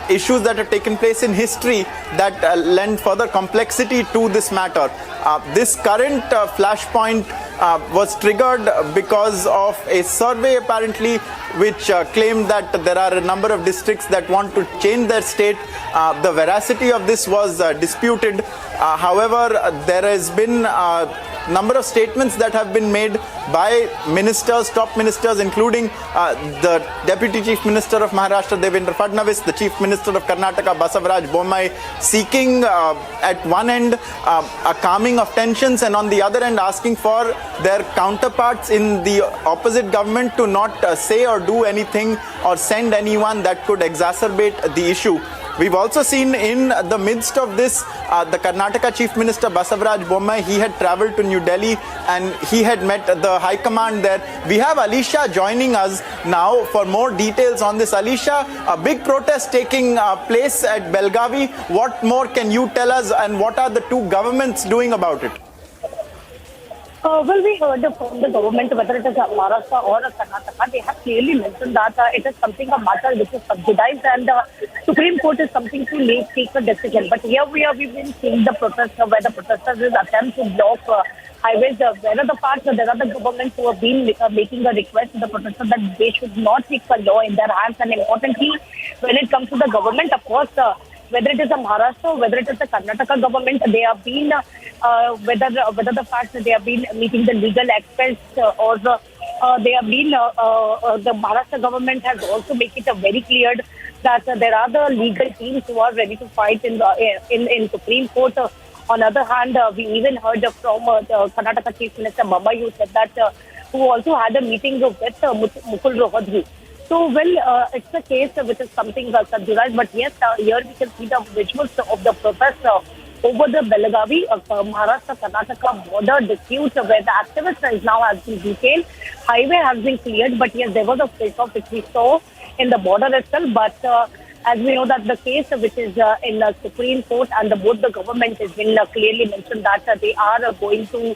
issues that have taken place in history that lend further complexity to this matter. This current flashpoint was triggered because of a survey apparently which claimed that there are a number of districts that want to change their state. The veracity of this was disputed. However, there has been number of statements that have been made by ministers, top ministers, including the Deputy Chief Minister of Maharashtra, Devendra Fadnavis, the Chief Minister of Karnataka, Basavaraj Bommai, seeking at one end a calming of tensions, and on the other end asking for their counterparts in the opposite government to not say or do anything or send anyone that could exacerbate the issue. We've also seen in the midst of this, the Karnataka Chief Minister Basavaraj Bommai, he had travelled to New Delhi and he had met the High Command there. We have Alisha joining us now for more details on this. Alisha, a big protest taking place at Belgavi. What more can you tell us, and what are the two governments doing about it? Well, we heard from the government, whether it is Maharashtra or Karnataka, they have clearly mentioned that it is something, a matter which is subsidized, and Supreme Court is something to take a decision. But here we've been seeing the protest where the protesters attempt to block highways. Where are the parts? There are the governments who have been making a request to the protesters that they should not take the law in their hands. And importantly, when it comes to the government, of course, whether it is a Maharashtra, whether it is the Karnataka government, they have been, whether the fact that they have been meeting the legal aspects or they have been, the Maharashtra government has also made it very clear that there are the legal teams who are ready to fight in Supreme Court. On the other hand, we even heard from the Karnataka Chief Minister Bommai, who said that, who also had a meeting with Mukul Rohatgi. So, well, it's a case which is something subsidized, but yes, here we can see the visuals of the protest over the Belgavi, Maharashtra-Karnataka border dispute, where the activist is now has been detained. Highway has been cleared, but yes, there was a face-off which we saw in the border itself. But as we know that the case which is in the Supreme Court, and both the government has been clearly mentioned that they are going to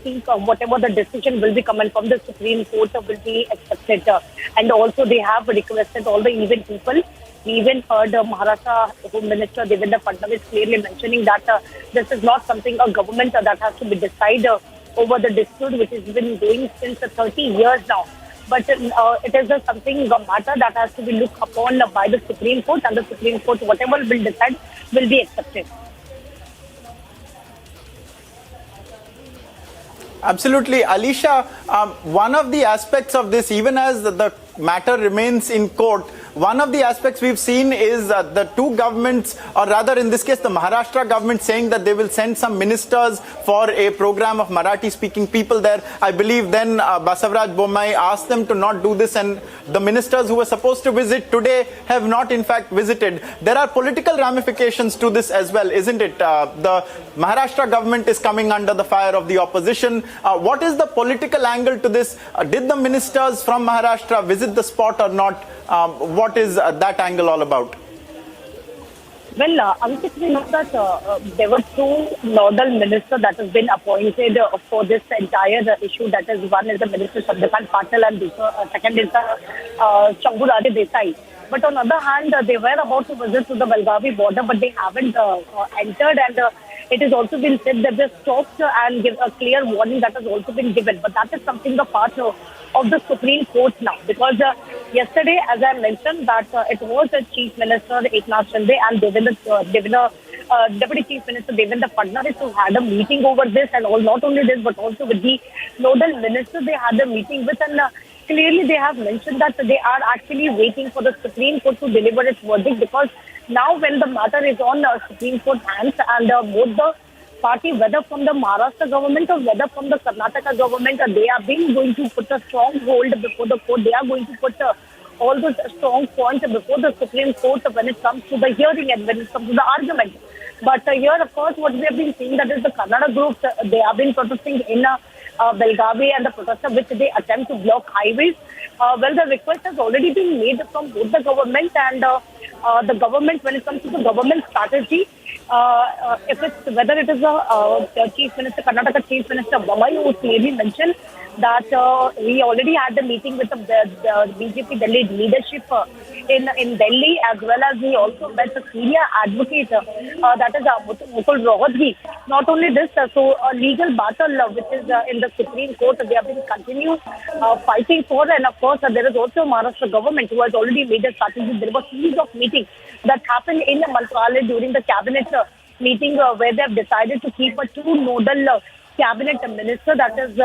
think whatever the decision will be coming from the Supreme Court will be accepted. And also they have requested all the even people. We even heard Maharashtra Home Minister Devendra Fadnavis clearly mentioning that this is not something a government that has to be decided over the dispute which has been going since 30 years now. But it is something, a matter that has to be looked upon by the Supreme Court, and the Supreme Court, whatever will decide, will be accepted. Absolutely. Alisha, one of the aspects of this, even as the matter remains in court, one of the aspects we've seen is the two governments, or rather in this case the Maharashtra government, saying that they will send some ministers for a program of Marathi speaking people there. I believe then Basavaraj Bommai asked them to not do this, and the ministers who were supposed to visit today have not in fact visited. There are political ramifications to this as well, isn't it? The Maharashtra government is coming under the fire of the opposition. What is the political angle to this? Did the ministers from Maharashtra visit the spot or not? What is that angle all about? Well, Ankit, we know that there were two nodal ministers that have been appointed for this entire issue. That is, one is the Minister Chandrakant Patil, and second is Shambhurati Desai. But on the other hand, they were about to visit to the Belgavi border, but they haven't entered, and it has also been said that they stopped and give a clear warning that has also been given. But that is something the part of the Supreme Court now, because yesterday, as I mentioned, that it was the Chief Minister Eknath Shinde and Deputy Chief Minister Devendra Fadnavis who had a meeting over this, and not only this but also with the nodal minister they had a meeting with, and clearly they have mentioned that they are actually waiting for the Supreme Court to deliver its verdict, because now when the matter is on Supreme Court hands, and both the party, whether from the Maharashtra government or whether from the Karnataka government, they are being going to put a strong hold before the court. They are going to put all those strong points before the Supreme Court when it comes to the hearing and when it comes to the argument. But here, of course, what we have been seeing, that is the Kannada groups, they have been protesting in Belgavi, and the protesters which they attempt to block highways. Well, the request has already been made from both the government and the government when it comes to the government strategy. If it's whether it is the Chief Minister, Karnataka Chief Minister Bommai, who clearly mentioned that he already had the meeting with the BJP Delhi leadership in Delhi, as well as he also met the senior advocate, that is Mukul Rohatgi. Not only this, so a legal battle which is in the Supreme Court, they have been continue fighting for, and of course there is also Maharashtra government who has already made a strategy. There was a series of meetings that happened in the Mantralaya during the cabinet meeting where they have decided to keep two nodal cabinet minister, that is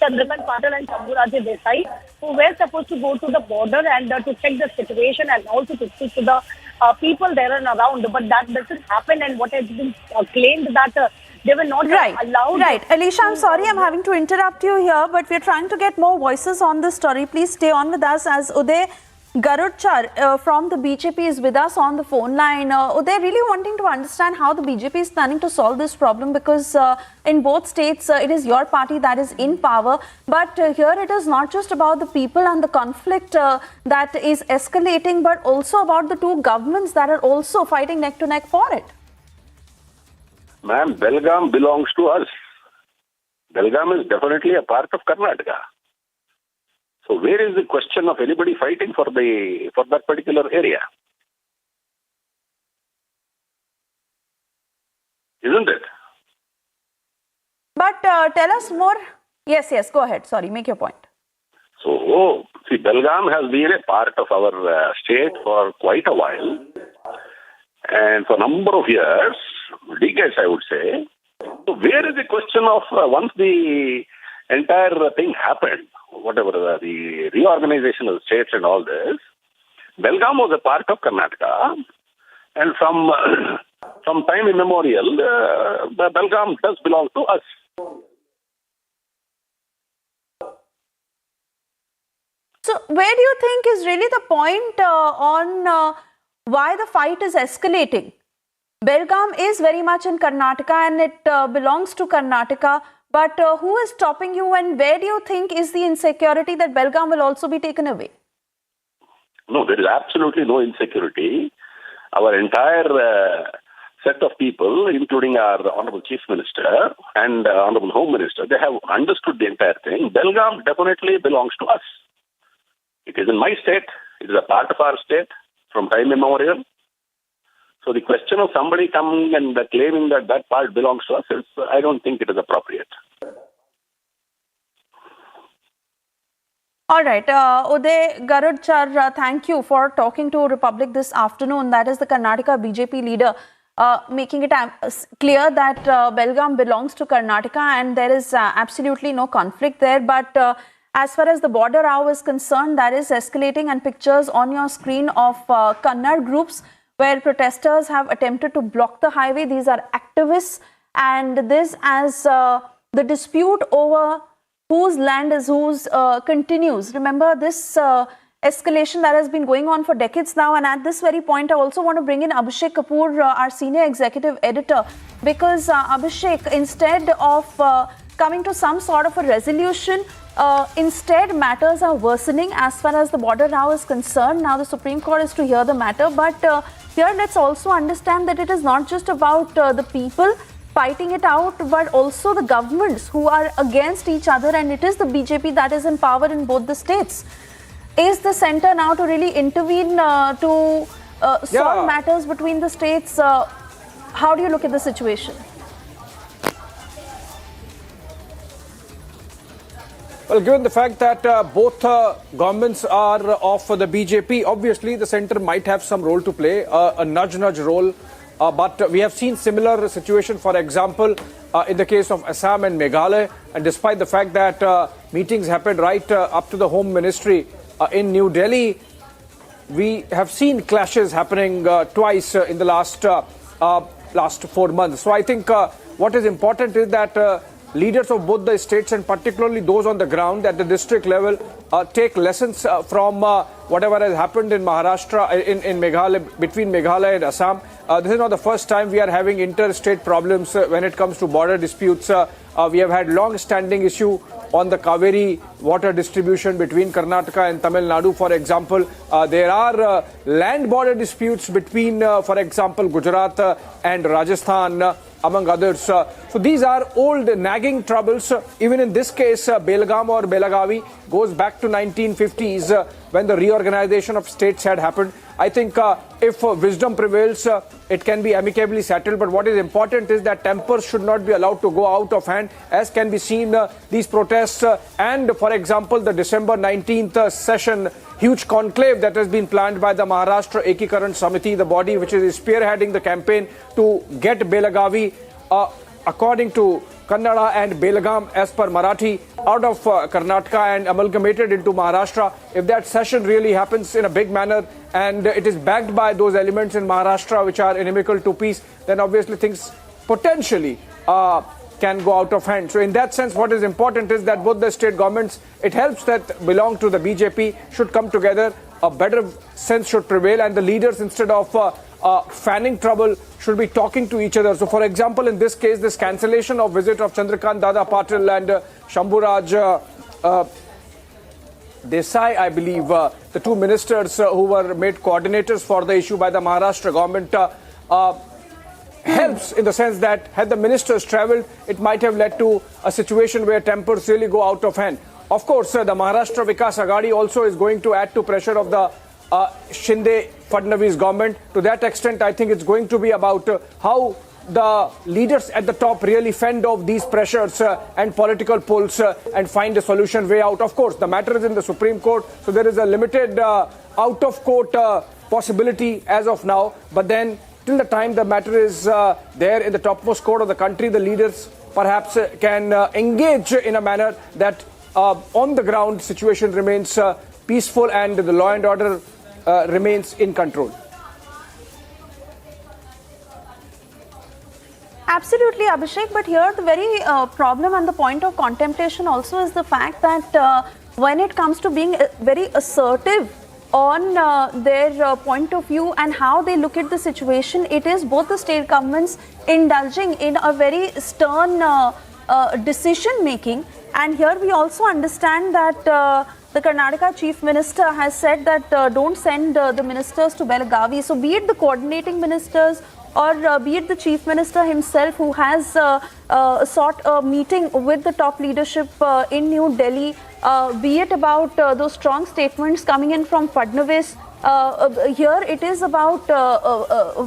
Chandrakant Patil and Shambhuraje Desai, who were supposed to go to the border and to check the situation and also to speak to the people there and around. But that doesn't happen, and what has been claimed that they were not allowed. Right. Alicia, I'm sorry I'm having to interrupt you here, but we're trying to get more voices on this story. Please stay on with us as Uday Garudchar from the BJP is with us on the phone line. Uday, really wanting to understand how the BJP is planning to solve this problem, because in both states it is your party that is in power, but here it is not just about the people and the conflict that is escalating, but also about the two governments that are also fighting neck to neck for it. Ma'am, Belgaum belongs to us. Belgaum is definitely a part of Karnataka. So where is the question of anybody fighting for that particular area? Isn't it? But tell us more. Yes, go ahead. Sorry, make your point. So, see, Belgaum has been a part of our state for quite a while. And for a number of years, decades I would say. So where is the question of once the entire thing happened, whatever the reorganization of the states and all this, Belgaum was a part of Karnataka, and from time immemorial, Belgaum does belong to us. So where do you think is really the point on why the fight is escalating? Belgaum is very much in Karnataka and it belongs to Karnataka. But who is stopping you, and where do you think is the insecurity that Belgaum will also be taken away? No, there is absolutely no insecurity. Our entire set of people, including our Honorable Chief Minister and Honorable Home Minister, they have understood the entire thing. Belgaum definitely belongs to us. It is in my state. It is a part of our state from time immemorial. So the question of somebody coming and claiming that that part belongs to us, I don't think it is appropriate. All right. Uday Garudchar, thank you for talking to Republic this afternoon. That is the Karnataka BJP leader making it clear that Belgaum belongs to Karnataka and there is absolutely no conflict there. But as far as the border row is concerned, that is escalating, and pictures on your screen of Kannada groups where protesters have attempted to block the highway. These are activists, and this as the dispute over whose land is whose continues. Remember this escalation that has been going on for decades now, and at this very point I also want to bring in Abhishek Kapoor, our senior executive editor, because Abhishek, instead of coming to some sort of a resolution, instead matters are worsening as far as the border row is concerned. Now the Supreme Court is to hear the matter, but here let's also understand that it is not just about the people fighting it out, but also the governments who are against each other, and it is the BJP that is in power in both the states. Is the centre now to really intervene to solve matters between the states? How do you look at the situation? Well, given the fact that both governments are of the BJP, obviously the centre might have some role to play, a nudge role. But we have seen similar situation, for example, in the case of Assam and Meghalaya. And despite the fact that meetings happened right up to the Home Ministry in New Delhi, we have seen clashes happening twice in the last 4 months. So I think what is important is that leaders of both the states, and particularly those on the ground at the district level, take lessons from whatever has happened in Maharashtra, in Meghalaya, between Meghalaya and Assam. This is not the first time we are having interstate problems when it comes to border disputes. We have had long-standing issue on the Kaveri water distribution between Karnataka and Tamil Nadu, for example. There are land border disputes between, for example, Gujarat and Rajasthan, among others. So these are old nagging troubles. Even in this case, Belgaum or Belagavi goes back to 1950s when the reorganization of states had happened. I think if wisdom prevails, it can be amicably settled. But what is important is that tempers should not be allowed to go out of hand, as can be seen these protests and, for example, the December 19th session, huge conclave that has been planned by the Maharashtra Ekikaran Samiti, the body which is spearheading the campaign to get Belagavi, according to Kannada and Belgaum as per Marathi out of Karnataka and amalgamated into Maharashtra. If that cession really happens in a big manner and it is backed by those elements in Maharashtra which are inimical to peace, then obviously things potentially can go out of hand. So in that sense, what is important is that both the state governments, it helps that belong to the BJP, should come together. A better sense should prevail, and the leaders, instead of fanning trouble, should be talking to each other. So for example, in this case, this cancellation of visit of Chandrakant Dada Patil and Shambhuraj Desai, I believe, the two ministers who were made coordinators for the issue by the Maharashtra government, helps in the sense that had the ministers travelled, it might have led to a situation where tempers really go out of hand. Of course, the Maharashtra Vikas Aghadi also is going to add to pressure of the Shinde-Fadnavis government. To that extent, I think it's going to be about how the leaders at the top really fend off these pressures and political pulls and find a solution way out. Of course, the matter is in the Supreme Court, so there is a limited out-of-court possibility as of now. But then, till the time the matter is there in the topmost court of the country, the leaders perhaps can engage in a manner that on the ground situation remains peaceful and the law and order remains in control. Absolutely, Abhishek, but here the very problem and the point of contemplation also is the fact that when it comes to being very assertive on their point of view and how they look at the situation, it is both the state governments indulging in a very stern decision making. And here we also understand that the Karnataka Chief Minister has said that don't send the ministers to Belagavi. So be it the coordinating ministers or be it the Chief Minister himself, who has sought a meeting with the top leadership in New Delhi, be it about those strong statements coming in from Fadnavis, here it is about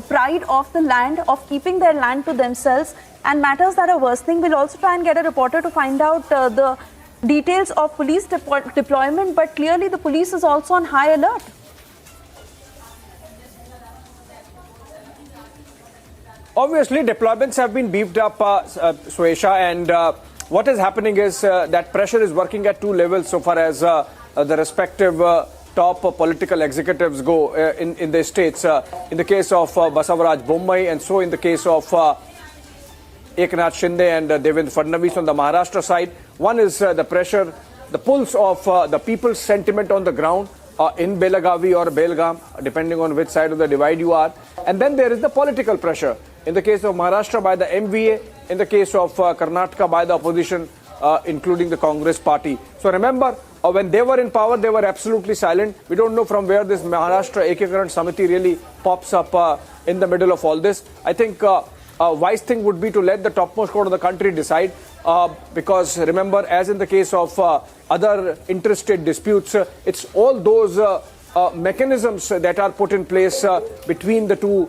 pride of the land, of keeping their land to themselves, and matters that are worsening. We'll also try and get a reporter to find out the details of police deployment, but clearly the police is also on high alert. Obviously, deployments have been beefed up, Suesha, and what is happening is that pressure is working at two levels so far as the respective top political executives go in the states. In the case of Basavaraj Bommai, and so in the case of Eknath Shinde and Devendra Fadnavis on the Maharashtra side. One is the pressure, the pulse of the people's sentiment on the ground in Belagavi or Belgaum, depending on which side of the divide you are. And then there is the political pressure. In the case of Maharashtra by the MVA, in the case of Karnataka by the opposition, including the Congress party. So remember, when they were in power, they were absolutely silent. We don't know from where this Maharashtra Ekekaran Samiti really pops up in the middle of all this. I think a wise thing would be to let the topmost court of the country decide, because remember, as in the case of other interstate disputes, it's all those mechanisms that are put in place between the two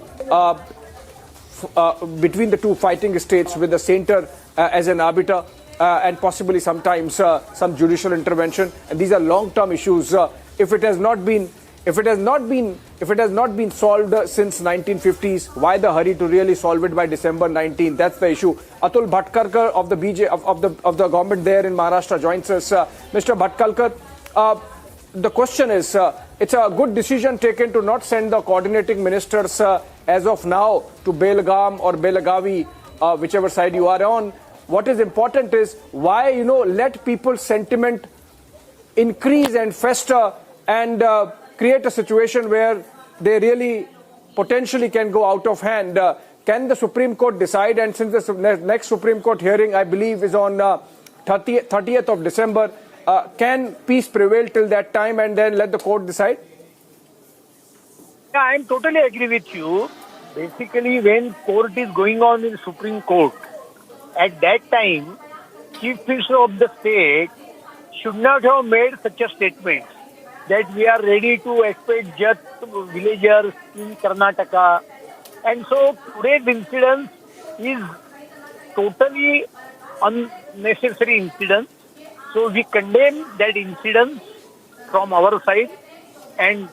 fighting states, with the center as an arbiter and possibly sometimes some judicial intervention. And these are long-term issues. If it has not been solved since 1950s, why the hurry to really solve it by December 19? That's the issue. Atul Bhatkalkar of the government there in Maharashtra joins us. Mr. Bhatkalkar, the question is, it's a good decision taken to not send the coordinating ministers as of now to Belgaum or Belagavi, whichever side you are on. What is important is why, let people's sentiment increase and fester and create a situation where they really potentially can go out of hand. Can the Supreme Court decide? And since the next Supreme Court hearing, I believe, is on 30th of December, can peace prevail till that time and then let the court decide? Yeah, I totally agree with you. Basically, when court is going on in Supreme Court, at that time, Chief Minister of the state should not have made such a statement that we are ready to expect just villagers in Karnataka. And so today's incident is totally unnecessary incident. So we condemn that incident from our side, and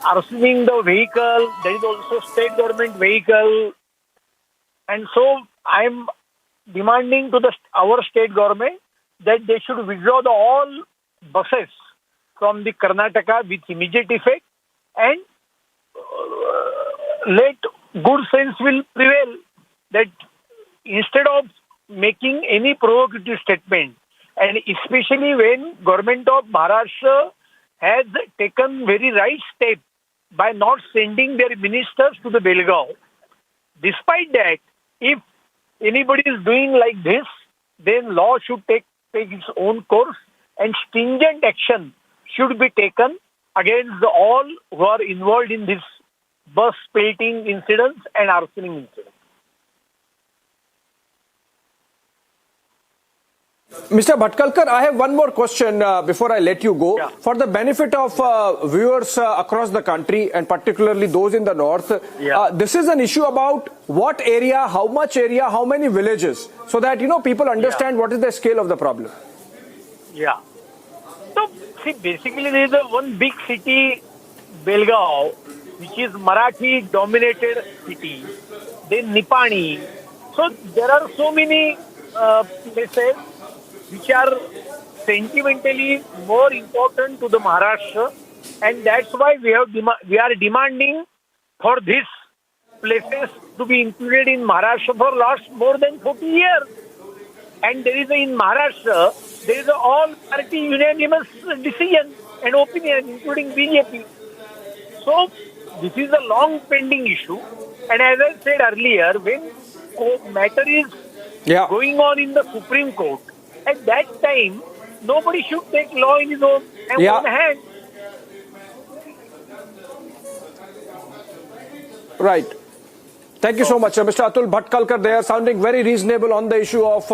arsoning the vehicle, there is also state government vehicle. And so I'm demanding to our state government that they should withdraw all buses from the Karnataka with immediate effect, and let good sense will prevail, that instead of making any provocative statement, and especially when government of Maharashtra has taken very right step by not sending their ministers to the Belgaum. Despite that, if anybody is doing like this, then law should take its own course and stringent action should be taken against all who are involved in this bus pelting incidents and arsoning incidents. Mr. Bhatkalkar, I have one more question before I let you go. Yeah. For the benefit of viewers across the country and particularly those in the north, this is an issue about what area, how much area, how many villages, so that people understand what is the scale of the problem. Yeah. So, see, basically there is one big city, Belgaum, which is Marathi-dominated city. Then Nipani. So there are so many places which are sentimentally more important to the Maharashtra, and that's why we are demanding for these places to be included in Maharashtra for last more than 40 years. And there is in Maharashtra, there is all party unanimous decision and opinion, including BJP. So this is a long pending issue, and as I said earlier, when matter is going on in the Supreme Court, at that time, nobody should take law in his own hand. Right. Thank you so much, Mr. Atul Bhatkalkar. They are sounding very reasonable on the issue of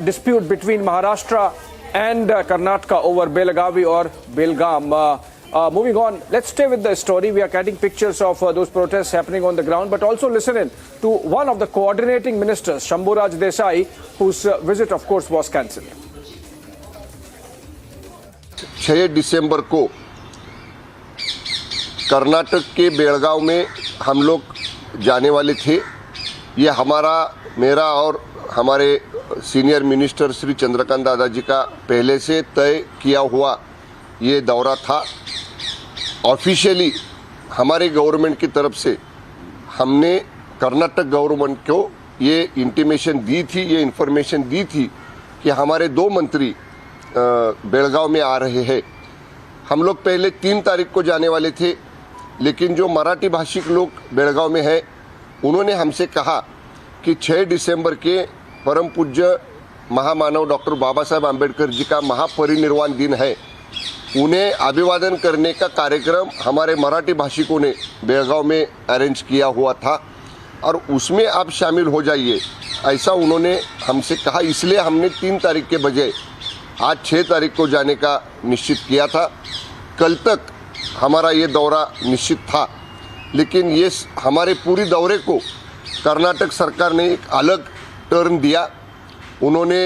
dispute between Maharashtra and Karnataka over Belagavi or Belgaum. Moving on, let's stay with the story. We are getting pictures of those protests happening on the ground, but also listen in to one of the coordinating ministers, Shambhuraj Desai, whose visit, of course, was cancelled. 6 दिसंबर को कर्नाटक के बेलगांव में हम लोग जाने वाले थे। ये मेरा और हमारे सीनियर मिनिस्टर श्री चंद्रकांत दादाजी का पहले से तय किया हुआ ये दौरा था। ऑफिशियली हमारे गवर्नमेंट की तरफ से हमने कर्नाटक गवर्नमेंट को ये इंटीमेशन दी थी, ये इन्फॉर्मेशन दी थी कि हमारे 2 मंत्री बेलगांव में आ रहे हैं। हम लोग पहले 3 तारीख को जाने वाले थे, लेकिन जो मराठी भाषिक लोग बेलगांव में हैं उन्होंने हमसे कहा कि 6 दिसंबर के परम पूज्य महामानव डॉक्टर बाबा साहेब आम्बेडकर जी का महापरिनिर्वाण दिन है, उन्हें अभिवादन करने का कार्यक्रम हमारे मराठी भाषिकों ने बेलगांव में अरेंज किया हुआ था और उसमें आप शामिल हो जाइए, ऐसा उन्होंने हमसे कहा। इसलिए हमने 3 तारीख के बजाय आज 6 तारीख को जाने का निश्चित किया था। कल तक हमारा ये दौरा निश्चित था, लेकिन ये हमारे पूरी दौरे को कर्नाटक सरकार ने एक अलग टर्न दिया। उन्होंने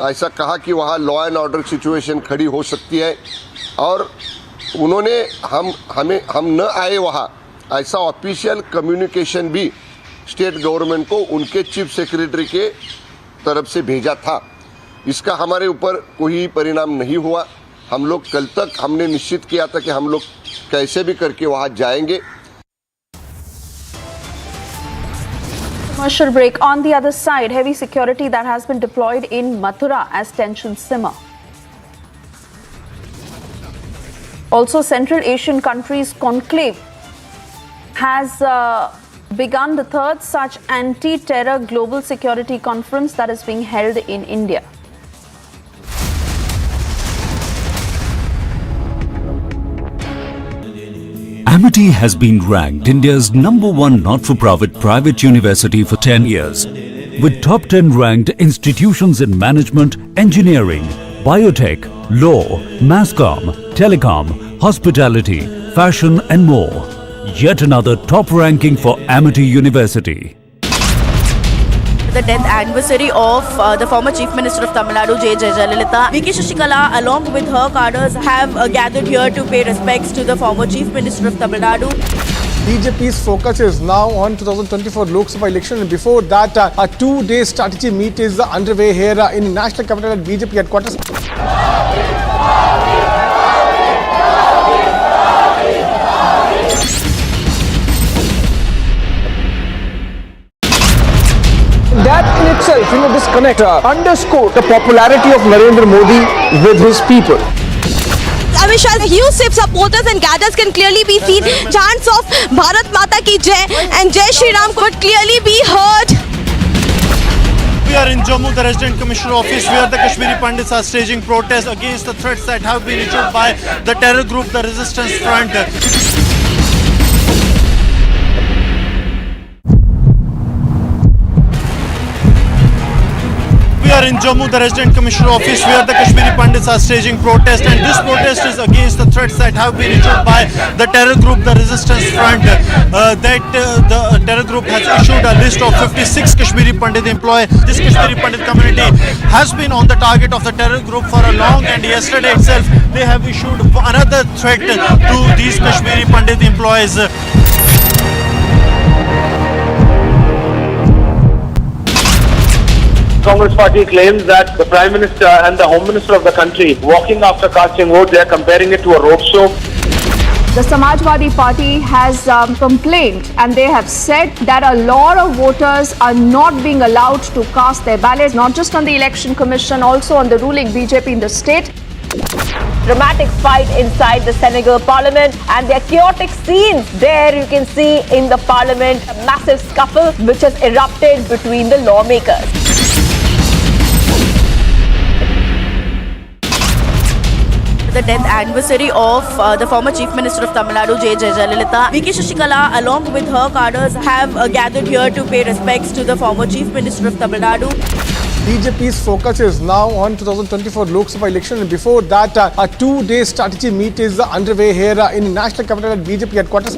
ऐसा कहा कि वहाँ लॉ एंड ऑर्डर सिचुएशन खड़ी हो सकती है और उन्होंने हम न आए वहाँ, ऐसा ऑफिशियल कम्युनिकेशन भी स्टेट गवर्नमेंट को उनके चीफ सेक्रेटरी के तरफ से भेजा था। इसका हमारे ऊपर कोई परिणाम नहीं हुआ। हम लोग कल तक हमने निश्चित किया था कि हम लोग कैसे भी करके वहाँ जाएंगे। Commercial break. On the other side, heavy security that has been deployed in Mathura as tensions simmer. Also, Central Asian countries conclave has begun the 3rd such anti-terror global security conference that is being held in India. Amity has been ranked India's #1 not-for-profit private university for 10 years, with top 10 ranked institutions in management, engineering, biotech, law, masscom, telecom, hospitality, fashion and more. Yet another top ranking for Amity University. The 10th anniversary of the former Chief Minister of Tamil Nadu, J. Jayalalitha. VK Shashikala, along with her cadres, have gathered here to pay respects to the former Chief Minister of Tamil Nadu. BJP's focus is now on 2024 Lok Sabha election, and before that, a two-day strategy meet is underway here in the national capital at BJP headquarters. That in itself, this connect underscore the popularity of Narendra Modi with his people. Amit Shah's huge supporters and cadres can clearly be seen. Chants of Bharat Mata Ki Jai and Jai Shri Ram could clearly be heard. We are in Jammu, the Resident Commissioner Office, where the Kashmiri Pandits are staging protests against the threats that have been issued by the terror group, the Resistance Front. We are in Jammu, the Resident Commissioner Office, where the Kashmiri Pandits are staging protests, and this protest is against the threats that have been issued by the terror group, the Resistance Front. The terror group has issued a list of 56 Kashmiri Pandit employees. This Kashmiri Pandit community has been on the target of the terror group for a long, and yesterday itself they have issued another threat to these Kashmiri Pandit employees. Congress party claims that the Prime Minister and the Home Minister of the country walking after casting vote, they are comparing it to a roadshow. The Samajwadi Party has complained, and they have said that a lot of voters are not being allowed to cast their ballots, not just on the Election Commission, also on the ruling BJP in the state. Dramatic fight inside the Senegal Parliament, and there are chaotic scenes there you can see in the Parliament. A massive scuffle which has erupted between the lawmakers. The death anniversary of the former Chief Minister of Tamil Nadu, J. Jayalalitha. VK Shashikala, along with her cadres, have gathered here to pay respects to the former Chief Minister of Tamil Nadu. BJP's focus is now on 2024 Lok Sabha election, and before that, a two-day strategy meet is underway here in the national capital at BJP headquarters.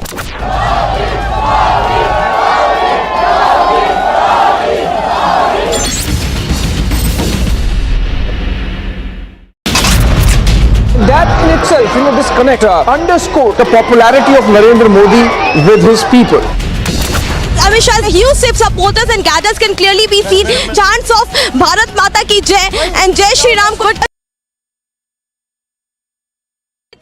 That in itself, this connect underscore the popularity of Narendra Modi with his people. Amit Shah's huge supporters and cadres can clearly be seen. Chants of Bharat Mata Ki Jai and Jai Shri Ram could.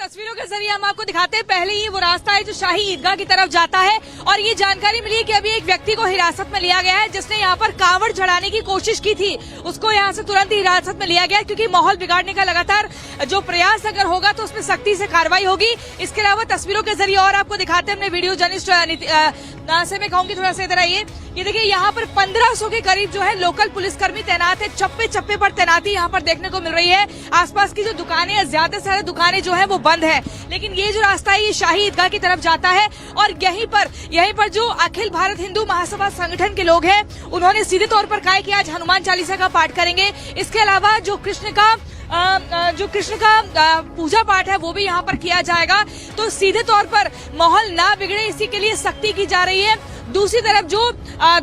तस्वीरों के जरिए हम आपको दिखाते हैं पहले ही वो रास्ता है जो शाही ईदगाह की तरफ जाता है, और ये जानकारी मिली है कि अभी एक व्यक्ति को हिरासत में लिया गया है जिसने यहाँ पर कावड़ चढ़ाने की कोशिश की थी। उसको यहाँ से तुरंत ही हिरासत में लिया गया क्योंकि माहौल बिगाड़ने का लगातार जो प्रयास अगर होगा तो उसमें सख्ती से कार्रवाई होगी। इसके अलावा तस्वीरों के जरिए और आपको दिखाते हैं अपने वीडियो जर्नलिस्ट से मैं कहूंगी थोड़ा सा इधर आइए। ये देखिए यहाँ पर 1500 के करीब जो है लोकल पुलिसकर्मी तैनात है। चप्पे चप्पे पर तैनाती यहाँ पर देखने को मिल रही है। आसपास की जो दुकानें हैं, ज्यादा से ज्यादा दुकानें जो है वो बंद है, लेकिन ये जो रास्ता है ये शाही ईदगाह की तरफ जाता है। और यहीं पर जो अखिल भारत हिंदू महासभा संगठन के लोग हैं उन्होंने सीधे तौर पर कहा कि आज हनुमान चालीसा का पाठ करेंगे। इसके अलावा जो कृष्ण का पूजा पाठ है वो भी यहाँ पर किया जाएगा। तो सीधे तौर पर माहौल ना बिगड़े इसी के लिए सख्ती की जा रही है। दूसरी तरफ जो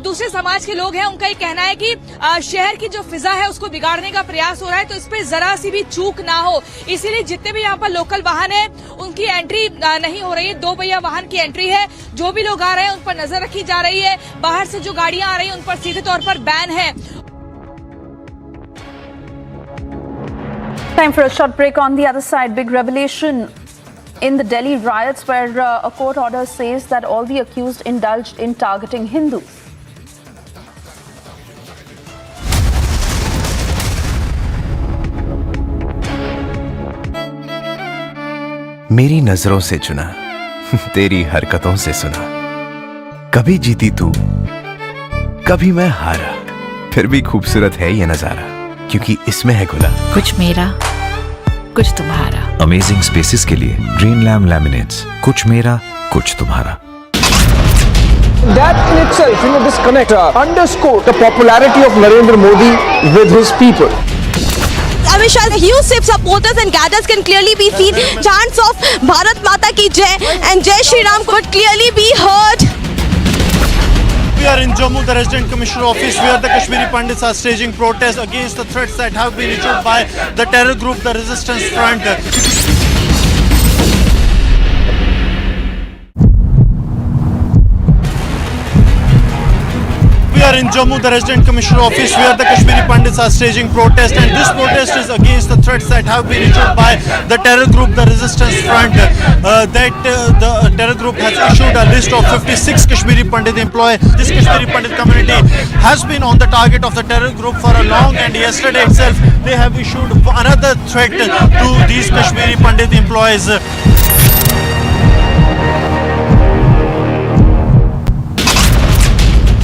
दूसरे समाज के लोग हैं उनका ये कहना है कि शहर की जो फिजा है उसको बिगाड़ने का प्रयास हो रहा है, तो इस पे जरा सी भी चूक ना हो, इसीलिए जितने भी यहाँ पर लोकल वाहन है उनकी एंट्री नहीं हो रही है। 2 पहिया वाहन की एंट्री है। जो भी लोग आ रहे हैं उन पर नजर रखी जा रही है। बाहर से जो गाड़ियां आ रही हैं उन पर सीधे तौर पर बैन है। Time for a short break. On the other side, big revelation in the Delhi riots where a court order says that all the accused indulged in targeting Hindus. मेरी नजरों से चुना, तेरी हरकतों से सुना, कभी जीती तू, कभी मैं हारा, फिर भी खूबसूरत है ये नजारा, क्योंकि इसमें है गुला। कुछ मेरा, कुछ तुम्हारा। अमेजिंग स्पेसेस के लिए ग्रीन लैम लैमिनेट्स, कुछ मेरा, कुछ तुम्हारा। That in itself, this connect underscore the popularity of Narendra Modi with his people. Amit Shah's huge supporters and cadres can clearly be seen. Chants of Bharat Mata Ki Jai and Jai Shri Ram could clearly be heard. We are in Jammu, the Resident Commissioner Office, where the Kashmiri Pandits are staging protests against the threats that have been issued by the terror group, the Resistance Front. are in Jammu, the Resident Commissioner Office, where the Kashmiri Pandits are staging protest, and this protest is against the threats that have been issued by the terror group, the Resistance Front. The terror group has issued a list of 56 Kashmiri Pandit employees. This Kashmiri Pandit community has been on the target of the terror group for a long, and yesterday itself they have issued another threat to these Kashmiri Pandit employees.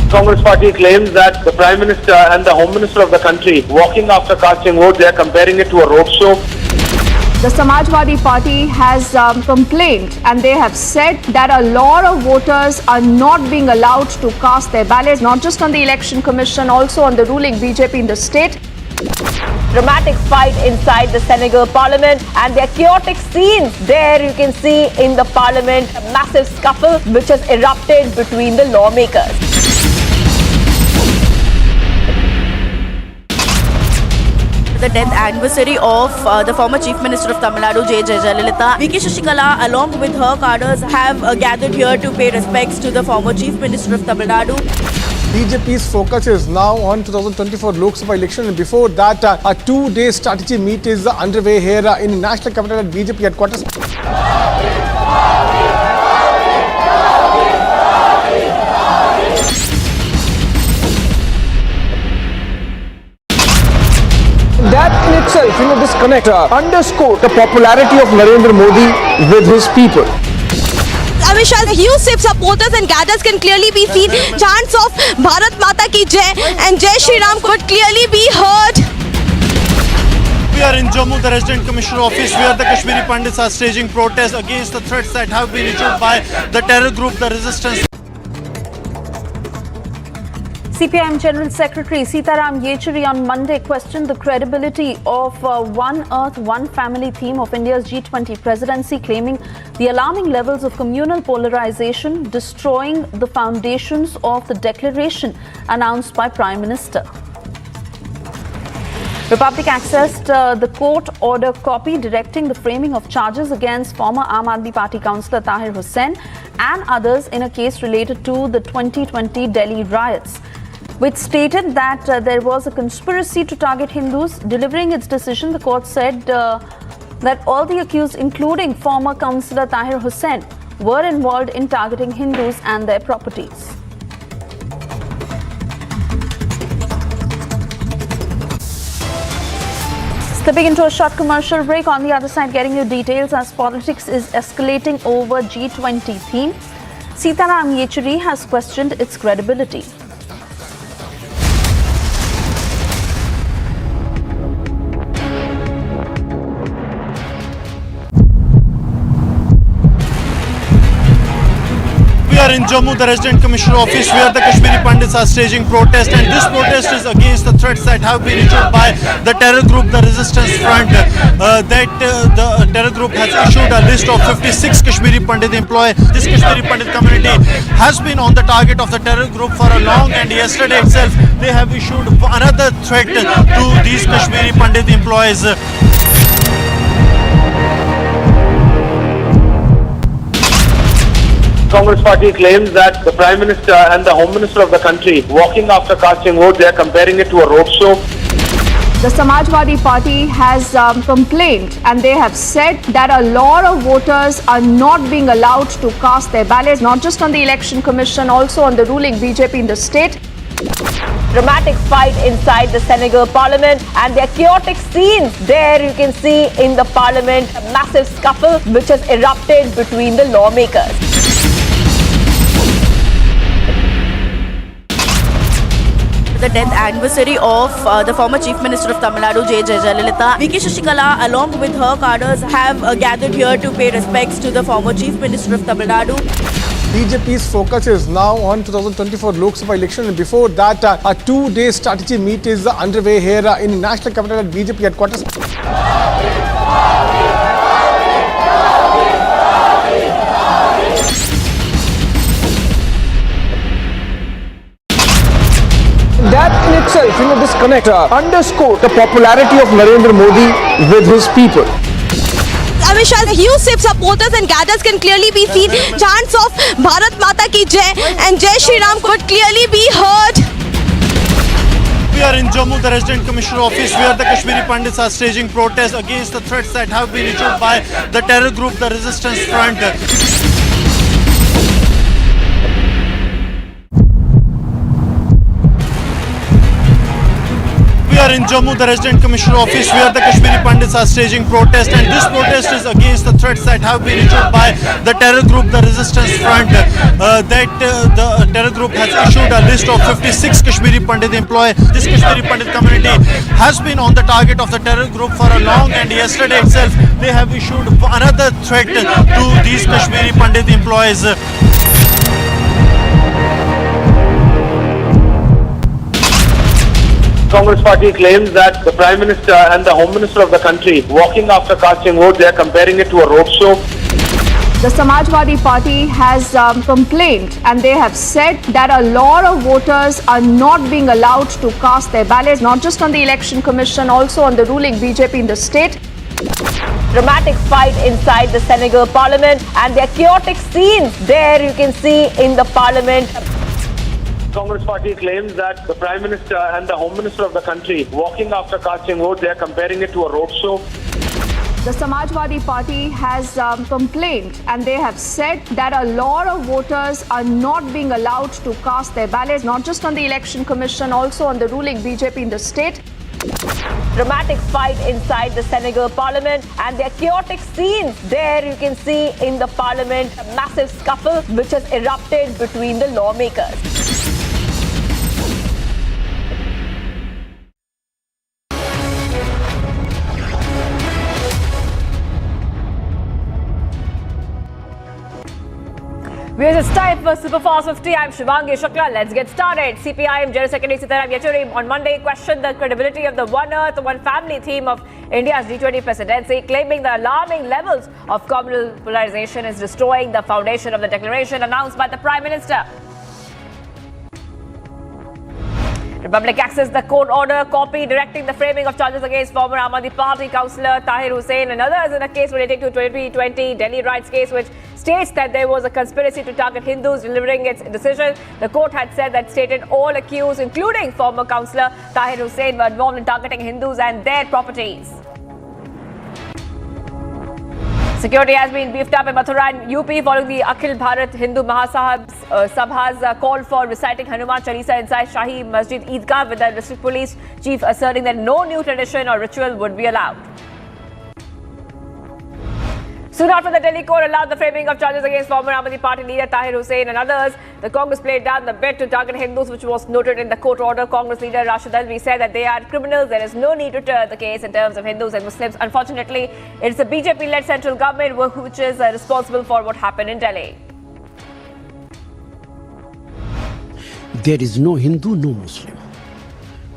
Congress party claims that the Prime Minister and the Home Minister of the country walking after casting vote, they are comparing it to a roadshow. The Samajwadi Party has complained, and they have said that a lot of voters are not being allowed to cast their ballots, not just on the Election Commission, also on the ruling BJP in the state. Dramatic fight inside the Senegal Parliament, and there are chaotic scenes there you can see in the Parliament. A massive scuffle which has erupted between the lawmakers. The death anniversary of the former Chief Minister of Tamil Nadu, J. Jayalalitha. VK Shashikala, along with her cadres, have gathered here to pay respects to the former Chief Minister of Tamil Nadu. BJP's focus is now on 2024 Lok Sabha election, and before that, a two-day strategy meet is underway here in national capital at BJP headquarters. That in itself, this connect underscore the popularity of Narendra Modi with his people. Amit Shah's huge supporters and cadres can clearly be seen. Chants of Bharat Mata Ki Jai and Jai Shri Ram could clearly be heard. We are in Jammu, the Resident Commissioner Office, where the Kashmiri Pandits are staging protests against the threats that have been issued by the terror group, the Resistance. CPIM General Secretary Sitaram Yechury on Monday questioned the credibility of One Earth, One Family theme of India's G20 presidency, claiming the alarming levels of communal polarization destroying the foundations of the declaration announced by Prime Minister. Republic accessed the court order copy directing the framing of charges against former Aam Aadmi Party Councillor Tahir Hussain and others in a case related to the 2020 Delhi riots, which stated that there was a conspiracy to target Hindus. Delivering its decision, the court said that all the accused, including former Councillor Tahir Hussain, were involved in targeting Hindus and their properties. Slipping into a short commercial break, on the other side getting you details as politics is escalating over G20 theme. Sitaram Yechury has questioned its credibility. We are in Jammu, the Resident Commissioner Office, where the Kashmiri Pandits are staging protest, and this protest is against the threats that have been issued by the terror group, the Resistance Front. The terror group has issued a list of 56 Kashmiri Pandit employees. This Kashmiri Pandit community has been on the target of the terror group for a long, and yesterday itself they have issued another threat to these Kashmiri Pandit employees. Congress party claims that the Prime Minister and the Home Minister of the country walking after casting vote, they are comparing it to a roadshow. The Samajwadi Party has complained, and they have said that a lot of voters are not being allowed to cast their ballots, not just on the Election Commission, also on the ruling BJP in the state. Dramatic fight inside the Senegal Parliament, and there are chaotic scenes there you can see in the Parliament. A massive scuffle which has erupted between the lawmakers. The death anniversary of the former Chief Minister of Tamil Nadu, J. Jayalalitha. VK Shashikala, along with her cadres, have gathered here to pay respects to the former Chief Minister of Tamil Nadu. BJP's focus is now on 2024 Lok Sabha election, and before that, a two-day strategy meet is underway here in national capital at BJP headquarters. That in itself, this connect underscore the popularity of Narendra Modi with his people. Amit Shah's huge supporters and cadres can clearly be seen. Chants of Bharat Mata Ki Jai and Jai Shri Ram could clearly be heard. We are in Jammu, the Resident Commissioner office, where the Kashmiri Pandits are staging protests against the threats that have been issued by the terror group, the Resistance Front. We are in Jammu, the Resident Commissioner office, where the Kashmiri Pandits are staging protest, and this protest is against the threats that have been issued by the terror group, the Resistance Front. The terror group has issued a list of 56 Kashmiri Pandit employees. This Kashmiri Pandit community has been on the target of the terror group for a long, and yesterday itself they have issued another threat to these Kashmiri Pandit employees. Congress party claims that the Prime Minister and the Home Minister of the country walking after casting vote, they are comparing it to a roadshow. The Samajwadi Party has complained, and they have said that a lot of voters are not being allowed to cast their ballots, not just on the Election Commission, also on the ruling BJP in the state. Dramatic fight inside the Senegal Parliament, and there are chaotic scenes there you can see in the Parliament. Congress party claims that the Prime Minister and the Home Minister of the country walking after casting vote, they are comparing it to a roadshow. The Samajwadi Party has complained, and they have said that a lot of voters are not being allowed to cast their ballots, not just on the Election Commission, also on the ruling BJP in the state. Dramatic fight inside the Senegal Parliament, and there are chaotic scenes there you can see in the Parliament. A massive scuffle which has erupted between the lawmakers. It's time for Superfast 50. I'm Shivangi Shukla. Let's get started. CPIM General Secretary Sitaram Yechury on Monday questioned the credibility of the One Earth, One Family theme of India's G20 presidency, claiming the alarming levels of communal polarization is destroying the foundation of the declaration announced by the Prime Minister. Republic accessed the court order copy directing the framing of charges against former Aam Aadmi Party Councillor Tahir Hussain and others in a case relating to 2020 Delhi riots case, which states that there was a conspiracy to target Hindus. Delivering its decision, the court had said that stated all accused, including former Councillor Tahir Hussain, were involved in targeting Hindus and their properties. Security has been beefed up in Mathura and UP following the Akhil Bharat Hindu Sabha's call for reciting Hanuman Chalisa inside Shahi Masjid Eidgah, with the district police chief asserting that no new tradition or ritual would be allowed. Soon after the Delhi court allowed the framing of charges against former Aam Aadmi Party leader Tahir Hussain and others, the Congress played down the bid to target Hindus, which was noted in the court order. Congress leader Rashid Alvi said that they are criminals. There is no need to turn the case in terms of Hindus and Muslims. Unfortunately, it's the BJP-led central government which is responsible for what happened in Delhi. There is no Hindu, no Muslim.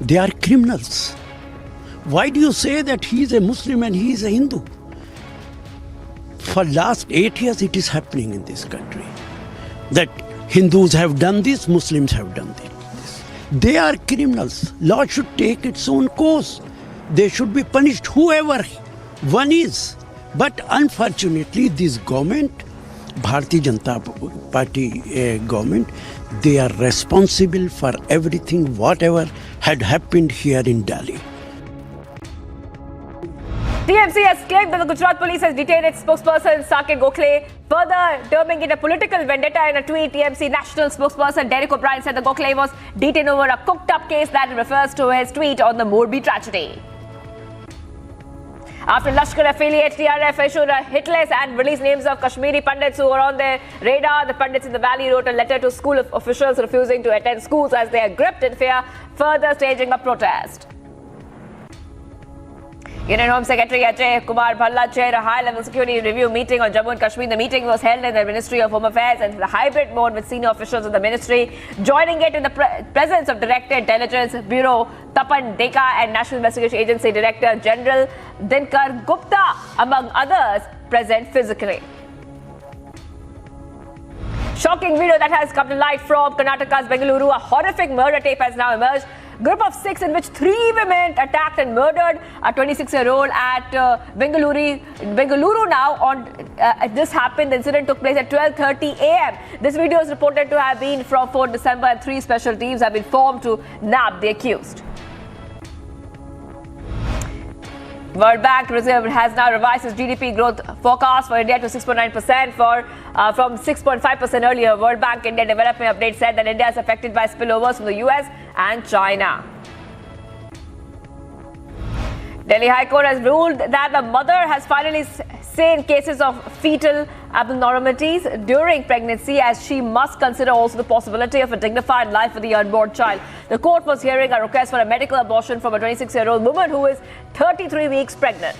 They are criminals. Why do you say that he is a Muslim and he is a Hindu? For last 8 years it is happening in this country that Hindus have done this, Muslims have done this. They are criminals. Law should take its own course. They should be punished, whoever one is. But unfortunately this government, Bharatiya Janata Party government, they are responsible for everything whatever had happened here in Delhi. TMC has claimed that the Gujarat police has detained its spokesperson Saket Gokhale, further terming it a political vendetta. In a tweet, TMC national spokesperson Derek O'Brien said that Gokhale was detained over a cooked-up case that refers to his tweet on the Morbi tragedy. After Lashkar affiliate TRF issued a hit list and released names of Kashmiri Pandits who were on their radar, the Pandits in the valley wrote a letter to school officials refusing to attend schools as they are gripped in fear, further staging a protest. Union Home Secretary Ajay Kumar Bhalla chaired a high-level security review meeting on Jammu and Kashmir. The meeting was held in the Ministry of Home Affairs and the hybrid mode with senior officials of the ministry. Joining it in the presence of Director Intelligence Bureau Tapan Deka and National Investigation Agency Director General Dinkar Gupta, among others, present physically. Shocking video that has come to light from Karnataka's Bengaluru. A horrific murder tape has now emerged. Group of 6 in which 3 women attacked and murdered a 26-year-old at Bengaluru now. This happened, the incident took place at 12:30 a.m. This video is reported to have been from 4 December and 3 special teams have been formed to nab the accused. World Bank has now revised its GDP growth forecast for India to 6.9% from 6.5% earlier. World Bank India Development Update said that India is affected by spillovers from the US and China. Delhi High Court has ruled that the mother has finally seen cases of fetal abnormalities during pregnancy, as she must consider also the possibility of a dignified life for the unborn child. The court was hearing a request for a medical abortion from a 26-year-old woman who is 33 weeks pregnant.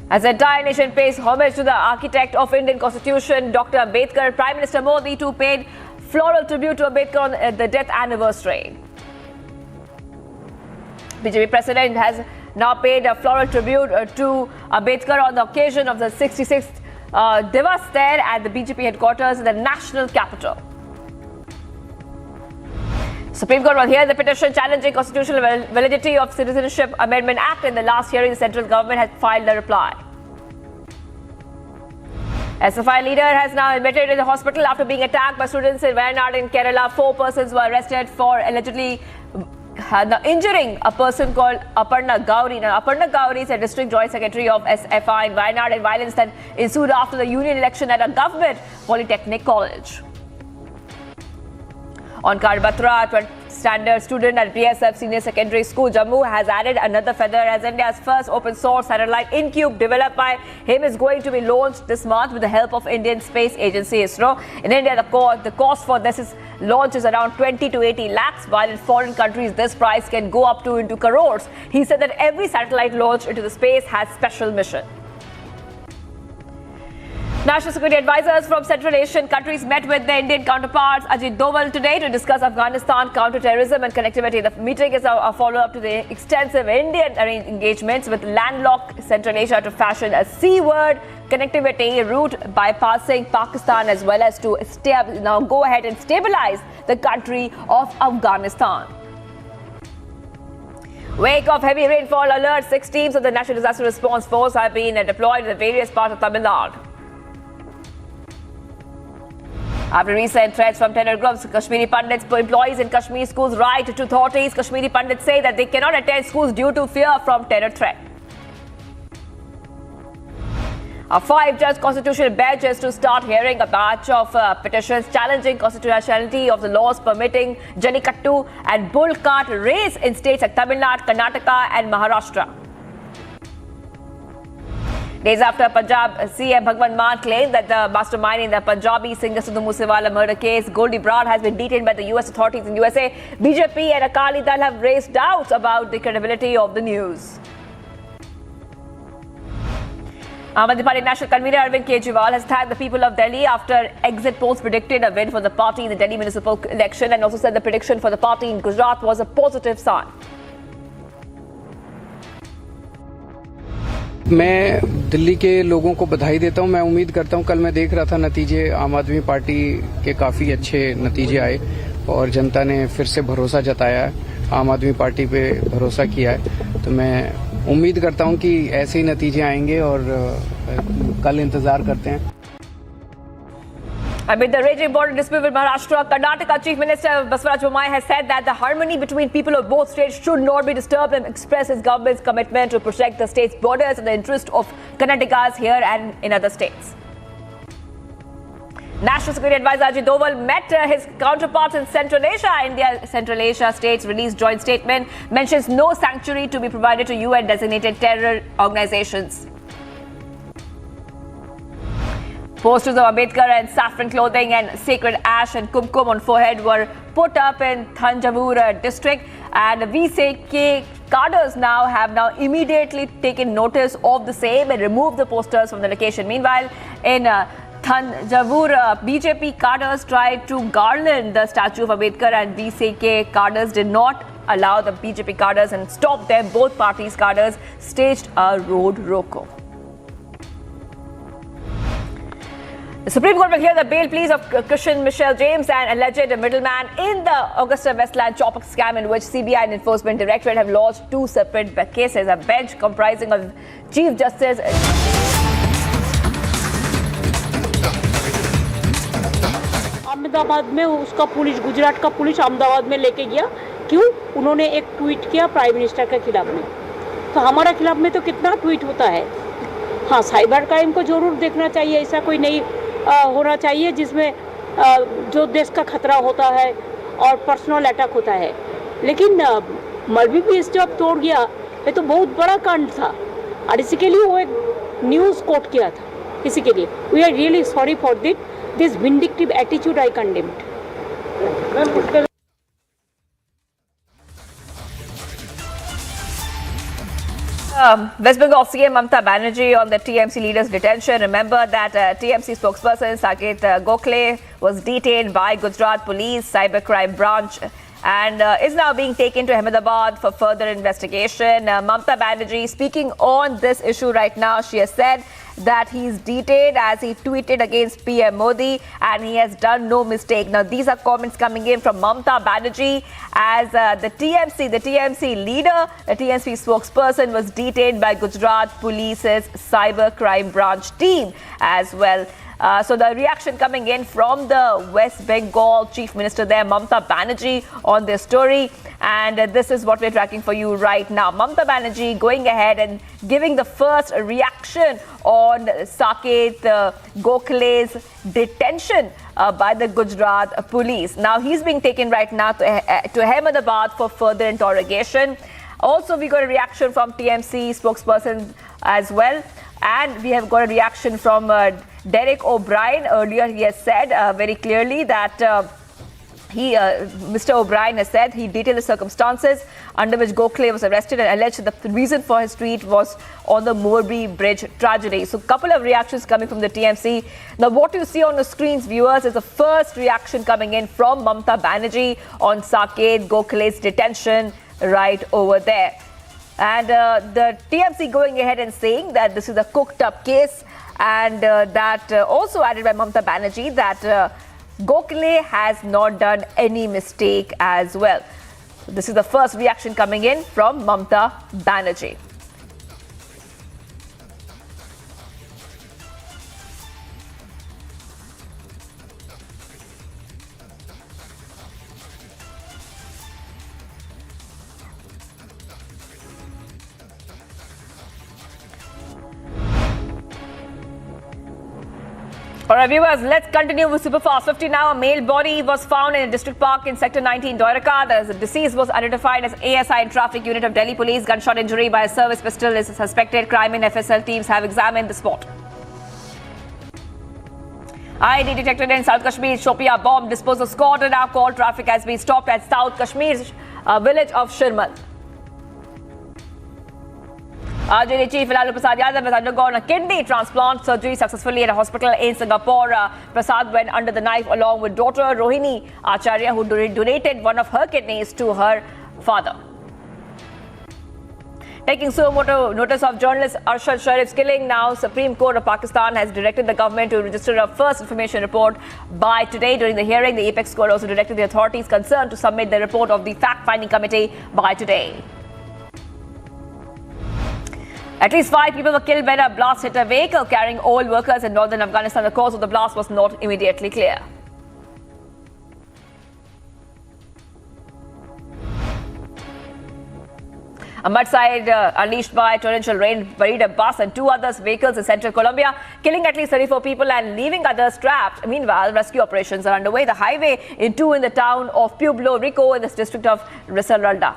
As the entire nation pays homage to the architect of Indian Constitution, Dr. Ambedkar, Prime Minister Modi too paid floral tribute to Ambedkar on the death anniversary. BJP President has now paid a floral tribute to Ambedkar on the occasion of the 66th Divas there at the BJP headquarters in the national capital. Supreme Court will hear the petition challenging constitutional validity of Citizenship Amendment Act. In the last hearing, the central government has filed a reply. SFI leader has now admitted in the hospital after being attacked by students in Wayanad in Kerala. 4 persons were arrested for allegedly injuring a person called Aparna Gauri. Now, Aparna Gauri is a district joint secretary of SFI in Wayanad, and violence that ensued after the union election at a government polytechnic college. On Batra, 20th standard student at BSF Senior Secondary School, Jammu, has added another feather as India's first open source satellite InCube developed by him is going to be launched this month with the help of Indian Space Agency ISRO. In India, the cost for this launch is around 20 to 80 lakhs, while in foreign countries this price can go up to into crores. He said that every satellite launched into the space has special mission. National security advisors from Central Asian countries met with their Indian counterparts Ajit Doval today to discuss Afghanistan counter-terrorism and connectivity. The meeting is a follow-up to the extensive Indian engagements with landlocked Central Asia to fashion a seaward connectivity route bypassing Pakistan, as well as to now go ahead and stabilize the country of Afghanistan. Wake of heavy rainfall alert, 6 teams of the National Disaster Response Force have been deployed in the various parts of Tamil Nadu. After recent threats from terror groups, Kashmiri pundits, employees in Kashmir schools write to authorities. Kashmiri pundits say that they cannot attend schools due to fear from terror threat. A 5-judge constitutional bench is to start hearing a batch of petitions challenging constitutionality of the laws permitting Jallikattu and bull cart race in states like Tamil Nadu, Karnataka and Maharashtra. Days after Punjab CM Bhagwant Mann claimed that the mastermind in the Punjabi singer Sidhu Moosewala murder case, Goldie Brown, has been detained by the US authorities in USA, BJP and Akali Dal have raised doubts about the credibility of the news. Aam Aadmi Party National Convener Arvind Kejriwal has thanked the people of Delhi after exit polls predicted a win for the party in the Delhi municipal election, and also said the prediction for the party in Gujarat was a positive sign. मैं दिल्ली के लोगों को बधाई देता हूं। मैं उम्मीद करता हूं, कल मैं देख रहा था नतीजे, आम आदमी पार्टी के काफ़ी अच्छे नतीजे आए और जनता ने फिर से भरोसा जताया है, आम आदमी पार्टी पे भरोसा किया है। तो मैं उम्मीद करता हूं कि ऐसे ही नतीजे आएंगे और कल इंतज़ार करते हैं। Amid the raging border dispute with Maharashtra, Karnataka Chief Minister Basavaraj Bommai has said that the harmony between people of both states should not be disturbed, and expressed his government's commitment to protect the state's borders in the interest of Karnataka's here and in other states. National Security Advisor Ajit Doval met his counterparts in Central Asia. India Central Asia states released joint statement mentions no sanctuary to be provided to UN designated terror organizations. Posters of Ambedkar and saffron clothing and sacred ash and kumkum on forehead were put up in Thanjavur district, and VCK cadres have immediately taken notice of the same and removed the posters from the location. Meanwhile, in Thanjavur, BJP cadres tried to garland the statue of Ambedkar, and VCK cadres did not allow the BJP cadres and stopped them. Both parties' cadres staged a road roko. The Supreme Court will hear the bail pleas of Christian Michelle James, an alleged middleman in the Augusta Westland chopper scam, in which CBI and Enforcement Directorate have lodged 2 separate cases. A bench comprising of Chief Justice Ahmedabad में उसका police, Gujarat का police Ahmedabad में लेके गया, क्यों? उन्होंने एक tweet किया प्राइम मिनिस्टर के खिलाफ में, तो हमारा खिलाफ में तो कितना ट्वीट होता है। हाँ, साइबर क्राइम को जरूर देखना चाहिए, ऐसा कोई नहीं होना चाहिए जिसमें जो देश का खतरा होता है और पर्सनल अटैक होता है। लेकिन मौलवी भी स्टॉप तोड़ गया, ये तो बहुत बड़ा कांड था और इसी के लिए वो एक न्यूज़ कोट किया था। इसी के लिए we are really sorry for this vindictive attitude I condemned. West Bengal CM Mamata Banerjee on the TMC leader's detention. Remember that TMC spokesperson Saket Gokhale was detained by Gujarat Police Cybercrime Branch and is now being taken to Ahmedabad for further investigation. Mamata Banerjee speaking on this issue right now. She has said that he is detained as he tweeted against PM Modi and he has done no mistake. Now, these are comments coming in from Mamata Banerjee as the TMC leader, the TMC spokesperson was detained by Gujarat Police's Cybercrime Branch team as well. So the reaction coming in from the West Bengal Chief Minister there, Mamata Banerjee, on this story. And this is what we're tracking for you right now. Mamata Banerjee going ahead and giving the first reaction on Saket Gokhale's detention by the Gujarat police. Now he's being taken right now to Ahmedabad for further interrogation. Also, we got a reaction from TMC spokesperson as well. And we have got a reaction from Derek O'Brien. Earlier, he has said very clearly that Mr. O'Brien has said he detailed the circumstances under which Gokhale was arrested and alleged that the reason for his tweet was on the Morbi Bridge tragedy. So, a couple of reactions coming from the TMC. Now, what you see on the screens, viewers, is the first reaction coming in from Mamata Banerjee on Saket Gokhale's detention right over there. And the TMC going ahead and saying that this is a cooked up case and that also added by Mamata Banerjee that Gokhale has not done any mistake as well. This is the first reaction coming in from Mamata Banerjee. All right, viewers, let's continue with Superfast 50 now. A male body was found in a district park in Sector 19, Doiraka. The deceased was identified as ASI in Traffic Unit of Delhi Police. Gunshot injury by a service pistol is suspected. Crime and FSL teams have examined the spot. IED detected in South Kashmir. Shopia bomb disposal squad and now called. Traffic has been stopped at South Kashmir's village of Shirmal. RJD Chief Lalu Prasad Yadav has undergone a kidney transplant surgery successfully at a hospital in Singapore. Prasad went under the knife along with daughter Rohini Acharya, who donated one of her kidneys to her father. Taking suo notice of journalist Arshad Sharif's killing, now Supreme Court of Pakistan has directed the government to register a first information report by today. During the hearing, the Apex Court also directed the authorities concerned to submit the report of the fact-finding committee by today. At least 5 people were killed when a blast hit a vehicle carrying oil workers in northern Afghanistan. The cause of the blast was not immediately clear. A mudslide unleashed by torrential rain buried a bus and 2 others' vehicles in central Colombia, killing at least 34 people and leaving others trapped. Meanwhile, rescue operations are underway. The highway in the town of Pueblo Rico in the district of Risaralda.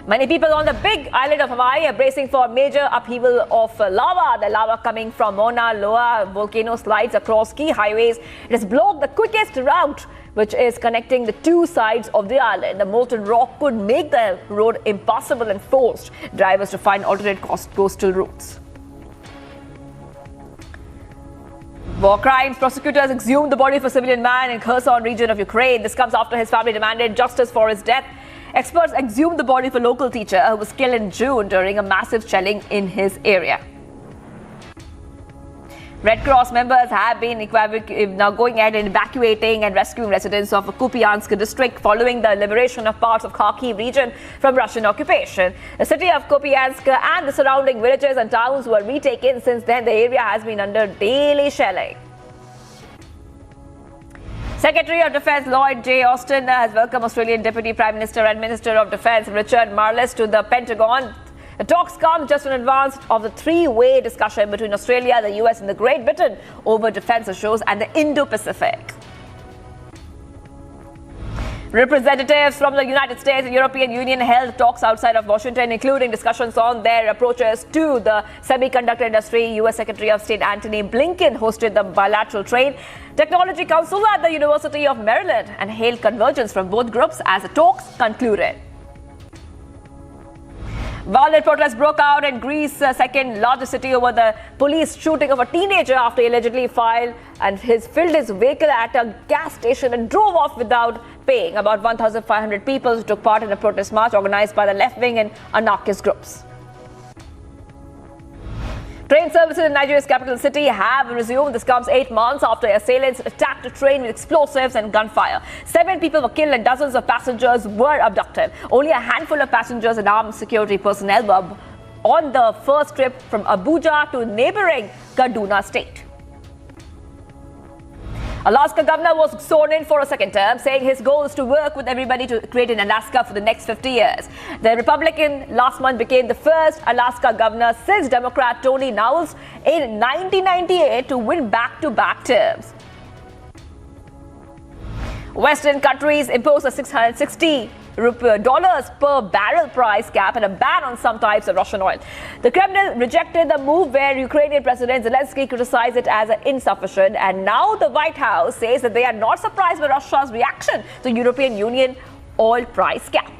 Many people on the big island of Hawaii are bracing for a major upheaval of lava. The lava coming from Mauna Loa volcano slides across key highways. It has blocked the quickest route, which is connecting the 2 sides of the island. The molten rock could make the road impassable and forced drivers to find alternate coastal routes. War crimes. Prosecutors exhumed the body of a civilian man in Kherson region of Ukraine. This comes after his family demanded justice for his death. Experts exhumed the body of a local teacher who was killed in June during a massive shelling in his area. Red Cross members have been now going ahead and evacuating and rescuing residents of Kupiansk district following the liberation of parts of Kharkiv region from Russian occupation. The city of Kupiansk and the surrounding villages and towns were retaken. Since then, the area has been under daily shelling. Secretary of Defence Lloyd J. Austin has welcomed Australian Deputy Prime Minister and Minister of Defence Richard Marles to the Pentagon. The talks come just in advance of the three-way discussion between Australia, the US and the Great Britain over defence issues and the Indo-Pacific. Representatives from the United States and European Union held talks outside of Washington, including discussions on their approaches to the semiconductor industry. U.S. Secretary of State Antony Blinken hosted the bilateral trade technology council at the University of Maryland and hailed convergence from both groups as the talks concluded. Violent protests broke out in Greece's second largest city over the police shooting of a teenager after he allegedly filled his vehicle at a gas station and drove off without paying. About 1,500 people took part in a protest march organized by the left-wing and anarchist groups. Train services in Nigeria's capital city have resumed. This comes 8 months after assailants attacked a train with explosives and gunfire. 7 people were killed and dozens of passengers were abducted. Only a handful of passengers and armed security personnel were on the first trip from Abuja to neighboring Kaduna state. Alaska governor was sworn in for a second term, saying his goal is to work with everybody to create an Alaska for the next 50 years. The Republican last month became the first Alaska governor since Democrat Tony Knowles in 1998 to win back-to-back terms. Western countries imposed a $660 per barrel price cap and a ban on some types of Russian oil. The Kremlin rejected the move, where Ukrainian President Zelensky criticized it as insufficient, and now the White House says that they are not surprised by Russia's reaction to European Union oil price cap.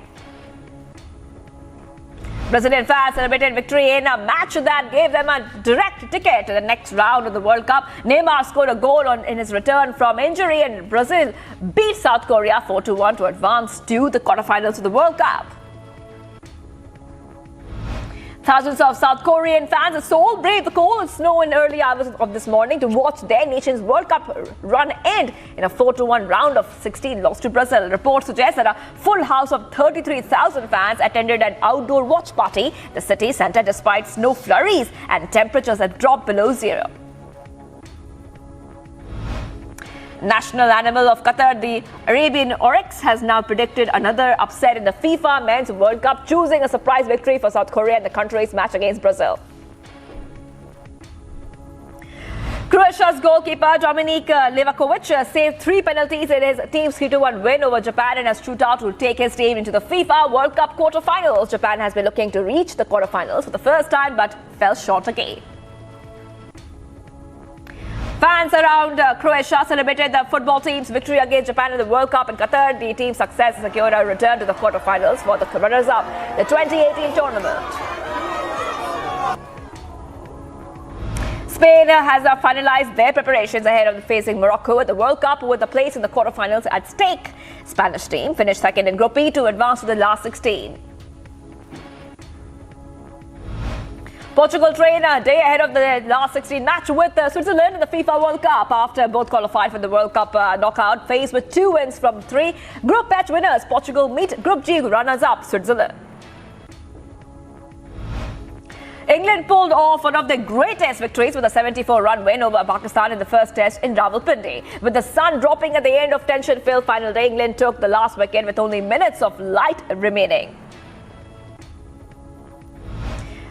Brazilian fans celebrated victory in a match that gave them a direct ticket to the next round of the World Cup. Neymar scored a goal in his return from injury, and Brazil beat South Korea 4-1 to advance to the quarterfinals of the World Cup. Thousands of South Korean fans of Seoul braved the cold and snow in early hours of this morning to watch their nation's World Cup run end in a 4-1 round of 16 loss to Brazil. Reports suggest that a full house of 33,000 fans attended an outdoor watch party in the city centre despite snow flurries and temperatures that dropped below zero. National animal of Qatar, the Arabian oryx, has now predicted another upset in the FIFA Men's World Cup, choosing a surprise victory for South Korea in the country's match against Brazil. Croatia's goalkeeper Dominik Livakovic saved 3 penalties in his team's 3-1 win over Japan in a shootout to take his team into the FIFA World Cup quarterfinals. Japan has been looking to reach the quarterfinals for the first time but fell short again. Fans around Croatia celebrated the football team's victory against Japan in the World Cup in Qatar. The team's success secured a return to the quarterfinals for the runners-up, the 2018 tournament. Spain has finalized their preparations ahead of facing Morocco at the World Cup with a place in the quarterfinals at stake. Spanish team finished second in Group E to advance to the last 16. Portugal train a day ahead of the last 16 match with Switzerland in the FIFA World Cup after both qualified for the World Cup knockout phase with 2 wins from 3. Group H winners Portugal meet Group G runners-up Switzerland. England pulled off one of their greatest victories with a 74-run win over Pakistan in the first test in Rawalpindi. With the sun dropping at the end of tension-filled final day, England took the last wicket with only minutes of light remaining.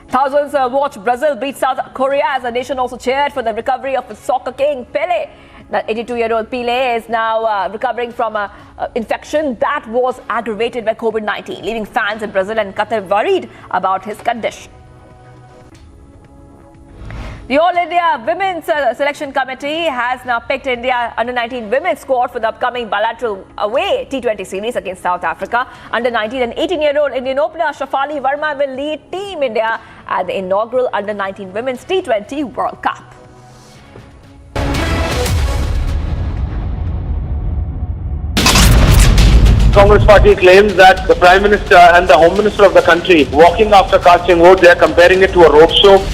Thousands watched Brazil beat South Korea as the nation also cheered for the recovery of the soccer king Pelé. The 82-year-old Pelé is now recovering from an infection that was aggravated by COVID-19, leaving fans in Brazil and Qatar worried about his condition. The All India Women's Selection Committee has now picked India Under-19 women's squad for the upcoming bilateral away T20 series against South Africa. Under-19 and 18-year-old Indian opener Shafali Verma will lead Team India at the inaugural Under-19 Women's T20 World Cup. Congress party claims that the Prime Minister and the Home Minister of the country walking after casting vote, they are comparing it to a roadshow.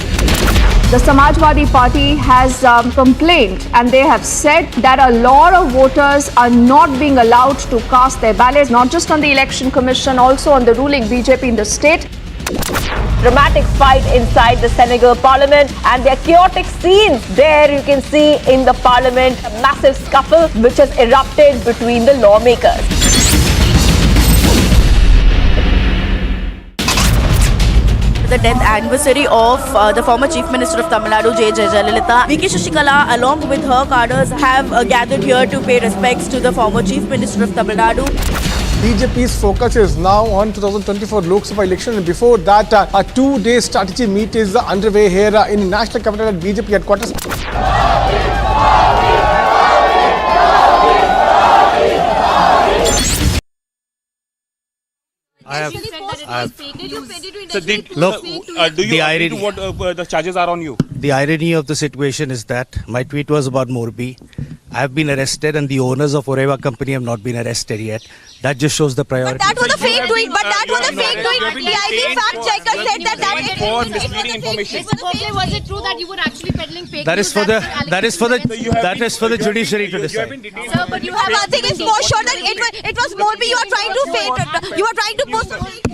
The Samajwadi Party has complained, and they have said that a lot of voters are not being allowed to cast their ballots, not just on the Election Commission, also on the ruling BJP in the state. dramatic fight inside the Senegal parliament, and there are chaotic scenes there you can see in the parliament, a massive scuffle which has erupted between the lawmakers. The death anniversary of the former Chief Minister of Tamil Nadu, J. Jayalalitha. VK Shashikala, along with her cadres, have gathered here to pay respects to the former Chief Minister of Tamil Nadu. BJP's focus is now on 2024 Lok Sabha election, and before that, a two-day strategy meet is underway here in National Capital at BJP headquarters. The irony of the situation is that my tweet was about Morbi. I have been arrested and the owners of Oreva company have not been arrested yet. That just shows the priority. But that was a fake tweet. The IP fact checker said that for misleading information. Was it true that you were actually peddling fake That is for the judiciary to decide. Sir, but you have one thing is for sure that it was Morbi you are trying to fake. You are trying to post a fake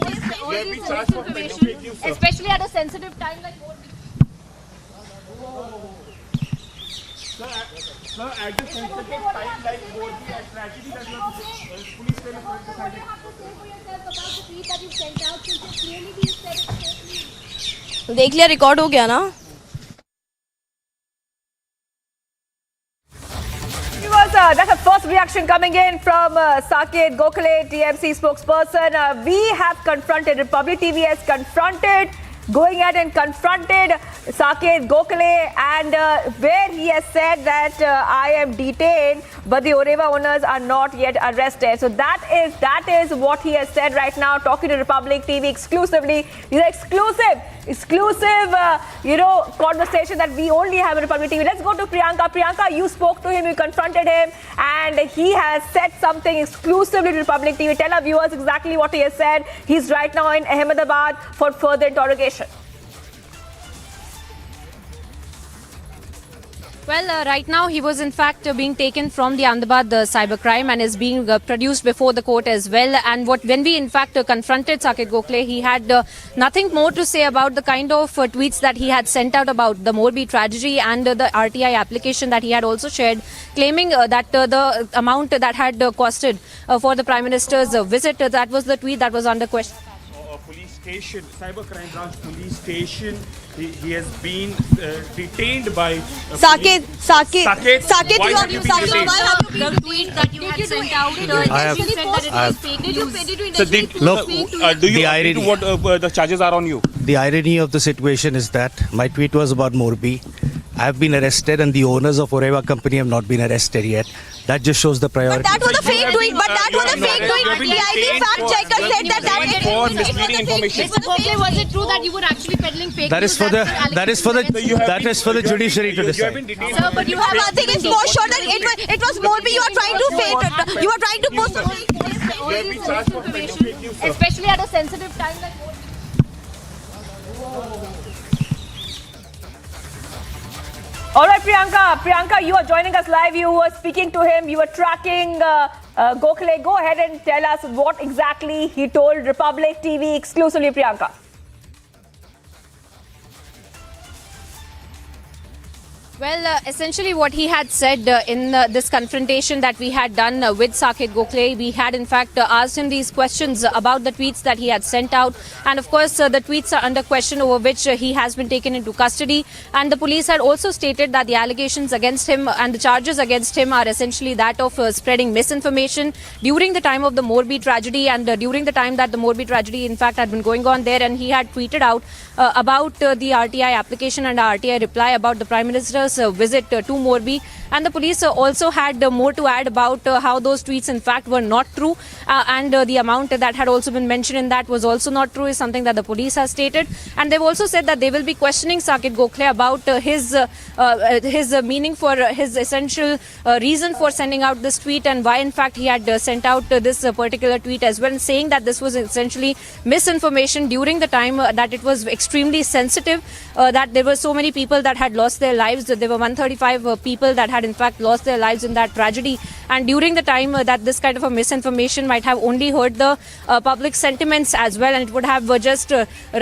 information, especially at a sensitive time like Morbi. Sir, at a sensitive time like Morbi, a tragedy that police देख लिया record हो गया ना. That's the first reaction coming in from Saket Gokhale, TMC spokesperson. We have confronted, Republic TV has confronted, going ahead and confronted Saket Gokhale, and where he has said that I am detained, but the Oreva owners are not yet arrested. So that is what he has said right now, talking to Republic TV exclusively. These are exclusive conversation that we only have in Republic TV. Let's go to Priyanka. Priyanka, you spoke to him, you confronted him, and he has said something exclusively to Republic TV. Tell our viewers exactly what he has said. He's right now in Ahmedabad for further interrogation. Well, right now he was in fact being taken from the Ahmedabad cybercrime and is being produced before the court as well. And when we in fact confronted Saket Gokhale, he had nothing more to say about the kind of tweets that he had sent out about the Morbi tragedy and the RTI application that he had also shared, claiming that the amount that had costed for the Prime Minister's visit, that was the tweet that was under question. Police station, cybercrime branch police station. He has been detained by Saket, why have you the tweet that you had sent out? The charges are on you. The irony of the situation is that my tweet was about Morbi. I have been arrested and the owners of Oreva company have not been arrested yet. That just shows the priority. But that was a fake tweet. The IP fact checker said that for misleading information. Was it true that you were actually peddling fake That is for the judiciary to decide. Sir, but you have one thing is for sure that it was Morbi you are trying to fake. You are trying to post a fake information, especially at a sensitive time like Morbi. All right, Priyanka, you are joining us live. You were speaking to him. You were tracking Gokhale. Go ahead and tell us what exactly he told Republic TV exclusively, Priyanka. Well, essentially what he had said in this confrontation that we had done with Saket Gokhale, we had in fact asked him these questions about the tweets that he had sent out. And of course, the tweets are under question, over which he has been taken into custody. And the police had also stated that the allegations against him and the charges against him are essentially that of spreading misinformation during the time of the Morbi tragedy and during the time that the Morbi tragedy in fact had been going on there. And he had tweeted out about the RTI application and RTI reply about the Prime Minister's visit to Morbi, and the police also had more to add about how those tweets in fact were not true, and the amount that had also been mentioned in that was also not true, is something that the police has stated. And they've also said that they will be questioning Saket Gokhale about his meaning for his essential reason for sending out this tweet, and why in fact he had sent out this particular tweet as well, saying that this was essentially misinformation during the time that it was extremely sensitive, that there were so many people that had lost their lives. There were 135 people that had had in fact lost their lives in that tragedy. And during the time that this kind of a misinformation might have only hurt the public sentiments as well, and it would have just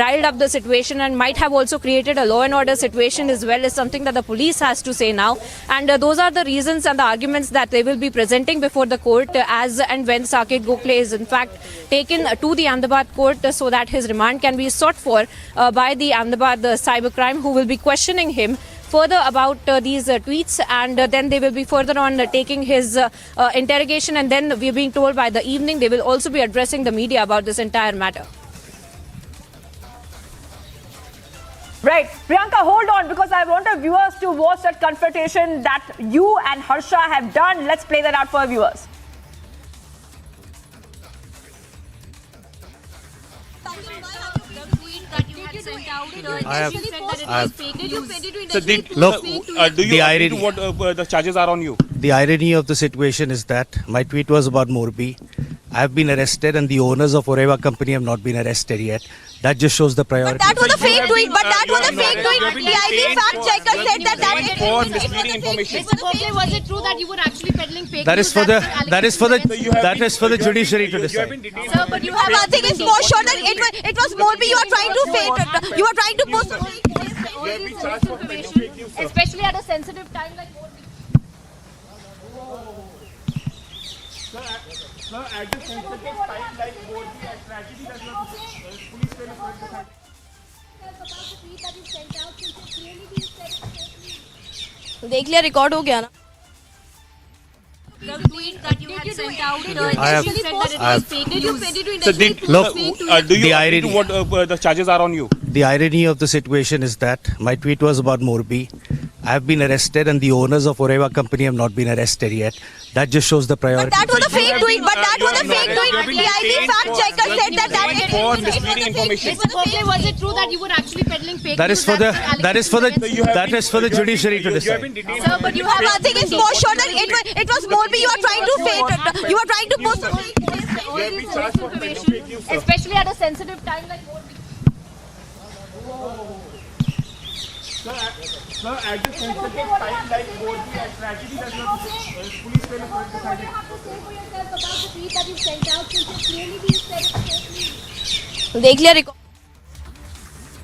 riled up the situation and might have also created a law and order situation as well, is something that the police has to say now. And those are the reasons and the arguments that they will be presenting before the court as and when Saket Gokhale is in fact taken to the Ahmedabad court so that his remand can be sought for by the Ahmedabad cybercrime, who will be questioning him further about these tweets, and then they will be further on taking his interrogation, and then we're being told by the evening they will also be addressing the media about this entire matter. Right. Priyanka, hold on, because I want our viewers to watch that confrontation that you and Harsha have done. Let's play that out for our viewers. The irony, what the charges are on you. The irony of the situation is that my tweet was about Morbi. I have been arrested, and the owners of Oreva company have not been arrested yet. That just shows the priority. But that was a fake tweet. The IP fact checker said that Was it true that you were actually peddling fake that is news? that is for the judiciary to decide. Sir, but you have one thing is more sure that it was Morbi. You are trying to fake it. You are trying to post all this misinformation, especially at a sensitive time like Morbi. Sir, at the sensitive time like Morbi, a tragedy does not police will देख लिया record हो गया ना The tweet that you had sent out, I have. said that it was fake news. The irony, what the charges are on you. The irony of the situation is that my tweet was about Morbi. I have been arrested, and the owners of Oreva company have not been arrested yet. That just shows the priority. But that was a fake tweet. The IP fact checker said that Was it true that you were actually peddling fake that news? That is for the judiciary to decide. Sir, but you have one thing is more sure that it was Morbi. You are trying to fake it. You are trying to post all this misinformation, especially at a sensitive time like Morbi. Sir, at the sensitive time like Morbi, a tragedy does not police will decide. देख लिया record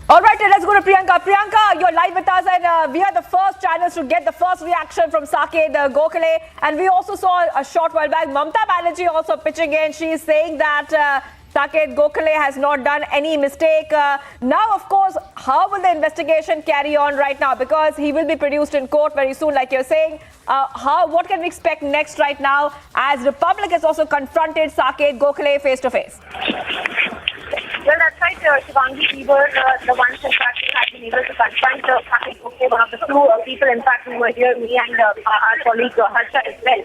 All right, let's go to Priyanka. Priyanka, you're live with us, and we are the first channels to get the first reaction from Saket Gokhale. And we also saw a short while back, Mamta Banerjee also pitching in. She's saying that Saket Gokhale has not done any mistake. Now, of course, how will the investigation carry on right now? Because he will be produced in court very soon, like you're saying. What can we expect next right now, as Republic has also confronted Saket Gokhale face to face? Well, that's right, Shivangi. We were the ones, in fact, who had been able to confront Saket Gokhale, one of the few people, in fact, who were here, me and our colleague Harsha as well.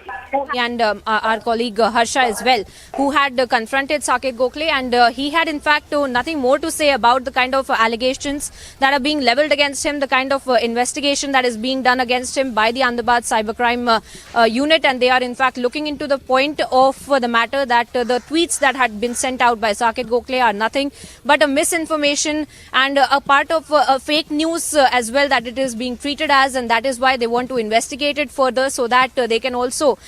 Our colleague Harsha as well, who had confronted Saket Gokhale, and he had in fact nothing more to say about the kind of allegations that are being levelled against him, the kind of investigation that is being done against him by the Ahmedabad cybercrime unit, and they are in fact looking into the point of the matter that the tweets that had been sent out by Saket Gokhale are nothing but a misinformation and a part of fake news as well, that it is being treated as, and that is why they want to investigate it further so that they can also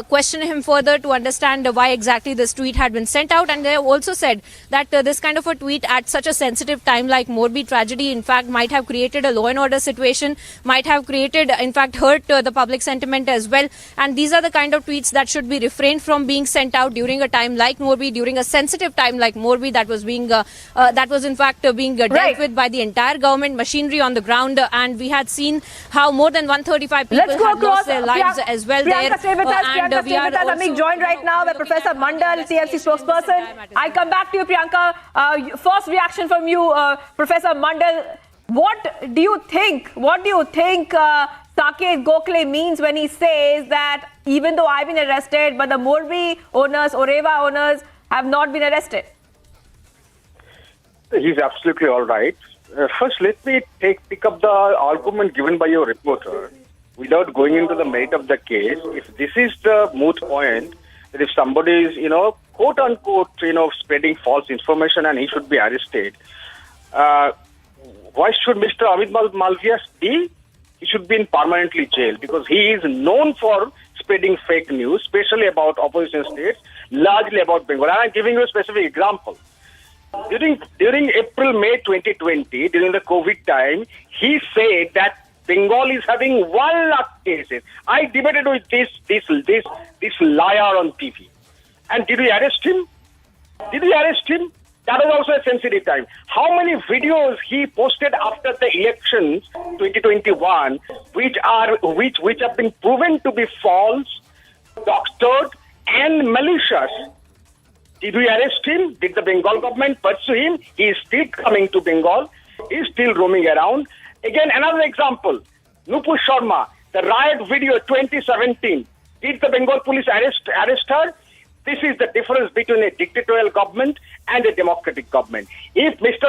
question him further to understand why exactly this tweet had been sent out. And they have also said that this kind of a tweet at such a sensitive time like Morbi tragedy in fact might have created a law and order situation, might have created in fact hurt the public sentiment as well, and these are the kind of tweets that should be refrained from being sent out during a time like Morbi, during a sensitive time like Morbi, that was being in fact being dealt with by the entire government machinery on the ground, and we had seen how more than 135 people had lost their lives as well. Priyanka, stay with us. Priyanka, stay with us. I'm being joined right now by Professor Mandal, TMC spokesperson. I come back to you, Priyanka. First reaction from you, Professor Mandal. What do you think? Saket Gokhale means when he says that even though I've been arrested, but the Morbi owners, Oreva owners, have not been arrested? He's absolutely all right. First, let me pick up the argument given by your reporter without going into the merit of the case. If this is the moot point, that if somebody is, quote unquote, spreading false information and he should be arrested, why should Mr. Amit Malviya be? he should be in permanently jailed because he is known for spreading fake news, especially about opposition states, largely about Bengal. And I'm giving you a specific example. During April-May 2020, during the COVID time, he said that Bengal is having 1 lakh cases. I debated with this liar on TV. And did we arrest him? That was also a sensitive time. How many videos he posted after the elections 2021, which have been proven to be false, doctored, and malicious? Did we arrest him? Did the Bengal government pursue him? He is still coming to Bengal. He is still roaming around. Again, another example. Nupur Sharma, the riot video 2017. Did the Bengal police arrest her? This is the difference between a dictatorial government and a democratic government. If Mr.